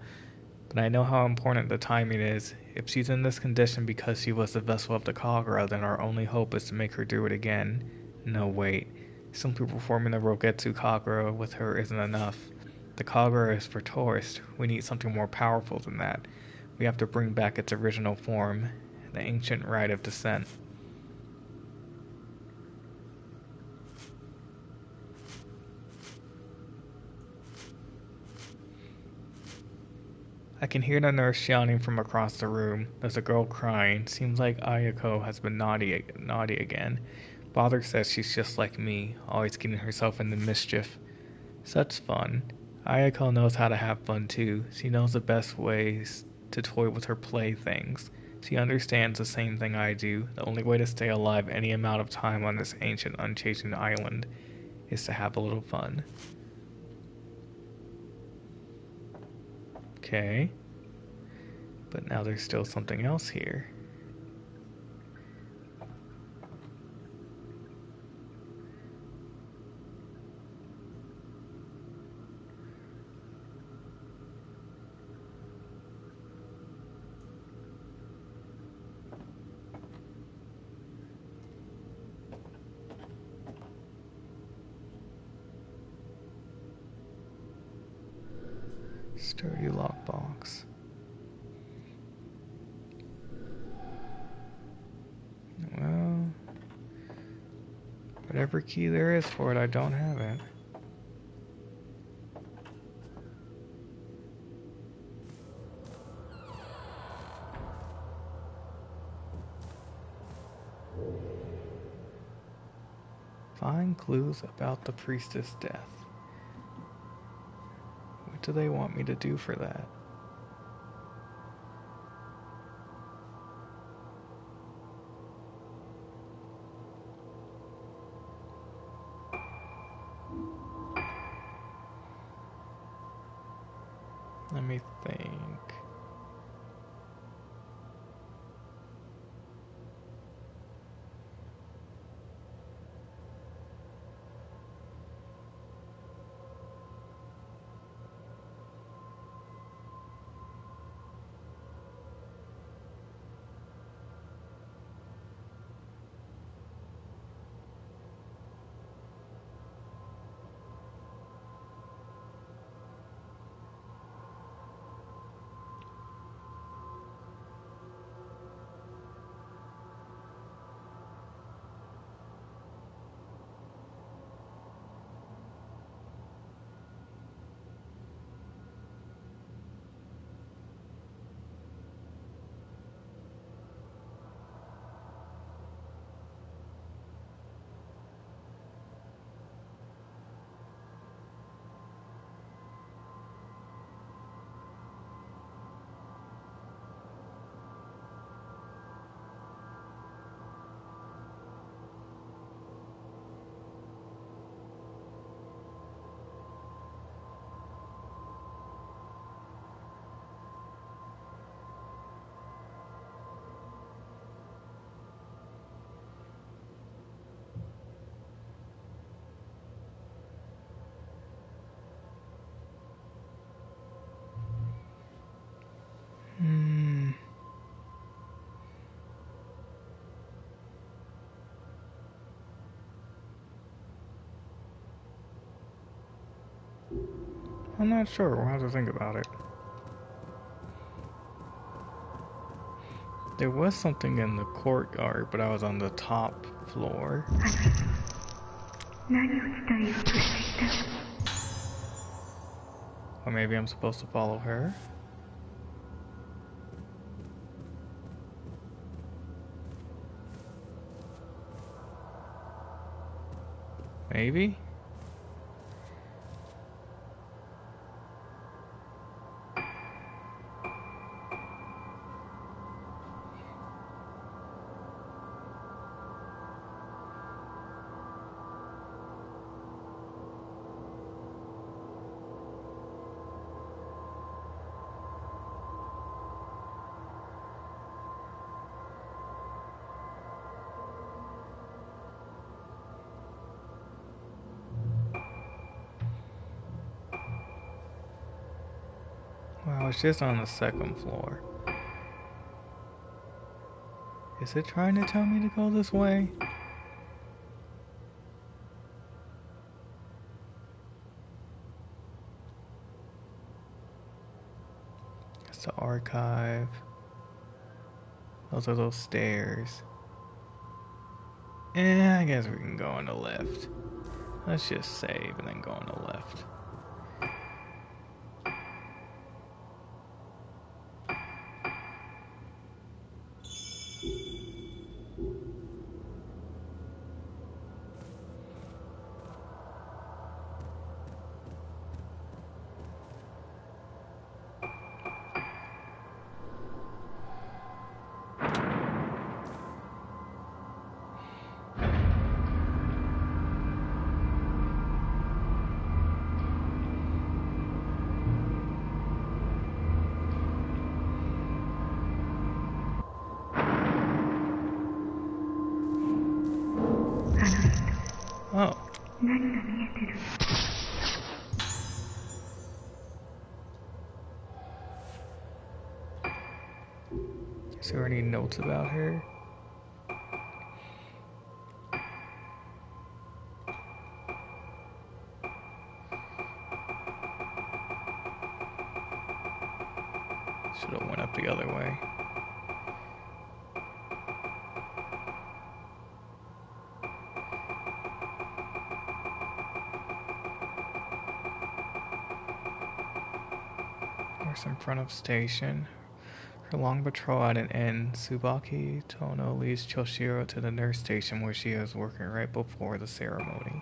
but I know how important the timing is. If she's in this condition because she was the vessel of the Kagura, then our only hope is to make her do it again. No, wait. Simply performing the Rogetsu Kagura with her isn't enough. The Kagura is for tourists. We need something more powerful than that. We have to bring back its original form, the ancient rite of descent. I can hear the nurse shouting from across the room. There's a girl crying. Seems like Ayako has been naughty again. Father says she's just like me, always getting herself into mischief. Such fun. Ayako knows how to have fun too. She knows the best ways to toy with her playthings. She understands the same thing I do. The only way to stay alive any amount of time on this ancient, unchanging island is to have a little fun. Okay. But now there's still something else here. Sturdy lockbox. Well, whatever key there is for it, I don't have it. Find clues about the priestess' death. What do they want me to do for that? Let me think. I'm not sure. We'll have to think about it. There was something in the courtyard, but I was on the top floor. 何を伝えようとしていた？ Or maybe I'm supposed to follow her? Maybe? Oh, it's just on the second floor. Is it trying to tell me to go this way? It's the archive. Those are those stairs. I guess we can go on the left. Let's just save and then go on the left. Oh. 何が見えてる？ Is there any notes about her? Should have went up the other way. Horse in front of station. Her long patrol at an end, Tsubaki Tono leads Choshiro to the nurse station where she was working right before the ceremony.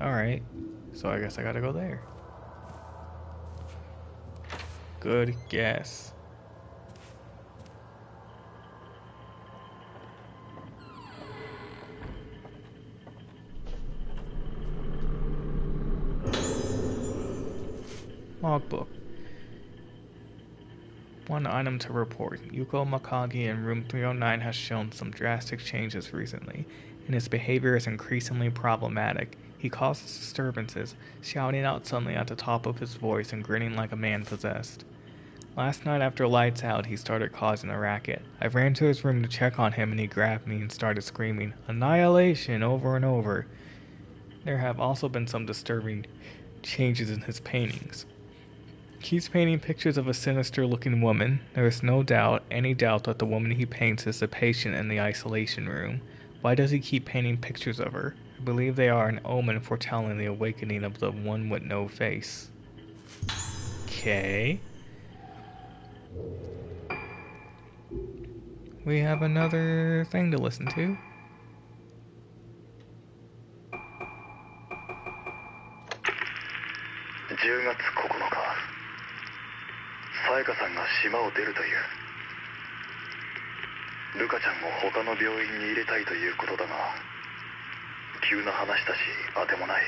Alright, so I guess I gotta go there. Good guess. Logbook. One item to report. Yuko Makagi in room 309 has shown some drastic changes recently, and his behavior is increasingly problematic. He causes disturbances, shouting out suddenly at the top of his voice and grinning like a man possessed. Last night after lights out, he started causing a racket. I ran to his room to check on him and he grabbed me and started screaming, "Annihilation!" over and over. There have also been some disturbing changes in his paintings. He's painting pictures of a sinister-looking woman. There is no doubt, any doubt that the woman he paints is the patient in the isolation room. Why does he keep painting pictures of her? I believe they are an omen foretelling the awakening of the one with no face. Okay. We have another thing to listen to. Sayaka さんが島を出るという。ルカちゃんを他の病院に入れたいということだが、急な話だし当てもない。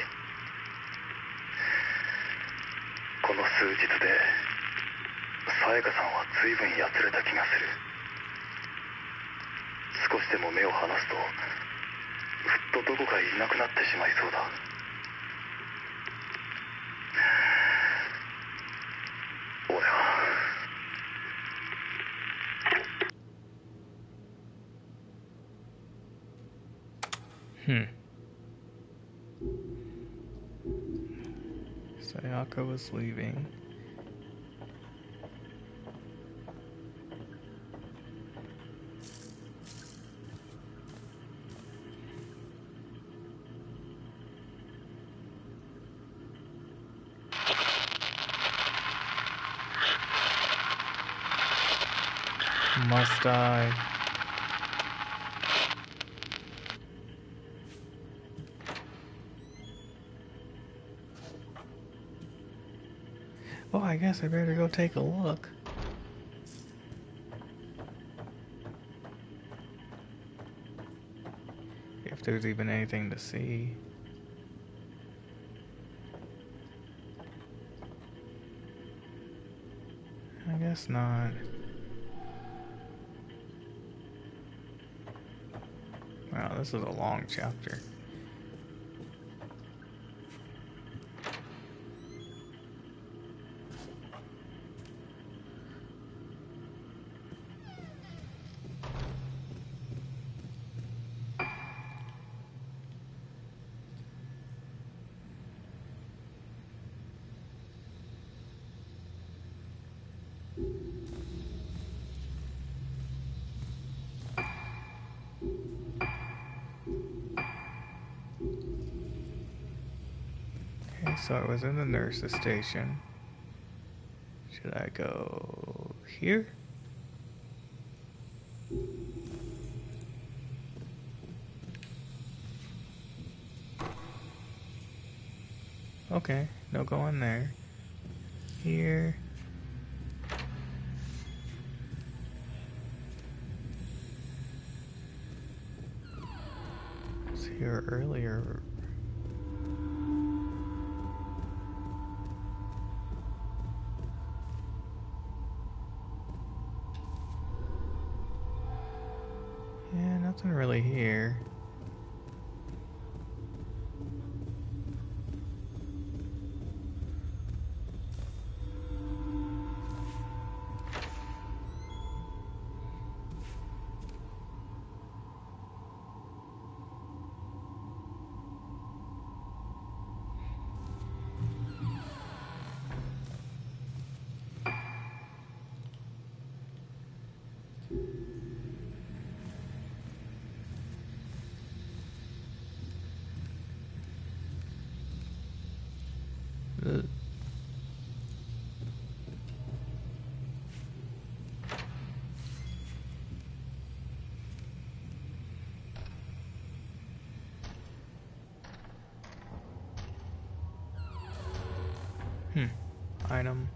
この数日で沙耶香さんは随分やつれた気がする。少しでも目を離すとふっとどこかいなくなってしまいそうだ。俺はSayaka was leaving. Must I? Oh, I guess I better go take a look. If there's even anything to see. I guess not. Wow, this is a long chapter. So I was in the nurse's station. Should I go here? Okay, no going there. Here. I was here earlier. Yeah, nothing really here. Ugh. Item.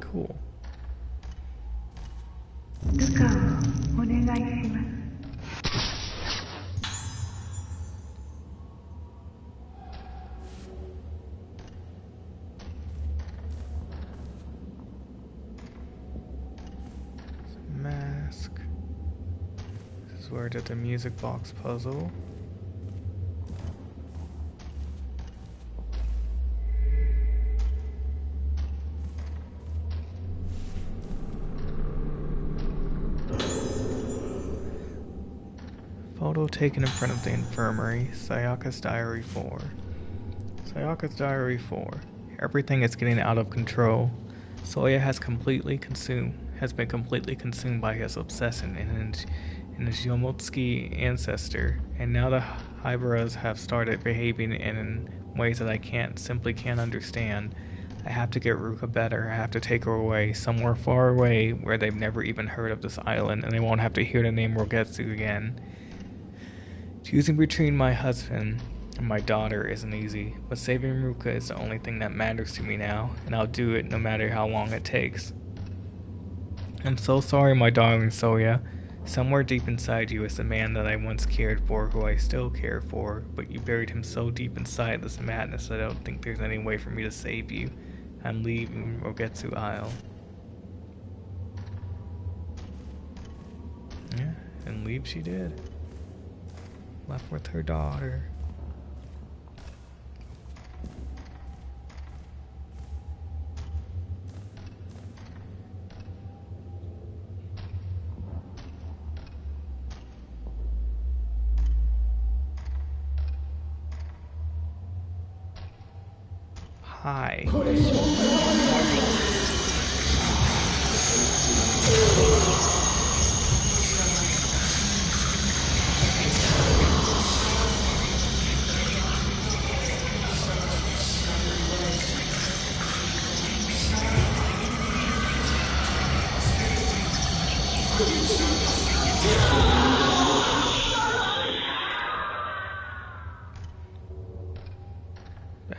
Cool. ルカをお願いします。Mask. This is where I did the music box puzzle. Photo taken in front of the infirmary. Sayaka's Diary 4. Sayaka's Diary 4. Everything is getting out of control. Soya has been completely consumed by his obsession in his Yomotsuki ancestor, and now the Hyberas have started behaving in ways that I simply can't understand. I have to get Ruka better. I have to take her away, somewhere far away where they've never even heard of this island, and they won't have to hear the name Rogetsu again. Choosing between my husband and my daughter isn't easy, but saving Ruka is the only thing that matters to me now, and I'll do it no matter how long it takes. I'm so sorry, my darling Soya. Somewhere deep inside you is the man that I once cared for, who I still care for, but you buried him so deep inside this madness that I don't think there's any way for me to save you. I'm leaving Rogetsu Isle. Yeah, and leave she did. Left with her daughter. Hi.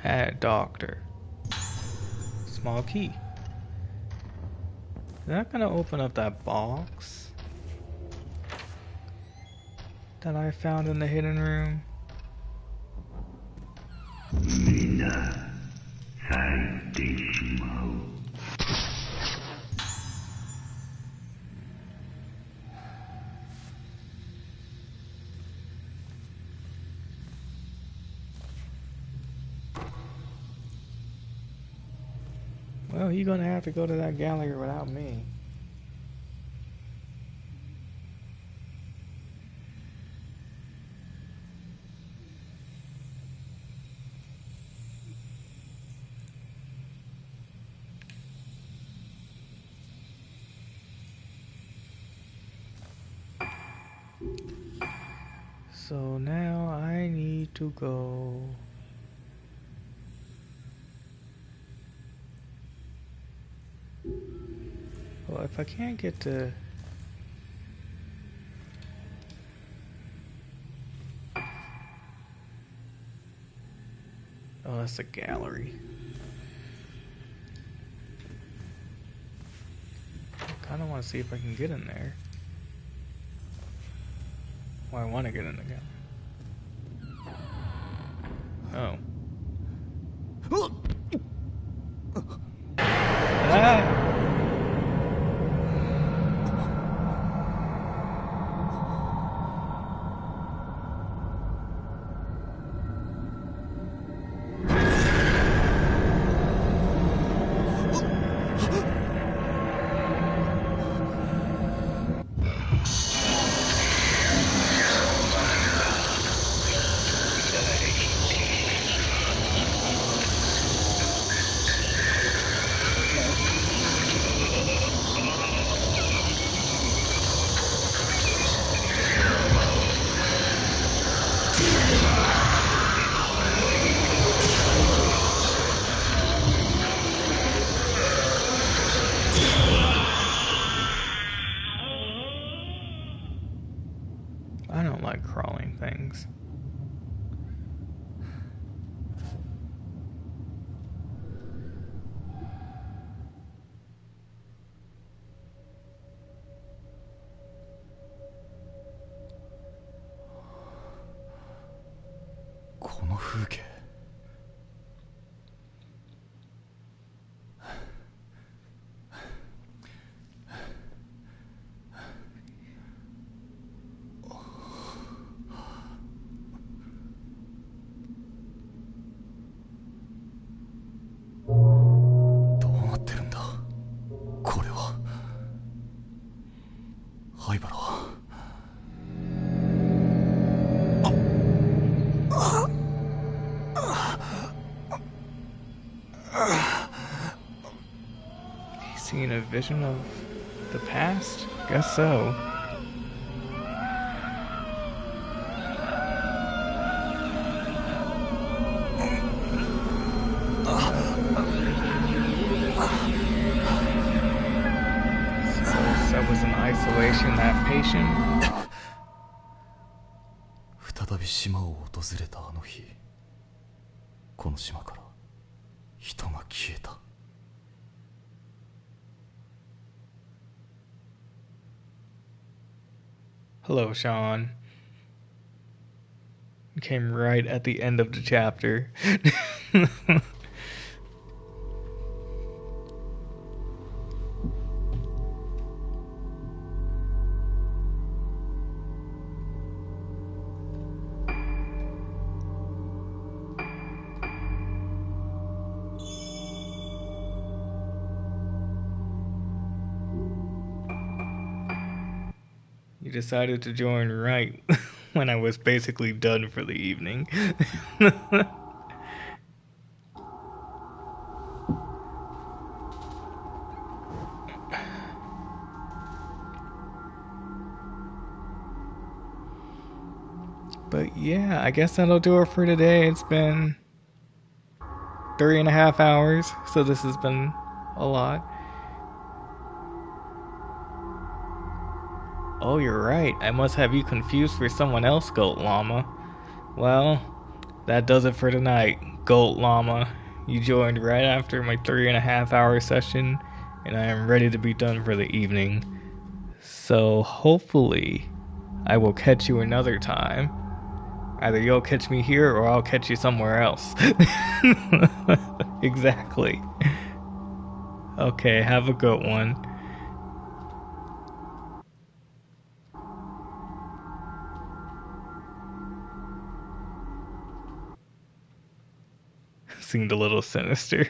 Bad doctor. Small key. Is that gonna open up that box that I found in the hidden room? Well, No, you're gonna have to go to that gallery without me. So now I need to go. Well, if I can't get to... Oh, that's a gallery. I kinda wanna see if I can get in there. Well, I wanna get in the gallery. Oh. Ah! I don't like crawling things. Seeing a vision of the past? Guess so. Suppose I was in isolation, that patient? 再び島を訪れたあの日、この島から人が消えた。Hello, Sean. Came right at the end of the chapter. You decided to join right when I was basically done for the evening. But yeah, I guess that'll do it for today. It's been 3.5 hours, so this has been a lot. Oh, you're right. I must have you confused for someone else, Goat Llama. Well, that does it for tonight, Goat Llama. You joined right after my 3.5 hour session, and I am ready to be done for the evening. So hopefully, I will catch you another time. Either you'll catch me here or I'll catch you somewhere else. Exactly. Okay, have a good one. Seemed a little sinister.